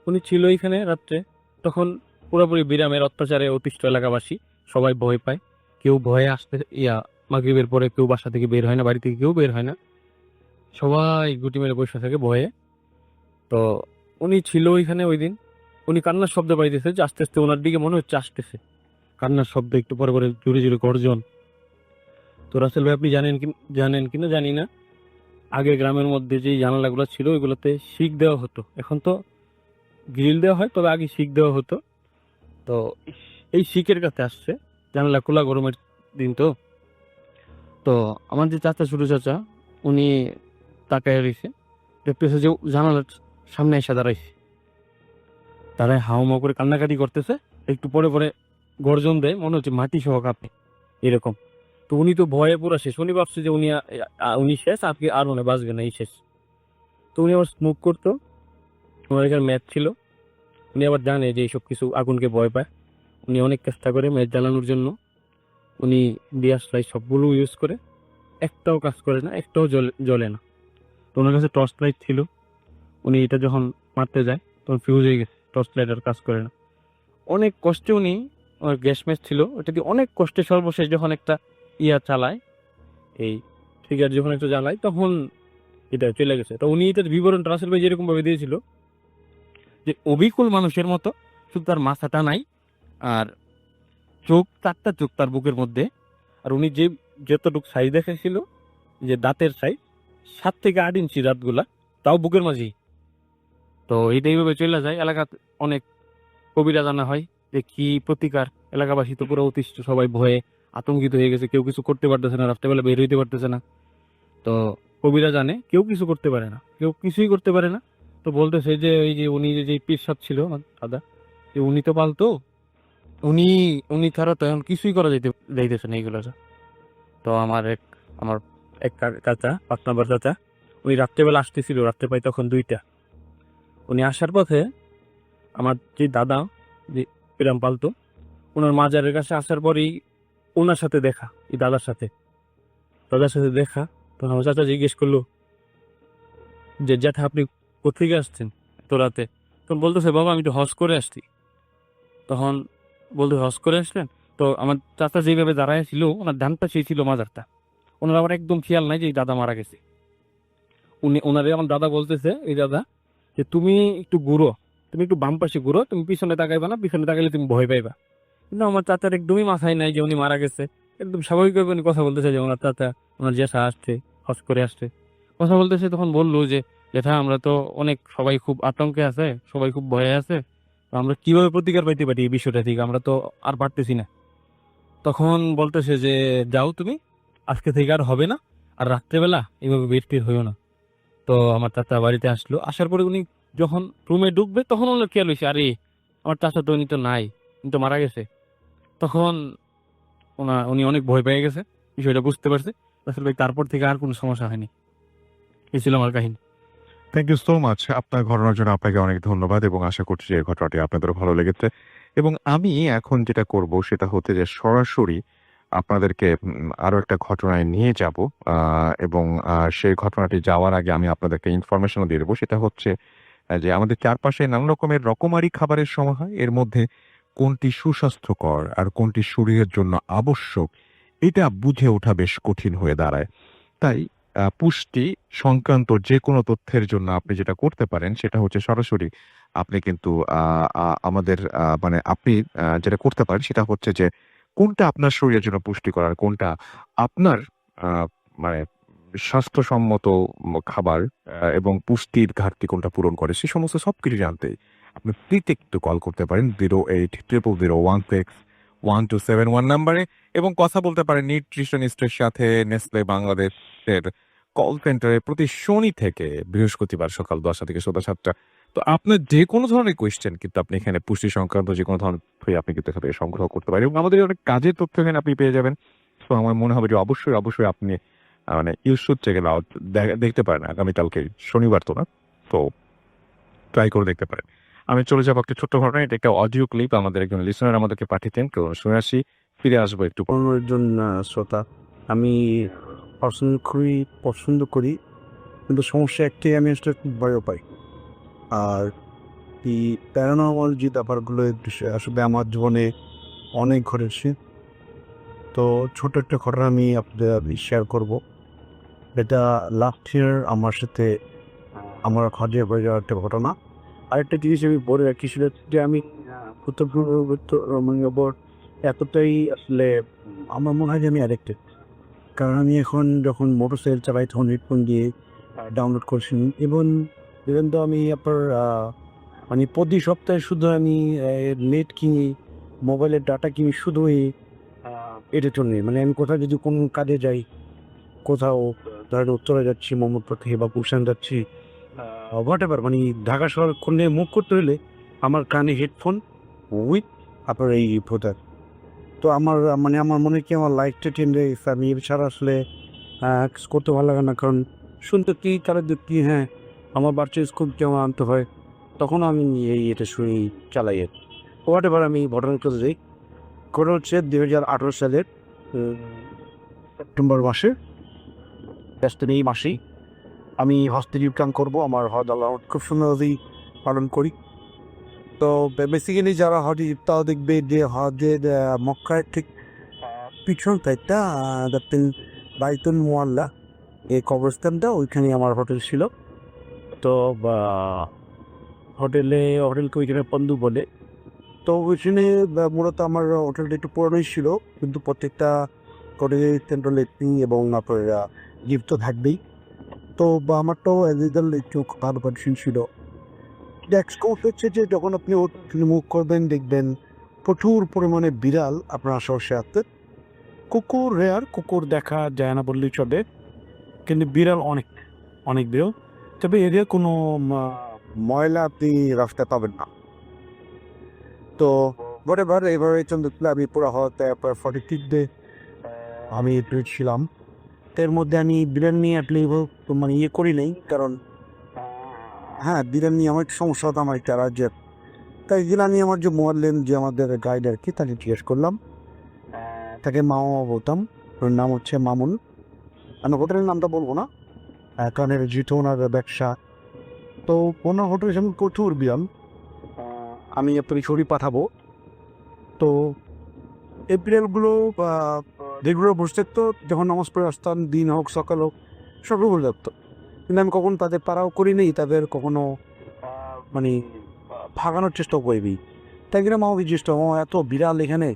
উনি ছিল এখানে রাত্রে। তখন পুরোপুরি বিরামের অত্যাচারে অতিষ্ঠ এলাকাবাসী, সবাই ভয় পায়। কেউ ভয়ে আসতে মাগরিবের পরে কেউ বাসা থেকে বের হয় না, বাড়ি থেকে কেউ বের হয় না, সবাই গুটি মেরে বসে থাকে ভয়ে। তো উনি ছিল ওইখানে ওই দিন। উনি কান্নার শব্দ পাইতেছে যে আস্তে আস্তে ওনার দিকে মনে হচ্ছে আসতেছে, কান্নার শব্দ, একটু পরে পরে জোরে জোরে গর্জন। তো রাসেল ভাই আপনি জানেন কিনা জানি না, আগে গ্রামের মধ্যে যে জানালাগুলো ছিল ওইগুলোতে শিক দেওয়া হতো, এখন তো গ্রিল দেওয়া হয়, তবে আগে শিক দেওয়া হতো। তো এই শিকের কাছে আসছে, জানালা খোলা, গরমের দিন তো। তো আমার যে চাচা, ছোট চাচা, উনি তাকায় রয়েছে, দেখতেছে যে জানালার সামনে এসে দাঁড়াইছে, দাঁড়ায় হাওমাও করে কান্নাকাটি করতেছে, একটু পরে পরে গর্জন দেয়, মনে হচ্ছে মাটি সহ কাঁপে এরকম। তো উনি তো ভয়ে পুরো শেষ, উনি ভাবছে যে উনি শেষ, আজকে আর মনে হয় বাঁচবে না, এই শেষ। তো উনি আবার স্মোক করতো, ওনার এখানে ম্যাচ ছিল, উনি আবার জানে যে এইসব কিছু আগুনকে ভয় পায়। উনি অনেক চেষ্টা করে ম্যাচ জ্বালানোর জন্য, উনি ডিয়াস লাইট সবগুলো ইউজ করে, একটাও কাজ করে না, একটাও জ্বলে না। তো ওনার কাছে টর্চ লাইট ছিল, উনি এটা যখন মারতে যায় তখন ফিউজ হয়ে গেছে, টর্চ লাইট আর কাজ করে না। অনেক কষ্টে উনি, ওর গ্যাস ম্যাচ ছিল ওটা দিয়ে অনেক কষ্টে সর্বশেষ যখন একটা চালায়, এই ট্রিগার যখন একটা জ্বালায়, তখন এটা চলে গেছে। তো উনি এটার বিবরণ রাসেল ভাই যেরকম ভাবে দিয়েছিল যে অবিকল মানুষের মতো, শুধু তার মাথাটা নাই, আর চোখ, 4টা চোখ তার বুকের মধ্যে, আর উনি যতটুকু সাইজ দেখেছিল, যে দাঁতের সাইজ 7 থেকে 8 ইঞ্চি দাঁতগুলা, তাও বুকের মাঝেই। তো এইটা এইভাবে চলে যায়, এলাকাতে অনেক কবিরা জানা হয় যে কি প্রতিকার। এলাকাবাসী তো পুরো অতিষ্ঠ, সবাই ভয়ে আতঙ্কিত হয়ে গেছে, কেউ কিছু করতে পারতেছে না, রাত্রেবেলা বের হইতে পারতেছে না। তো কবিরা জানে কেউ কিছু করতে পারে না, কেউ কিছুই করতে পারে না। তো বলতেছে যে ওই যে উনি যে পীর সাহেব ছিল আমার দাদা, যে উনি তো পালতো, উনি উনি ছাড়া তো এখন কিছুই করা যাইতেছে না এইগুলো। তো আমার এক চাচা, 5 নম্বর চাচা, উনি রাত্রেবেলা আসতেছিল, রাত্রে পাই তখন 2টা। উনি আসার পথে আমার যে দাদা, যে পিরাম পালতো, ওনার মাজারের কাছে আসার পরেই ওনার সাথে দেখা, এই দাদার সাথে দেখা। তখন আমার চাচা জিজ্ঞেস করলো যে জ্যাঠা আপনি কোথেকে আসছেন এত রাতে? তখন বলতেছে বাবা আমি তো হজ করে আসছি। তখন বলতে হজ করে আসলেন? তো আমার চাচা যেভাবে দাঁড়ায় ছিল, ওনার ডানটা সেই ছিল মাজারটা, ওনার আবার একদম খেয়াল নাই যে এই দাদা মারা গেছে। ওনারে আমার দাদা বলতেছে, এই দাদা, যে তুমি একটু ঘুরো, তুমি একটু বাম পাশে ঘুরো, তুমি পিছনে তাকাইবা না, পিছনে তাকাইলে তুমি ভয় পাইবা। কিন্তু আমার চাচার একদমই মাথায় নাই যে উনি মারা গেছে। একদম স্বাভাবিকভাবে উনি কথা বলতেছে যে ওনার চাচা, ওনার জ্যাঠা আসছে, হজ করে আসছে, কথা বলতেছে। তখন বললো যে জ্যাঠা আমরা তো অনেক, সবাই খুব আতঙ্কে আছে, সবাই খুব ভয়ে আছে, তো আমরা কিভাবে প্রতিকার পাইতে পারি এই বিষয়টা থেকে, আমরা তো আর পারতেছি না। তখন বলতেছে যে যাও তুমি, আজকে থেকে আর হবে না, আর রাত্রেবেলা এইভাবে বের টের হইও না। তো আমার চাচা বাড়িতে আসলো, আসার পরে উনি যখন রুমে ঢুকবে তখন ওনার খেয়াল হয়েছে, আরে আমার চাচা তো, উনি তো নাই, উনি তো মারা গেছে। তখন উনি অনেক ভয় পেয়ে গেছে, বিষয়টা বুঝতে পারছে। আসলে ভাই তারপর থেকে আর কোনো সমস্যা হয়নি। এই ছিল আমার কাহিনী। Thank you so much. আপনার ঘটনার জন্য আপনাকে অনেক ধন্যবাদ এবং আশা করছি যে এই ঘটনাটি আপনাদের ভালো লেগেছে। এবং আমি এখন যেটা করব সেটা হচ্ছে যে সরাসরি আপনাদেরকে আরো একটা ঘটনায় নিয়ে যাব, এবং সেই ঘটনাটি যাওয়ার আগে আমি আপনাদেরকে ইনফরমেশনও দিয়ে দেবো। সেটা হচ্ছে যে আমাদের চারপাশে নানা রকমের রকমারি খাবারের সমাহার, এর মধ্যে কোনটি সুস্বাস্থ্যকর আর কোনটি শরীরের জন্য আবশ্যক এটা বুঝে ওঠা বেশ কঠিন হয়ে দাঁড়ায়। তাই পুষ্টি সংক্রান্ত যে কোনো তথ্যের জন্য আপনি যেটা করতে পারেন সেটা হচ্ছে সরাসরি আপনি কিন্তু আমাদের মানে আপনি যেটা করতে পারেন সেটা হচ্ছে যে কোনটা আপনার শরীরের জন্য পুষ্টিকর আর কোনটা আপনার মানে স্বাস্থ্যসম্মত খাবার এবং পুষ্টির ঘাটতি কোনটা পূরণ করে সে সমস্ত সবকিছু জানতে আপনি প্লিজ একটু কল করতে পারেন 0800016127 নাম্বারে এবং কথা বলতে পারেন নিউট্রিশনিস্টের সাথে। নেসলে বাংলাদেশের কল সেন্টারে প্রতি শনি থেকে বৃহস্পতিবার সকাল 10টা থেকে সন্ধ্যা 7টা। তো আপনার যে কোনো ধরনের কোয়েশ্চেন কিন্তু আপনি এখানে পুষ্টি সংক্রান্ত যে কোনো ধরনের তথ্যই আপনি কিন্তু এখান থেকে সংগ্রহ করতে পারেন এবং আমাদের অনেক কাজের তথ্য এখানে আপনি পেয়ে যাবেন। তো আমার মনে হবে যে অবশ্যই অবশ্যই আপনি মানে you should check it out, দেখতে পারেন আগামীকালকে শনিবার তো না, তো ট্রাই করে দেখতে পারেন। আমি চলে যাবো একটা ছোট্ট ঘটনা, এটা একটা অডিও ক্লিপ আমাদের একজন লিসনার আমাদেরকে পাঠিয়েছেন, কেউ শুনে আসি, ফিরে আসবো একটু পর। একজন শ্রোতা, আমি খুবই পছন্দ করি, কিন্তু সমস্যা একটাই, আমি আসলে খুব ভয় পাই। আর এই প্যারানর্মাল যে ব্যাপারগুলো বিষয়ে আসলে আমার জীবনে অনেক ঘটেছে। তো ছোট একটা ঘটনা আমি আপনাদের শেয়ার করব। এটা লাস্ট ইয়ার আমার সাথে আমার হজে হয়ে যাওয়ার একটা ঘটনা। আরেকটা জিনিস আমি বলে রাখি, সেটা যে আমি উত্তর পূর্ব এতটাই আসলে আমার মনে হয় যে আমি অ্যাডিক্টেড। কারণ আমি এখন যখন মোটরসাইকেল চালাই তখন হেডফোন দিয়ে ডাউনলোড করছি এবং ইভেন তো আমি আপনার মানে প্রতি সপ্তাহে শুধু আমি নেট কিনি, মোবাইলের ডাটা কিনি শুধু এটার জন্যে। মানে আমি কোথাও যদি কোনো কাজে যাই, কোথাও ধরেন উত্তরে যাচ্ছি, মোহাম্মদপুর থেকে বা গুলশান যাচ্ছি, হোয়াট এভার, মানে ঢাকা শহর কোনে মুভ করতে হলে আমার কানে হেডফোন উইথ আপনার এই ভোটার। তো আমার মানে আমার মনে হয় কি আমার লাইফটা টেন্ডে আমি এছাড়া আসলে কিছু করতে ভালো লাগে না। কারণ শুনতে কি কারো কি, হ্যাঁ আমার বাচ্চা স্কুল কেমন আনতে হয়, তখন আমি এটা শুনি চালাই। হোয়াট এভার আমি ঘটনা করে যাই। করে হচ্ছে 2018 সালের সেপ্টেম্বর মাসে, এই মাসেই আমি হস্তে রিটার্ন করবো। আমার হজ আল্লাহ খুব সুন্দরভাবেই পালন করি। তো বেসিক্যালি যারা হজে তাও দেখবে যে হজের মক্কার ঠিক পিছন সাইডটা দেখতেন বাইতুল মুআল্লা, এই কবরস্থানটা, ওইখানে আমার হোটেল ছিল। তো হোটেলকে ওইখানে পন্দু বলে। তো ওইখানে মূলত আমার হোটেলটা একটু পুরনোই ছিল, কিন্তু প্রত্যেকটা হোটেলে সেন্ট্রাল লেট্রিন এবং আপনার গিফট তো থাকবেই। তো আমারটাও অ্যাজ একটু ভালো কন্ডিশন ছিল। এক্সপোর্ট হচ্ছে যে যখন আপনি হোটেল মুভ করবেন দেখবেন প্রচুর পরিমাণে বিড়াল আপনার আশেপাশে আসতে। কুকুর রেয়ার, কুকুর দেখা যায় না বললেই চলে, কিন্তু বিড়াল অনেক অনেক বিড়াল। তবে এদের কোনো ময়লা আপনি রাস্তায় পাবেন না। তো বরাবর এভাবে চন্দ্রপুরে আমি পুরো হতে 43 ডে আমি ছিলাম। এর মধ্যে আমি বিড়াল নিয়ে মানে করি নেই, কারণ হ্যাঁ বিড়াল নিয়ে আমার একটু সমস্যা হতো আমার একটা রাজ্যের। তাই গেলে আমি আমার যে মোয়াল্লেম যে আমাদের গাইড আর কি, তাকে জিজ্ঞেস করলাম, তাকে মামা বলতাম, ওর নাম হচ্ছে মামুন। আমি হোটেলের নামটা বলবো না কারণ এটা যেহেতু ওনার ব্যবসা। তো ওনার হোটেলে যেমন প্রচুর বিড়াল, আমি আপনাকে ছবি পাঠাবো। তো এই বিড়ালগুলো রেগুলার বসে থাকতো, যখন নামাজ পড়ে আসতাম দিন হোক সকাল হোক সবগুলো বলে থাকতো। কিন্তু আমি কখনো তাদের পাড়াও করিনি, তাদের কখনো মানে ভাগানোর চেষ্টাও করিনি। তাই কিনা মাও জিজ্ঞেস এত বিড়াল এখানে,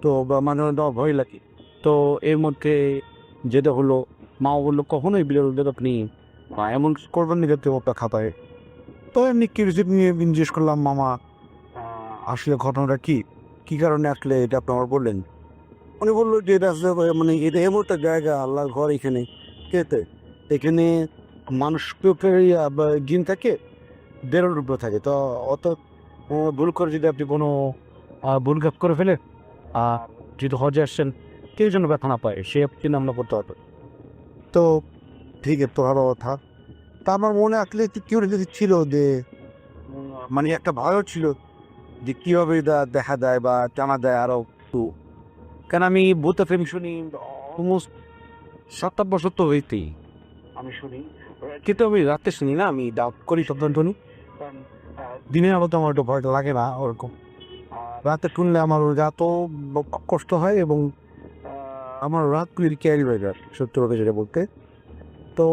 তো মানে ভয় লাগে। তো এর মধ্যে যেটা হলো, মাও বললো কখনোই বিড়ালদের আপনি এমন করবেন না যাতে ওটা খাতায়। তো এমনি কিউরিয়াসিটি নিয়ে জিজ্ঞেস করলাম, মামা আসলে ঘটনাটা কী কারণে আসলে এটা আপনি আমার বললেন? উনি বললো যে এটা আসলে মানে এটা এমন একটা জায়গা, আল্লাহর ঘর এখানে, কেতে এখানে মানুষ জিন থাকে, বেরোর উপরে থাকে। তো অত ভুল করে যদি আপনি কোনো ভুল গাপ করে ফেলে আর যেহেতু হজে আসছেন কেউ যেন ব্যথা না পায়, সে আপনি নামনা করতে হবে। তো ঠিক আছে, তো ভালো কথা। তা আমার মনে আসলে একটু কিউরিয়াসিটি ছিল যে মানে একটা ভয়ও ছিল যে কীভাবে এটা দেখা দেয় বা জানা দেয় আরও একটু। কেন আমি ভূত ফিল্ম শুনি অলমোস্ট 7-8 বছর তো হইতেই আমি শুনি, কিন্তু আমি রাতে শুনি না, আমি ডাউট করি সন্তান শুনি। দিনের আলো তো আমার একটু ভয়টা লাগে না ওরকম, রাতে শুনলে আমার রাতও কষ্ট হয় এবং আমার রাত ক্যারি হয়ে যায় সত্যি কথা যেটা বলতে। তো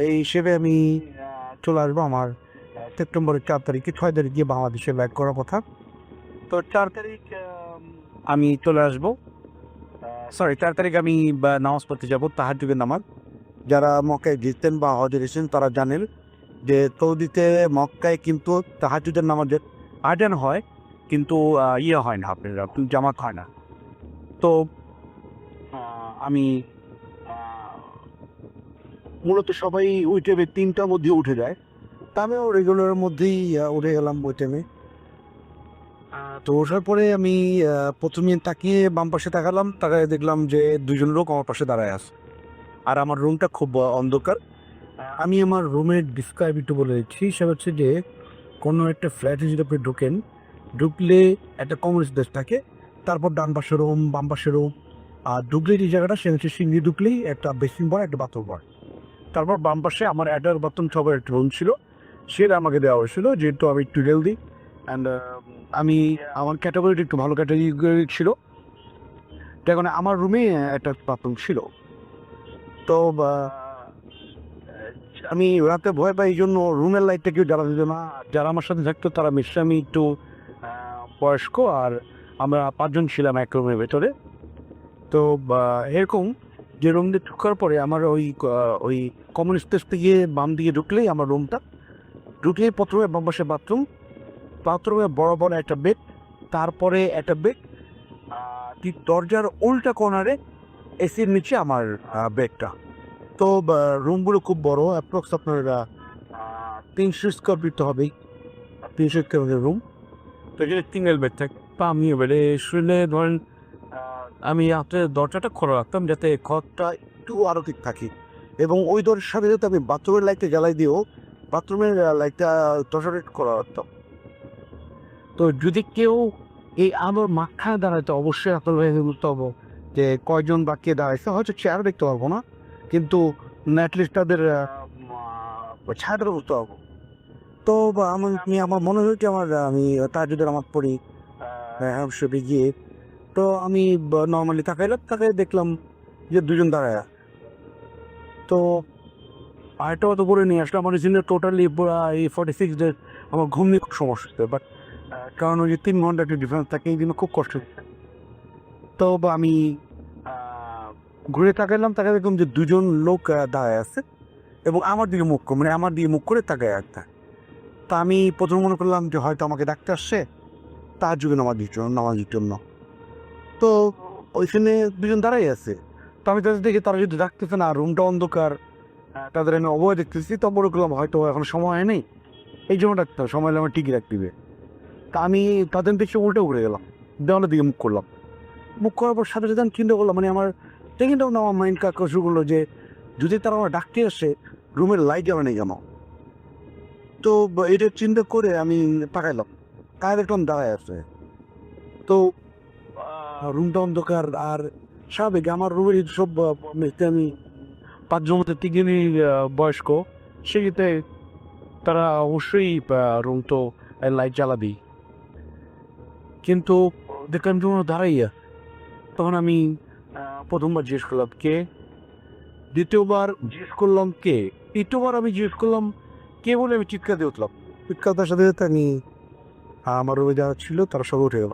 এই হিসেবে আমি চলে আসবো আমার সেপ্টেম্বরের 4 তারিখে, 6 তারিখ গিয়ে বাংলাদেশে ব্যাক করার কথা। তো 4 তারিখ আমি চলে আসবো, 4 তারিখ আমি নামাজ পড়তে যাবো, তাহাজ্জুদের নামাজ। যারা মক্কায় গেছেন বা হজে গেছেন তারা জানেন যে সৌদিতে মক্কায় কিন্তু তাহাজ্জুদের নামাজের আজান হয়, কিন্তু হয় না, আপনার জামাত হয় না। তো আমি মূলত সবাই ওই টাইমে 3টার মধ্যে উঠে যায়, তা আমিও রেগুলারের মধ্যেই উঠে গেলাম ওই টাইমে। তো ওঠার পরে আমি প্রথমে তাকিয়ে বাম পাশে তাকালাম, তাকায় দেখলাম যে 2জন লোক আমার পাশে দাঁড়ায় আছে, আর আমার রুমটা খুব অন্ধকার। আমি আমার রুমের ডিসক্রাইব একটু বলে দিচ্ছি, সেটা হচ্ছে যে কোনো একটা ফ্ল্যাটে যদি আপনি ঢুকলে একটা কমন স্পেস থাকে, তারপর ডান পাশে রুম, বাম পাশে রুম, আর ঢুকলে যে জায়গাটা সে হচ্ছে সিঁড়ি ঢুকলেই একটা বেসিন পর একটা বাথরুম পর। তারপর বাম পাশে আমার অ্যাটার বাথরুম সবার একটা রুম ছিল, সেটা আমাকে দেওয়া হয়েছিল যেহেতু আমি একটু হেলদি অ্যান্ড আমি আমার ক্যাটাগরিটা একটু ভালো ক্যাটাগরি ছিল, তাই কারণে আমার রুমে একটা বাথরুম ছিল। তো আমি রাতে ভয় পাই, এই জন্য রুমের লাইটটা কেউ জ্বালা দিত না। যারা আমার সাথে থাকতো তারা মিশ্রে আমি একটু বয়স্ক, আর আমরা 5 জন ছিলাম এক রুমের ভেতরে। তো এরকম যে রুম দিয়ে ঢোকার পরে আমার ওই কমন স্পেস থেকে বাম দিকে ঢুকলেই আমার রুমটা, ঢুকলেই প্রথমে বাম পাশে বাথরুম, বাথরুমে বড় বড় একটা বেড, তারপরে একটা বেড, ঠিক দরজার উল্টা কর্নারে এসির নিচে আমার বেডটা। তো রুমগুলো খুব বড়, অ্যাপ্রক্স আপনার 300 স্কোয়ার ফিট তো হবেই, 300 স্কোয়ার ফিটের রুম। তো এখানে সিঙ্গেল বেড থাকে। বা আমি এবারে শুনে ধরেন আমি রাত্রে দরজাটা খোলা রাখতাম যাতে ঘরটা একটু আরো ঠিক থাকে, এবং ওই দরজার সাথে সাথে আমি বাথরুমের লাইটটা জ্বালাই দিয়েও বাথরুমের লাইটটা টর্চারেট করা রাখতাম। তো যদি কেউ এই আলোর মাঝখানে দাঁড়াইতো অবশ্যই আপনার বুঝতে হবো যে কয়জন বা কে দাঁড়াইছে। হয়তো চেয়ার দেখতে পারবো না, কিন্তু অ্যাটলিস্ট তাদের ছায়াটা বুঝতে পারবো। তো আমার মনে হয়েছে আমি তাহাজ্জুদের নামাজ পড়ি শপে গিয়ে। তো আমি নর্মালি তাকাই দেখলাম যে 2 জন দাঁড়ায়। তো আরেকটা অত করে নিয়ে আসলাম। আমার জন্য টোটালি এই 46 ডেজ আমার ঘুম নিয়ে খুব সমস্যা হচ্ছে, বাট কারণ ওই যে 3 ঘন্টা একটা ডিফারেন্স থাকে, এই জন্য খুব কষ্ট হচ্ছে। তো আমি ঘুরে তাকাইলাম দেখলাম যে 2 জন লোক দাঁড়ায় আছে এবং আমার দিকে মুখ করে তাকায় একটা। তা আমি প্রথমে মনে করলাম যে হয়তো আমাকে ডাকতে আসছে তাহাজ্জুদের নামাজের জন্য। তো ওইখানে 2 জন দাঁড়াই আছে। তো আমি তাদের দেখি তারা যদি ডাকতেছে না, রুমটা অন্ধকার, তাদের আমি অবয় দেখতেছি, তো মনে করলাম হয়তো এখন সময় নেই, এই জন্য ডাকতে হবে, সময় হলে আমার টিকি রাখতে হবে। তা আমি তাদের দেখে উল্টে উড়ে গেলাম, দেওয়ালের দিকে মুখ করলাম। মুখ করার পর সাথে সাথে আমি চিন্তা করলাম, আমার টেকিংটাও না, আমার মাইন্ড কাজ শুরু করলো যে যদি তারা আমার ডাকতে আসে রুমের লাইট জ্বালা নেই কেন। তো এটা চিন্তা করে আমি তাকাইলাম, দেখলাম দাঁড়ায় আছে। তো রুমটা অন্ধকার, আর স্বাভাবিক আমার রুমের সব আমি 5 জন মধ্যে 3 জনই বয়স্ক, সেক্ষেত্রে তারা অবশ্যই রুম তো লাইট জ্বালাবি। কিন্তু দেখলাম যে দাঁড়াইয়া, তখন আমি প্রথমবার জিজ্ঞেস করলাম কে, দ্বিতীয়বার জিজ্ঞেস করলাম কে, তৃতীয়বার আমি জিজ্ঞেস করলাম কে বলে আমি চিৎকার দিয়ে উঠলাম। চিৎকারটার সাথে সাথে আমি আমার রুমে যারা ছিল তারা সব উঠে গেল,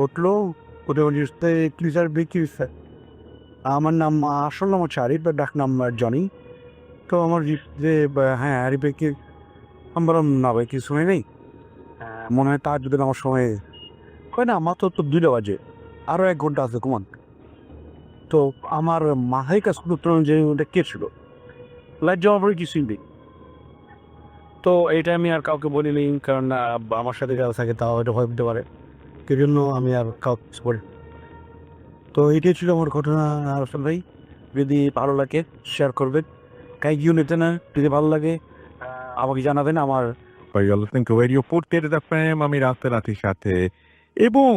উঠলো। উঠে ক্লিজার বিক্রি। আমার নাম আসল নাম হচ্ছে আরিফ, ডাক নাম জনি। তো আমার যে হ্যাঁ আরিফে কি, আমি বললাম না ভাই কিছু হয় নেই, মনে হয় তার যদি আমার সময় হয় না, মাত্র তো 2টা বাজে, আরও 1 ঘন্টা আছে ঘুমান। তো আমার মাথায় কাজ করতে যে ওটা কে ছিল, লাইট যাওয়ার পরে কিছুই নেই। তো এটা আমি আর কাউকে বলিনি, কারণ আমার সাথে যারা থাকে তাও এটা ভয় পেতে পারে, সেই জন্য আমি আর কাউকে কিছু বলি। তো এটাই ছিল আমার ঘটনা। আসল ভাই, যদি ভালো লাগে শেয়ার করবেন, কাই গিয়ে নিতে না, যদি ভালো লাগে আমাকে জানাবেন। আমার রেডিও পড়তে আমি রাতের সাথে, এবং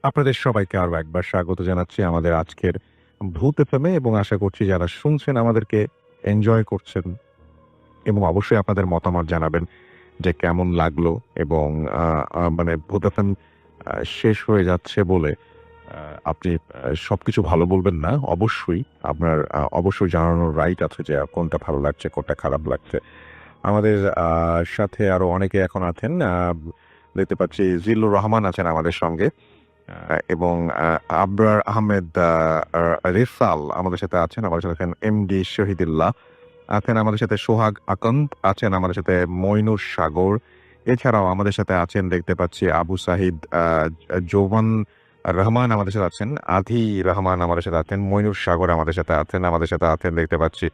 আপনাদের সবাইকে আরো একবার স্বাগত জানাচ্ছি আমাদের আজকের ভূত এফএমে, এবং আশা করছি যারা শুনছেন আমাদেরকে এনজয় করছেন, এবং অবশ্যই আপনাদের মতামত জানাবেন যে কেমন লাগলো। এবং মানে ভূত এফএম শেষ হয়ে যাচ্ছে বলে আপনি সবকিছু ভালো বলবেন না, অবশ্যই আপনার অবশ্যই জানানোর রাইট আছে যে কোনটা ভালো লাগছে কোনটা খারাপ লাগছে। আমাদের সাথে আরো অনেকে এখন আছেন, দেখতে পাচ্ছি জিল্লুর রহমান আছেন আমাদের সঙ্গে, এবং আবরার আহমেদ রেসাল আমাদের সাথে আছেন, আমাদের সাথে আছেন এমডি শহীদুল্লাহ আছেন, আমাদের সাথে সোহাগ আকন্দ আছেন, আমাদের সাথে মইনুর সাগর, এছাড়াও আমাদের সাথে আছেন দেখতে পাচ্ছি আবু সাহিদ জোবান রহমান আমাদের সাথে আছেন, আধি রহমান আমাদের সাথে আছেন, মইনুর সাগর আমাদের সাথে আছেন দেখতে পাচ্ছি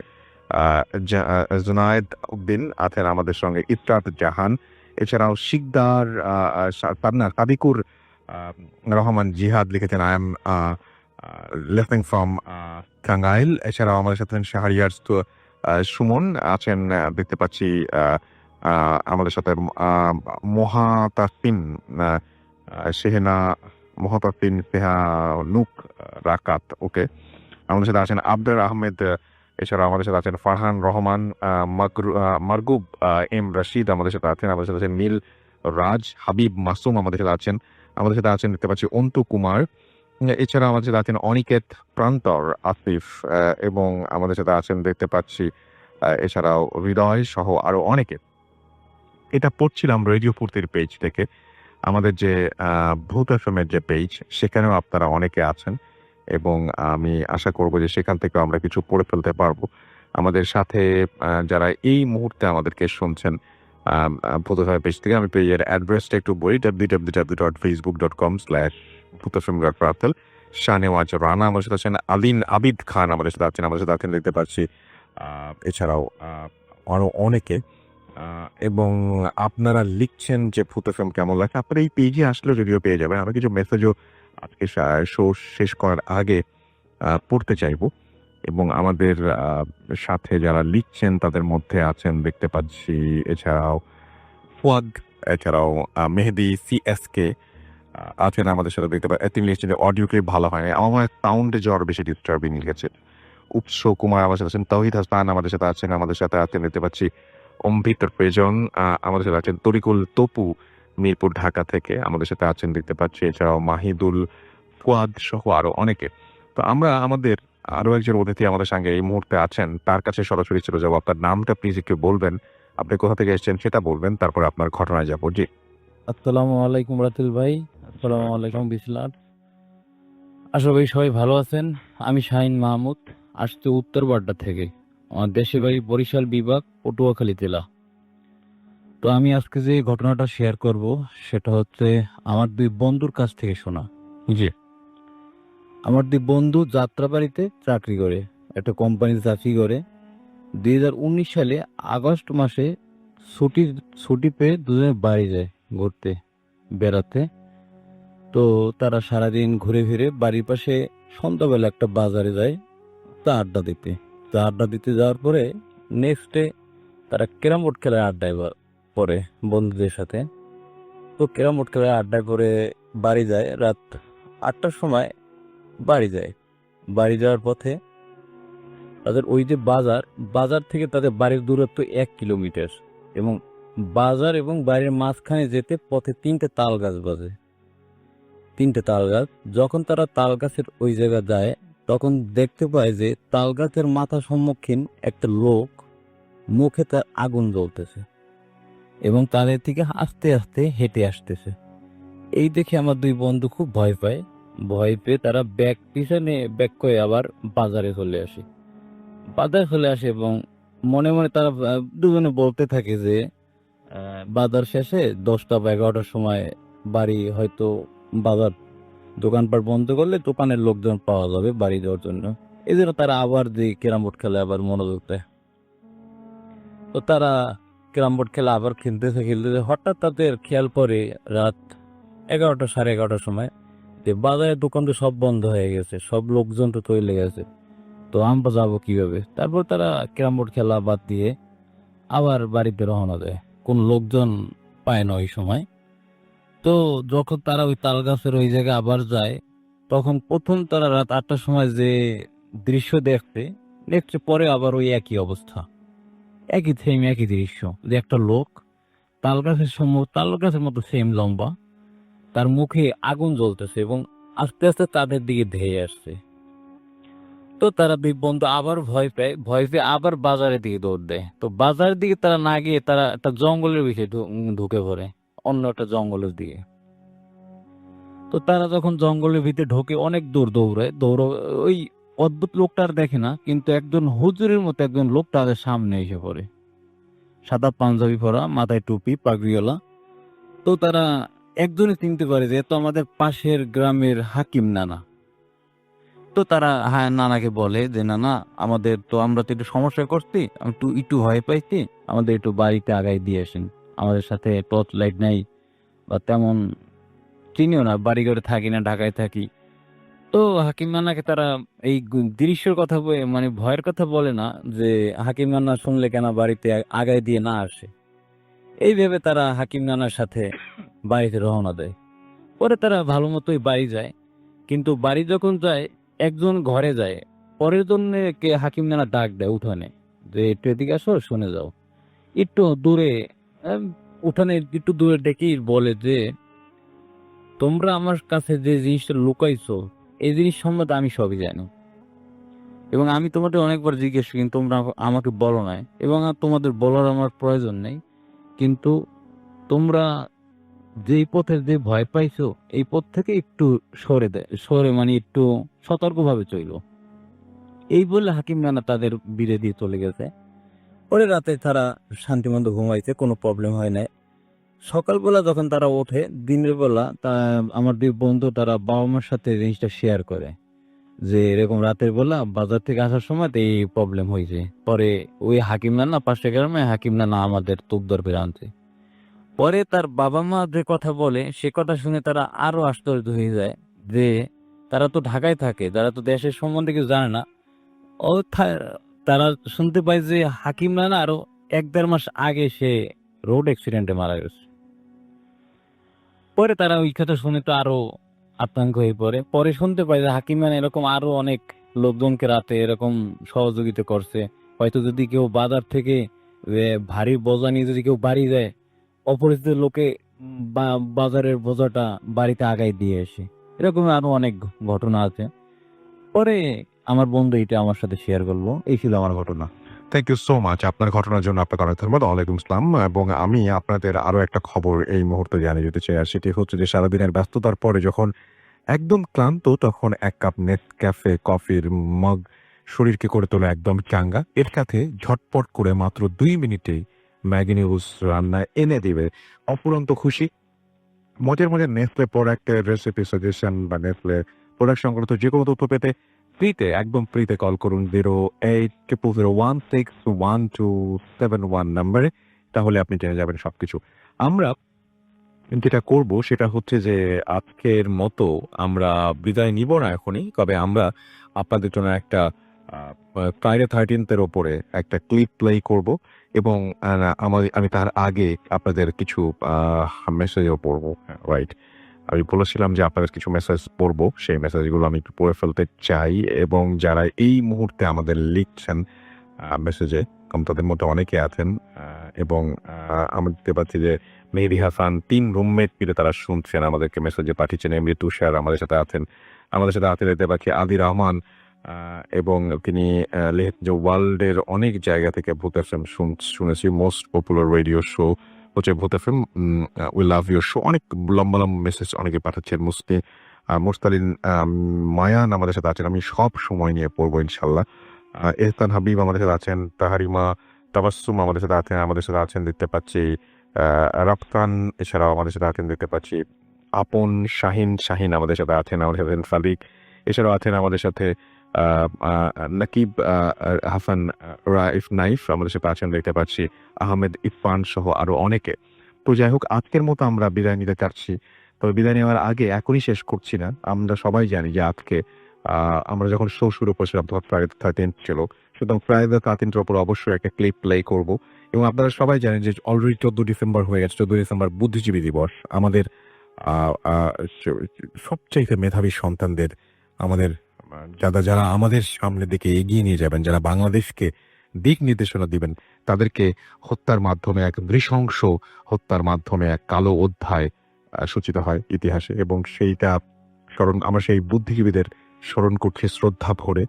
জুনায়েদ উদ্দিন আছেন আমাদের সঙ্গে, ইসরাত জাহান, এছাড়াও শিকদার সাদিকুর রহমান জিহাদ লিখেছেন I am listening from Tangail. এছাড়াও আমাদের সাথে শাহরিয়ার সুমন আছেন দেখতে পাচ্ছি, আমাদের সাথে মহাতাসিন সেহেনা মহাতাসিন সেহানুক রাকাত, ওকে। আমাদের সাথে আছেন আবদুর আহমেদ, এছাড়াও আমাদের সাথে আছেন ফারহান রহমান, মারগুব এম রশিদ আমাদের সাথে আছেন, আমাদের সাথে আছেন নীল রাজ, হাবিব মাসুম আমাদের সাথে আছেন দেখতে পাচ্ছি অন্তু কুমার, এছাড়া আমাদের সাথে আছেন অনিকেত প্রান্তর আসিফ, এবং আমাদের সাথে আছেন দেখতে পাচ্ছি এছাড়াও হৃদয় সহ আরো অনেকে। এটা পড়ছিলাম রেডিও পূর্তির পেজ থেকে। আমাদের যে ভূত এফএমের যে পেজ, সেখানেও আপনারা অনেকে আছেন এবং আমি আশা করব যে সেখান থেকেও আমরা কিছু পড়ে ফেলতে পারবো। আমাদের সাথে যারা এই মুহূর্তে আমাদেরকে শুনছেন ভূত এফএম পেজ থেকে, আমি পেজের অ্যাড্রেসটা একটু বলি, www.facebook.com/ভূতএফএম.রাতেল। শাহনেওয়াজ রানা আমাদের সাথে আছেন, আলিন আবিদ খান আমাদের সাথে আছেন, আমাদের সাথে আছেন দেখতে পাচ্ছি। এছাড়াও আরো অনেকে এবং আপনারা লিখছেন যে ভূত এফএম কেমন লাগে। আপনারা এই পেজে আসলে যদিও পেয়ে যাবেন। আমরা কিছু মেসেজও আজকে শো শেষ করার আগে পড়তে চাইবো এবং আমাদের সাথে যারা লিখছেন তাদের মধ্যে আছেন দেখতে পাচ্ছি, এছাড়াও ফুয়াদ, এছাড়াও মেহেদি সিএসকে আছেন আমাদের সাথে দেখতে পাচ্ছি। তিনি লিখছেন যে অডিও ক্লিপ ভালো হয় না, আমার মনে হয় সাউন্ডে জ্বর বেশি ডিস্টার্বিং লিখেছে। উৎস কুমার আমাদের সাথে আছেন, তৌহিদ হাসান আমাদের সাথে আছেন, আমাদের সাথে আছেন দেখতে পাচ্ছি অমৃত প্রেজন, আমাদের সাথে আছেন তরিকুল তপু মিরপুর ঢাকা থেকে আমাদের সাথে আছেন দেখতে পাচ্ছি, এছাড়াও মাহিদুল ফুয়াদ সহ আরো অনেকে। তো আমরা আমাদের আরো একজন অতিথি আমাদের সঙ্গে এই মুহূর্তে আছেন, তার কাছে সরাসরি চলে যাবো। আপনার নামটা প্লিজ একটু বলবেন, আপনি কোথা থেকে এসেছেন সেটা বলবেন, তারপর আপনার ঘটনায় যাবো। জি, আসসালামু আলাইকুম রাতুল ভাই। আসসালামু আলাইকুম বিসলাত। আশা করি সবাই ভালো আছেন। আমি শাহিন মাহমুদ, আসছি উত্তর বাড্ডা থেকে। আমার দেশের বাড়ি বরিশাল বিভাগ, পটুয়াখালী জেলা। তো আমি আজকে যে ঘটনাটা শেয়ার করব সেটা হচ্ছে আমার দুই বন্ধুর কাছ থেকে শোনা। জি, আমার দুই বন্ধু যাত্রাবাড়িতে চাকরি করে, একটা কোম্পানিতে চাকরি করে। 2019 সালে আগস্ট মাসে ছুটি পেয়ে দুজনে বাড়ি যায় ঘুরতে, বেড়াতে। তো তারা সারাদিন ঘুরে ফিরে বাড়ির পাশে সন্ধ্যাবেলা একটা বাজারে যায় আড্ডা দিতে। আড্ডা দিতে যাওয়ার পরে নেক্সট ডে তারা ক্যারাম বোর্ড খেলায় আড্ডায় পড়ে বন্ধুদের সাথে। তো ক্যারাম বোর্ড খেলায় আড্ডায় পরে বাড়ি যায়, রাত 8টার সময় বাড়ি যায়। বাড়ি যাওয়ার পথে তাদের ওই যে বাজার থেকে তাদের বাড়ির দূরত্ব 1 কিলোমিটার, এবং বাজার এবং বাড়ির মাঝখানে যেতে পথে 3টে তাল গাছ বাজে। 3টে তাল গাছ। যখন তারা তাল গাছের ওই জায়গা যায় তখন দেখতে পায় যে তাল গাছের মাথা সম্মুখীন একটা লোক, মুখে তার আগুন জ্বলতেছে এবং তাদের থেকে আস্তে আস্তে হেঁটে আসতেছে। এই দেখে আমার দুই বন্ধু খুব ভয় পায়। ভয় পেয়ে তারা পিছনে ব্যাক করে আবার বাজারে চলে আসে এবং মনে মনে তারা দুজনে বলতে থাকে যে বাজার শেষে 10টা বা 11টার সময় বাড়ি, হয়তো বাজার দোকানপাট বন্ধ করলে দোকানের লোকজন পাওয়া যাবে বাড়ি যাওয়ার জন্য। এই জন্য তারা আবার যে ক্যারাম বোর্ড খেলে আবার মনোযোগ দেয়। তো তারা ক্যারাম বোর্ড খেলা আবার খেলতেছে হঠাৎ তাদের খেয়াল পড়ে রাত 11টা, 11:30টার সময় যে বাজারের দোকান তো সব বন্ধ হয়ে গেছে, সব লোকজন তো চলে গেছে। তো আমরা যাবো কিভাবে? তারপর তারা ক্যারাম বোর্ড খেলা বাদ দিয়ে আবার বাড়িতে রওনা দেয়। কোন লোকজন পায় না ওই সময়। তো যখন তারা ওই তাল গাছের ওই জায়গায় আবার যায়, তখন প্রথম তারা রাত 8টার সময় যে দৃশ্য দেখতে পরে আবার ওই একই অবস্থা, একই সেম একই দৃশ্য, যে একটা লোক তাল গাছের মতো সেম লম্বা, তার মুখে আগুন জ্বলতেছে এবং আস্তে আস্তে তাদের দিকে ধেয়ে আসছে। তো তারা দুই বন্ধু আবার ভয় পেয়ে আবার বাজারের দিকে দৌড় দেয়। তো বাজারের দিকে তারা না গিয়ে তারা একটা জঙ্গলের ভিতরে ঢুকে পড়ে, অন্য একটা জঙ্গলের দিকে। তো তারা যখন জঙ্গলের ভিতরে ঢোকে, অনেক দূর দৌড়ায়, ওই অদ্ভুত লোকটা আর দেখে না, কিন্তু একজন হুজুরের মতো একজন লোক তাদের সামনে এসে পড়ে, সাদা পাঞ্জাবি পরা, মাথায় টুপি, পাগড়িওয়ালা। তো তারা একজনই চিনতে পারে যে তো আমাদের পাশের গ্রামের হাকিম নানা। তো তারা নানাকে বলে যে নানা, আমরা তো একটু সমস্যায় করছি, একটু ভয় পাইছি, আমাদের একটু বাড়িতে আগায় দিয়ে আসেন। আমাদের সাথে টর্চ লাইট নাই বা তেমন চিনিও না, বাড়ি ঘরে থাকি না, ঢাকায় থাকি। তো হাকিম নানাকে তারা এই দৃশ্যের কথা মানে ভয়ের কথা বলে না, যে হাকিম নানা শুনলে কেন বাড়িতে আগায় দিয়ে না আসে। এই ভেবে তারা হাকিম নানার সাথে বাড়িতে রওনা দেয়। পরে তারা ভালো মতোই বাড়ি যায়, কিন্তু বাড়ি যখন যায় একজন ঘরে যায়, পরের জন্য কে হাকিম নানা ডাক দেয় উঠানে, যে একটু এদিকে আসো, শুনে যাও। একটু দূরে উঠানে একটু দূরে ডেকেই বলে যে তোমরা আমার কাছে যে জিনিসটা লুকাইছো, এই জিনিস সম্বন্ধে আমি সবই জানি এবং আমি তোমাদের অনেকবার জিজ্ঞেস করি, তোমরা আমাকে বলো নাই এবং তোমাদের বলার আমার প্রয়োজন নেই। কিন্তু তোমরা যেই পথের যে ভয় পাইছো এই পথ থেকে একটু সরে মানে একটু সতর্কভাবে চইলো। এই বলে হাকিম নানা তাদের বিরে দিয়ে চলে গেছে। পরে রাতে তারা শান্তিমতো ঘুমাইছে, কোনো প্রবলেম হয় নাই। সকালবেলা যখন তারা ওঠে, দিনের বেলা আমার দুই বন্ধু তারা বাবা মার সাথে জিনিসটা শেয়ার করে যে এরকম রাতের বেলা বাজার থেকে আসার সময় তো এই প্রবলেম হয়েছে। পরে ওই হাকিম নানা পাশের গ্রামে হাকিম নানা আমাদের তোপদর ফিরে আনছে। পরে তার বাবা মা যে কথা বলে সে কথা শুনে তারা আরো আশ্চর্য হয়ে যায় যে তারা তো ঢাকায় থাকে, তারা তো দেশের সম্বন্ধে কিছু জানে না। ও তারা শুনতে পায় যে হাকিম নানা আরো 1-1.5 মাস আগে সে রোড অ্যাক্সিডেন্টে মারা গেছে। পরে তারা ওই কথা শুনে তো আরো আতঙ্ক হয়ে পড়ে। পরে শুনতে পায় যে হাকিম নানা এরকম আরো অনেক লোকজনকে রাতে এরকম সহযোগিতা করছে। হয়তো যদি কেউ বাজার থেকে ভারী বোঝা নিয়ে যদি কেউ বাড়ি যায়, অপরিচিত লোকে বাজারের বোঝাটা বাড়িতে আগায় দিয়ে আসে। এরকম আরো অনেক ঘটনা আছে। পরে আমার বন্ধু এটা আমার সাথে শেয়ার করলো। এই ছিল আমার ঘটনা। থ্যাংক ইউ সো মাচ আপনার ঘটনার জন্য। আপনাকে অনেক ধন্যবাদ। ওয়ালাইকুম আসসালাম। এবং আমি আপনাদের আরো একটা খবর এই মুহূর্তে জানিয়ে যেতে চাই, আর সেটি হচ্ছে যে সারাদিনের ব্যস্ততার পরে যখন একদম ক্লান্ত, তখন এক কাপ নেসক্যাফে কফির মগ শরীরকে করে তোলে একদম চাঙ্গা। এর সাথে ঝটপট করে মাত্র 2 মিনিটে ম্যাগি নিউজ রান্না এনে দিবে অপুরন্ত খুশি। মজার মজার নেসলে প্রোডাক্টের রেসিপি সাজেশন বা নেসলে প্রোডাক্ট সংক্রান্ত যে কোনো তথ্য পেতে ফ্রিতে, একদম ফ্রিতে কল করুন 0800016127 নাম্বারে। তাহলে আপনি জেনে যাবেন সবকিছু। আমরা যেটা করব সেটা হচ্ছে যে আজকের মতো আমরা বিদায় নিব না এখনই, তবে আমরা আপনাদের জন্য একটা ফ্রাইডে 13th ওপরে একটা ক্লিপ প্লে করব এবং আমি তার আগে আপনাদের কিছু মেসেজও পড়বো। রাইট, আমি বলেছিলাম যে আপনাদের কিছু মেসেজ পড়বো, সেই মেসেজগুলো আমি একটু পড়ে ফেলতে চাই। এবং যারা এই মুহূর্তে আমাদের লিখছেন মেসেজে, তাদের মধ্যে অনেকে আছেন এবং আমরা দেখতে পাচ্ছি যে মেহেদি হাসান 3 রুমমেট মিলে তারা শুনছেন, আমাদেরকে মেসেজে পাঠিয়েছেন। এমনি তুষার আমাদের সাথে আছেন, দেখতে পাচ্ছি আদি রহমান এবং তিনি যে ওয়ার্ল্ডের অনেক জায়গা থেকে ভূত এফএম শুনেছি। মোস্ট পপুলার রেডিও শো হচ্ছে ভূত FM, we love your show. অনেক লম্বা লম্বা মেসেজ অনেকে পাঠাচ্ছেন। মুস্তালিন মায়ান আমাদের সাথে আছেন, আমি সব সময় নিয়ে পড়বো ইনশাল্লাহ। এহসান হাবিব আমাদের সাথে আছেন, তাহারিমা তাবাসসুম আমাদের সাথে আছেন দেখতে পাচ্ছি, রাফতান এছাড়াও আমাদের সাথে আছেন দেখতে পাচ্ছি, আপন শাহিন আমাদের সাথে আছেন, সাদিক এছাড়াও আছেন আমাদের সাথে, নাকিব হাসান রাইফ নাইফ আমাদের সাথে আছেন দেখতে পাচ্ছি, আহমেদ ইরফান সহ আরো অনেকে। তো যাই হোক, আজকের মতো আমরা বিদায় নিতে চাচ্ছি। তবে বিদায় নেওয়ার আগে এখনই শেষ করছি না। আমরা সবাই জানি যে আজকে আমরা যখন শো শুরু করছিলাম তখন ফ্রাইডে 13th ছিল, সুতরাং ফ্রাইডে 13th ওপর অবশ্যই একটা ক্লিপ প্লে করব। এবং আপনারা সবাই জানেন যে অলরেডি 14 ডিসেম্বর হয়ে গেছে। 14 ডিসেম্বর বুদ্ধিজীবী দিবস। আমাদের সবচাইতে মেধাবী সন্তানদের, আমাদের যারা আমাদের সামনের দিকে এগিয়ে নিয়ে যাবেন, যারা বাংলাদেশকে দিক নির্দেশনা দিবেন, তাদেরকে হত্যার মাধ্যমে, এক নৃশংস হত্যার মাধ্যমে এক কালো অধ্যায় সূচিত হয় ইতিহাসে। এবং সেইটা আমরা সেই বুদ্ধিজীবীদের স্মরণ করছি শ্রদ্ধা ভরে।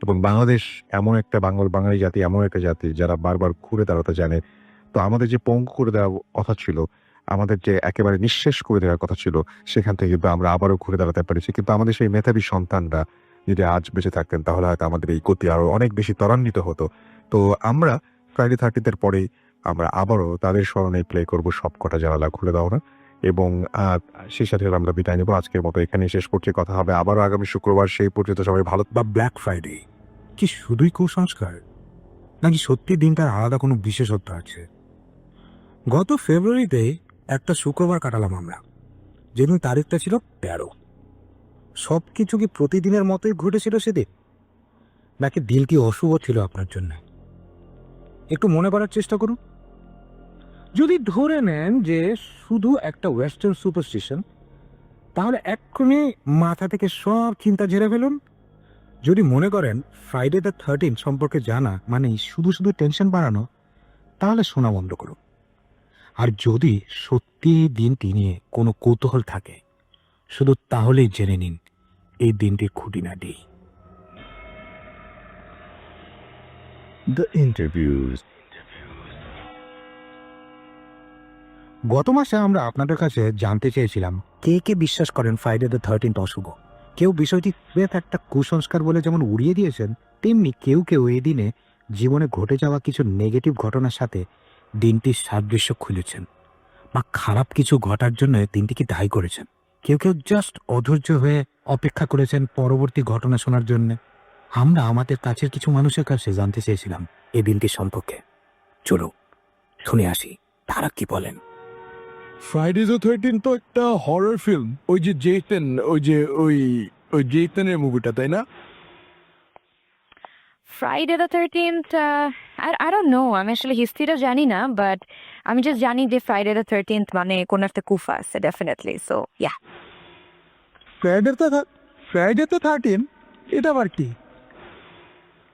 এবং বাংলাদেশ এমন একটা বাঙালি জাতি, এমন একটা জাতি যারা বারবার ঘুরে দাঁড়াতে জানে। তো আমাদের যে পঙ্গু করে দেওয়ার কথা ছিল, আমাদের যে একেবারে নিঃশেষ করে দেওয়ার কথা ছিল, সেখান থেকে কিন্তু আমরা আবারও ঘুরে দাঁড়াতে পেরেছি। কিন্তু আমাদের সেই মেধাবী সন্তানরা যদি আজ বেঁচে থাকতেন, তাহলে হয়তো আমাদের এই গতি আরো অনেক বেশি ত্বরান্বিত হতো। তো আমরা ফ্রাইডে 13th পরেই আমরা আবারও তাদের স্মরণে প্লে করব সবকটা জানালা খুলে দাও না। এবং সেই সাথে আমরা বিদায় নেব। আজকের মতো এখানেই শেষ করছি। কথা হবে আবারও আগামী শুক্রবার। সেই পর্যন্ত সবাই ভালো। বা ব্ল্যাক ফ্রাইডে কি শুধুই কুসংস্কার, নাকি সত্যি দিনটার আলাদা কোনো বিশেষত্ব আছে? গত ফেব্রুয়ারিতে একটা শুক্রবার কাটালাম আমরা, যেদিন তারিখটা ছিল 13। সব কিছু কি প্রতিদিনের মতোই ঘটেছিল সেদিন, নাকি দিন কি অশুভ ছিল আপনার জন্য? একটু মনে করার চেষ্টা করুন। যদি ধরে নেন যে শুধু একটা ওয়েস্টার্ন সুপারস্টিশন, তাহলে এক্ষুনি মাথা থেকে সব চিন্তা ঝেড়ে ফেলুন। যদি মনে করেন ফ্রাইডে দ্য 13 সম্পর্কে জানা মানে শুধু শুধু টেনশন বাড়ানো, তাহলে শোনা বন্ধ করুন। আর যদি সত্যি দিনটি নিয়ে কোনো কৌতূহল থাকে, শুধু তাহলেই জেনে নিন এই দিনটির খুঁটিনাটি। The interviews. গত মাসে আমরা আপনাদের কাছে জানতে চেয়েছিলাম কে কে বিশ্বাস করেন ফ্রাইডে দ্য 13th অশুভ। কেউ বিষয়টি বেশ একটা কুসংস্কার বলে যেমন উড়িয়ে দিয়েছেন, তেমনি কেউ কেউ এই দিনে জীবনে ঘটে যাওয়া কিছু নেগেটিভ ঘটনার সাথে দিনটির সাদৃশ্য খুলেছেন বা খারাপ কিছু ঘটার জন্য দিনটিকে দায়ী করেছেন। কেউ কেউ জাস্ট অধৈর্য হয়ে অপেক্ষা করেছেন পরবর্তী ঘটনা শোনার জন্য। আমরা আমাদের কাছের কিছু মানুষের কাছে জানতে চেয়েছিলাম এই দিনটি সম্পর্কে। চলো শুনে আসি তারা কি বলেন। ফ্রাইডে দ্য 13 তো একটা হরর ফিল্ম, ওই যে জেসন, ওই জেসনের মুভিটা, তাই না? Friday the 13th, I don't know. আমি আসলে হিস্ট্রিটা জানি না, বাট আমি জাস্ট জানি যে Friday the 13th মানে কোন একটা কুফা আছে ডেফিনেটলি। সো ইয়া, ফ্রাইডে তো 13, এটা আবার কি?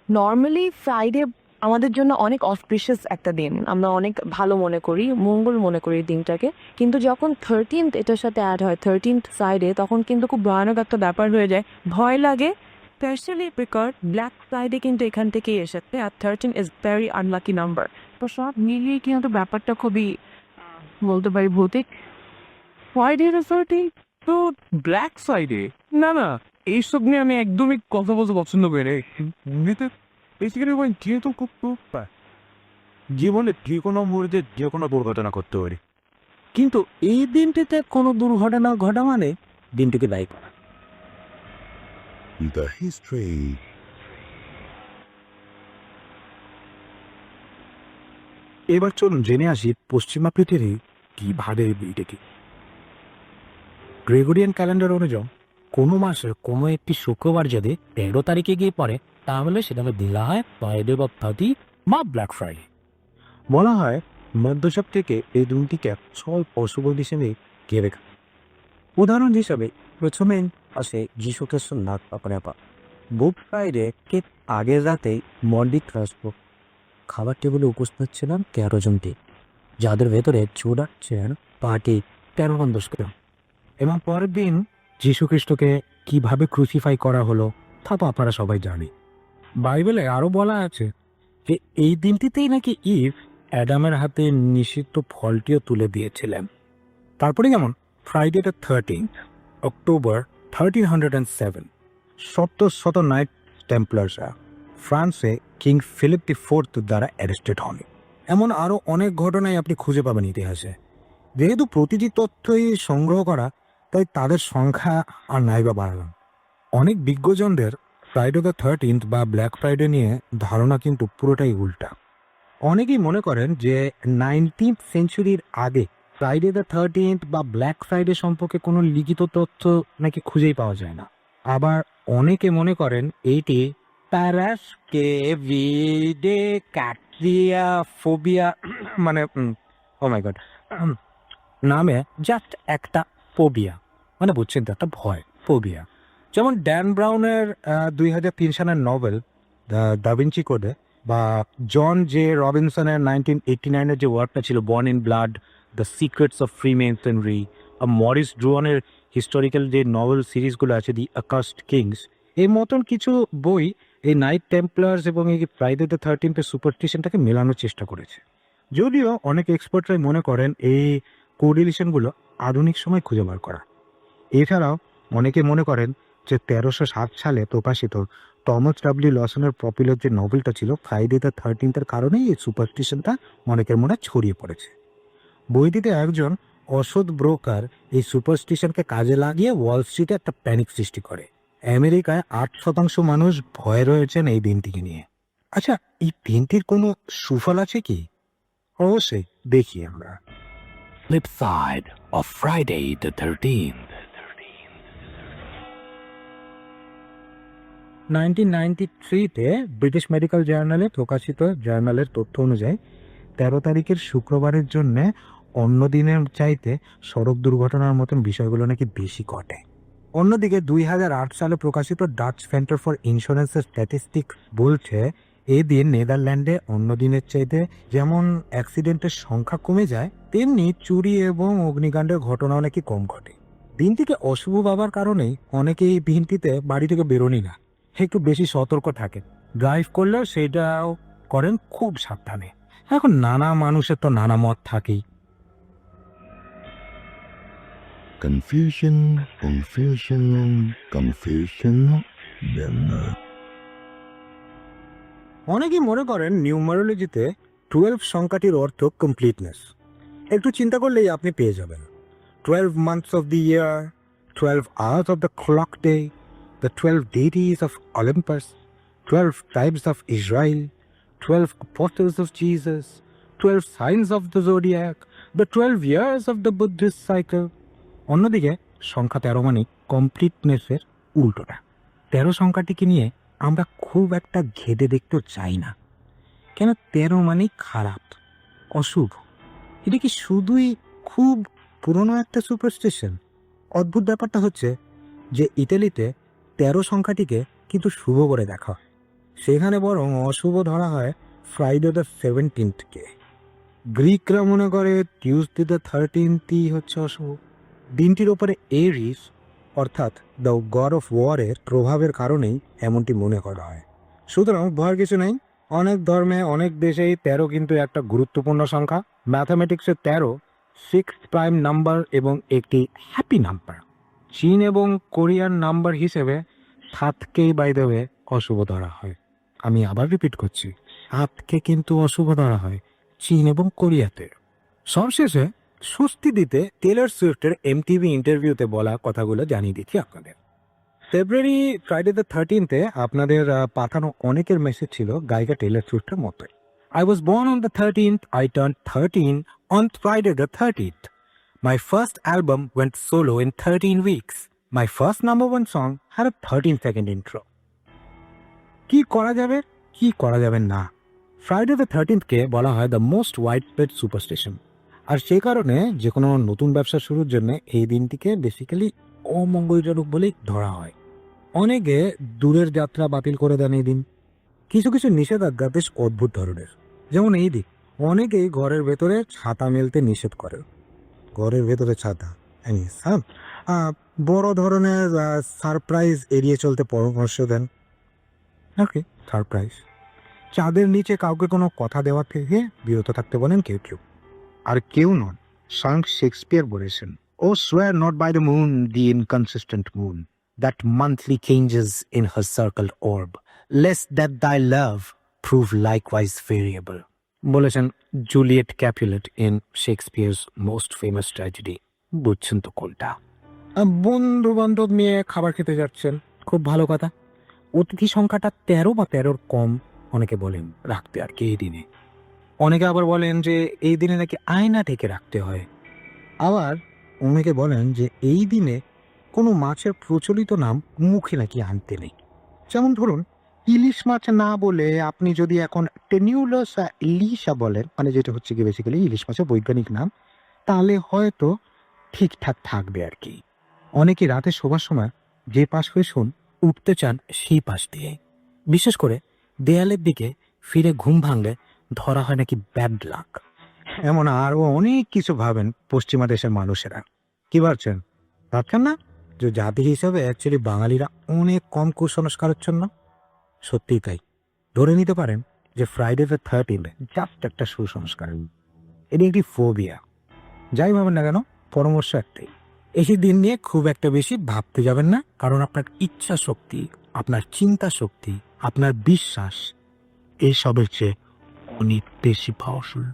নর্মালি ফ্রাইডে আমাদের জন্য অনেক অসপিশিয়াস একটা দিন, আমরা অনেক ভালো মনে করি, মঙ্গল মনে করি দিনটাকে। কিন্তু যখন 13th এটার সাথে অ্যাড হয়, 13th ফ্রাইডে, তখন কিন্তু খুব ভয়ানক একটা ব্যাপার হয়ে যায়, ভয় লাগে। স্পেশালি বিকজ ব্ল্যাক ফ্রাইডে কিন্তু এখান থেকেই এসেছে, আর 13 ইজ ভেরি আনলাকি নাম্বার। তো সব মিলিয়ে কিন্তু ব্যাপারটা খুবই বলতে পারি ভৌতিক। ফ্রাইডে দ্য 13 তো ব্ল্যাক ফ্রাইডে? না না, এইসব নিয়ে আমি একদমই কথা বলতে পছন্দ করি রে। এমনিতে বেসিক্যালি যেহেতু খুব জীবনে যে কোনো মুহূর্তে যে কোনো দুর্ঘটনা করতে পারি, কিন্তু এই দিনটিতে কোনো দুর্ঘটনা ঘটা মানে দিনটিকে দায়ী করা। The history. এবার চলুন জেনে আসি পশ্চিমা পৃথিবী কিভাবে এইটাকে। গ্রেগরিয়ান ক্যালেন্ডার অনুযায়ী কোনো মাসের কোনো একটি শুক্রবার যদি 13 তারিখে গিয়ে পড়ে, তাহলে সেটাকে দিলা হয় ফ্রাইডে বা 30 বা ব্ল্যাক ফ্রাইডে। বলা হয় মধ্যসাপ থেকে এই দিনটিকে ছয় অশুভ হিসেবে গিয়ে রেখা। উদাহরণ হিসাবে প্রথমে আসে যিশু খ্রিস্ট নাক পাপা। গুড ফ্রাইডে কে আগের রাতেই মন্ডি ট্রান্সপোর্ট খাবার টেবিলে উপস্থিত ছিলেন 13 জনটি, যাদের ভেতরে চূড়ার চেয়ার পার্টি 13 জন দুষ্কৃত। এবং পরের দিন যিশু খ্রিস্টকে কিভাবে ক্রুসিফাই করা হলো তা তো আপনারা সবাই জানি। বাইবেলে আরও বলা আছে যে এই দিনটিতেই নাকি ইভ অ্যাডামের হাতে নিষিদ্ধ ফলটিও তুলে দিয়েছিলেন। তারপরে যেমন ফ্রাইডে দ্য 13th অক্টোবর 1307 শত নাইট টেম্পলার্সরা ফ্রান্সে কিং ফিলিপ IV দ্বারা অ্যারেস্টেড হন। এমন আরও অনেক ঘটনাই আপনি খুঁজে পাবেন ইতিহাসে। যেহেতু প্রতিটি তথ্যই সংগ্রহ করা, তাই তাদের সংখ্যা আর নাইবা বাড়ালাম। অনেক বিজ্ঞজনদের ফ্রাইডে দ্য 13th বা ব্ল্যাক ফ্রাইডে নিয়ে ধারণা কিন্তু পুরোটাই উল্টা। অনেকেই মনে করেন যে 19th সেঞ্চুরির আগে ফ্রাইডে দ্য 13th বা ব্ল্যাক ফ্রাইডে সম্পর্কে কোনো লিখিত তথ্য নাকি খুঁজেই পাওয়া যায় না। আবার অনেকে মনে করেন এইটি প্যারাস্কেভিডে ক্যাট্রিয়া ফোবিয়া মানে ও মাই গড নামে জাস্ট একটা ফোবিয়া, মানে বুঝছেন তো, একটা ভয়, ফোবিয়া। যেমন ড্যান ব্রাউনের 2003 সালের নভেল দা ভিঞ্চি কোডে, বা জন জে রবিনসনের 1989-এর যে ওয়ার্কটা ছিল born in blood, the secrets of freemasonry, Maurice ড্রুয়ানের হিস্টোরিক্যাল যে নভেল সিরিজগুলো আছে, দি অ্যাকাস্ট কিংস, এই মতন কিছু বই এই নাইট টেম্পলার্স এবং এই ফ্রাইডে দ্য 13th সুপারস্টিশনটাকে মেলানোর চেষ্টা করেছে। যদিও অনেক এক্সপার্টরাই মনে করেন এই কোরিলেশনগুলো আধুনিক সময় খুঁজে বার করা। এছাড়াও অনেকে মনে করেন যে 1307 সালে প্রকাশিত টমাস ডাব্লিউ লসনের পপুলার যে নভেলটা ছিল ফ্রাইডে দ্য 13th কারণেই এই সুপারস্টিশনটা অনেকের মনে ছড়িয়ে পড়েছে। বইটিতে একজন অসৎ ব্রোকার এই সুপারস্টিশনকে কাজে লাগিয়ে ওয়াল স্ট্রিটে একটা প্যানিক সৃষ্টি করে। আমেরিকায় 8% মানুষ ভয় রয়েছেন এই দিনটিকে নিয়ে। আচ্ছা, এই দিনটির কোনো সুফল আছে কি? অবশ্যই, দেখি আমরা। Flip side of Friday the 13th. 1993-তে ব্রিটিশ মেডিকেল জার্নালে প্রকাশিত জার্নালের তথ্য অনুযায়ী 13 তারিখের শুক্রবারের জন্য অন্য দিনের চাইতে সড়ক দুর্ঘটনার মতন বিষয়গুলো নাকি বেশি ঘটে। অন্যদিকে 2008 সালে প্রকাশিত ডাচ সেন্টার ফর ইন্স্যুরেন্সের স্ট্যাটিস্টিক্স বলছে এই দিন নেদারল্যান্ডে অন্য দিনের চাইতে যেমন অ্যাক্সিডেন্টের সংখ্যা কমে যায়, তেমনি চুরি এবং অগ্নিকাণ্ডের ঘটনাও নাকি কম ঘটে। দিনটিকে অশুভ ভাবার কারণেই অনেকে এই দিনটিতে বাড়ি থেকে বেরোনি না, একটু বেশি সতর্ক থাকে। ড্রাইভ করলেও সেটাও করেন খুব সাবধানে। এখন নানা মানুষের তো নানা মত থাকেই। Confusion, confusion, confusion. অনেকেই মনে করেন নিউমারোলজিতে 12 সংখ্যাটির অর্থ কমপ্লিটনেস। একটু চিন্তা করলেই আপনি পেয়ে যাবেন 12 months of the year, 12 hours of the clock day, the 12 deities of Olympus, 12 tribes of Israel, 12 apostles of Jesus, 12 signs of the zodiac, the 12 years of the Buddhist cycle. অন্যদিকে সংখ্যা 13 মানে কমপ্লিটনেসের উল্টোটা। 13 সংখ্যাটিকে নিয়ে আমরা খুব একটা ঘেটে দেখতেও চাই না, কেন 13 মানে খারাপ, অশুভ। এটা কি শুধুই খুব পুরনো একটা সুপারস্টিশন? অদ্ভুত ব্যাপারটা হচ্ছে যে ইতালিতে 13 সংখ্যাটিকে কিন্তু শুভ করে দেখা হয়, সেখানে বরং অশুভ ধরা হয় ফ্রাইডে দ্য 17th-কে। গ্রিকরা মনে করে টিউসডে দ্য 13th-ই হচ্ছে অশুভ। দিনটির ওপরে এরিস অর্থাৎ দ্য গড অফ ওয়ারের প্রভাবের কারণেই এমনটি মনে করা হয়। সুতরাং ভয়ের কিছু নেই, অনেক ধর্মে অনেক দেশেই 13 কিন্তু একটা গুরুত্বপূর্ণ সংখ্যা। ম্যাথামেটিক্সে 13 6th প্রাইম নাম্বার এবং একটি হ্যাপি নাম্বার। চীন এবং কোরিয়ান নাম্বার হিসেবে 7কেই বাই দ্য ওয়ে অশুভ ধরা হয়। আমি আবার রিপিট করছি, 7কে কিন্তু অশুভ ধরা হয় চীন এবং কোরিয়াতে। সবশেষে স্বস্তি দিতে টেলর সুইফটের MTV ইন্টারভিউতে বলা কথাগুলো জানিয়ে দিচ্ছি আপনাদের। ফেব্রুয়ারি ফ্রাইডে দ্য 13th-এ আপনাদের পাঠানো অনেকের মেসেজ ছিল গায়িকা টেলর সুইফটের মতোই। I was born on the 13th, I turned 13 on Friday the 13th. My first album went solo in 13 weeks. My first #1 song had a 13-second intro. কি করা যাবে, কি করা যাবে না, ফ্রাইডে দ্য 13th-কে বলা হয় দ্য মোস্ট ওয়াইডস্প্রেড সুপারস্টিশন। আর সেই কারণে যে কোনো নতুন ব্যবসা শুরুর জন্য এই দিনটিকে বেসিক্যালি অমঙ্গলজনক বলেই ধরা হয়। অনেকে দূরের যাত্রা বাতিল করে দেন এই দিন। কিছু কিছু নিষেধাজ্ঞা বেশ অদ্ভুত ধরনের, যেমন এই দিন অনেকেই ঘরের ভেতরে ছাতা মেলতে নিষেধ করে। ঘরের ভেতরে ছাতা, বড় ধরনের সারপ্রাইজ এড়িয়ে চলতে পরামর্শ দেন। ওকে, সারপ্রাইজ। চাঁদের নিচে কাউকে কোনো কথা দেওয়া থেকে বিরত থাকতে বলেন কেউ কেউ। আর কেউ নন, স্বয়ং শেক্সপিয়ার বলেছেন, O swear not by the moon, the inconsistent moon, that monthly changes in her circle orb, lest that thy love prove likewise variable. বলেছেন Juliet Capulet in Shakespeare's most famous tragedy. বুঝছেন তো কোনটা? বন্ধু বান্ধব নিয়ে খাবার খেতে যাচ্ছেন, খুব ভালো কথা। অতিথি সংখ্যাটা 13 বা 13-র কম অনেকে বলেন রাখতে আর কি এই দিনে। অনেকে আবার বলেন যে এই দিনে নাকি আয়না ঢেকে রাখতে হয়। আবার অনেকে বলেন যে এই দিনে কোনো মাছের প্রচলিত নাম মুখে নাকি আনতে নেই। যেমন ধরুন ইলিশ মাছ না বলে আপনি যদি এখন টেনিউলাস ইলিশা বলেন, মানে যেটা হচ্ছে কি বেসিক্যালি ইলিশ মাছের বৈজ্ঞানিক নাম, তাহলে হয়তো ঠিকঠাক থাকবে আর কি। অনেকে রাতে শোবার সময় যে পাশ হয়ে শুন উঠতে চান সেই পাশ দিয়ে। বিশেষ করে দেয়ালের দিকে ফিরে ঘুম ভাঙলে ধরা হয় নাকি ব্যাড লাক। এমন আরও অনেক কিছু ভাবেন পশ্চিমা দেশের মানুষেরা। কি ভাবছেন? ভাবছেন না যে জাতি হিসাবে অ্যাকচুয়ালি বাঙালিরা অনেক কম কুসংস্কারাচ্ছন্ন? সত্যিই তাই। ধরে নিতে পারেন যে ফ্রাইডে দ্য 13th জাস্ট একটা সুসংস্কার, এটি একটি ফোবিয়া। যাই ভাবেন না কেন, পরামর্শ একটাই, এই দিন নিয়ে খুব একটা বেশি ভাবতে যাবেন না, কারণ আপনার ইচ্ছা শক্তি, আপনার চিন্তা শক্তি, আপনার বিশ্বাস এইসবের চেয়ে অনেক বেশি পাওয়ারফুল।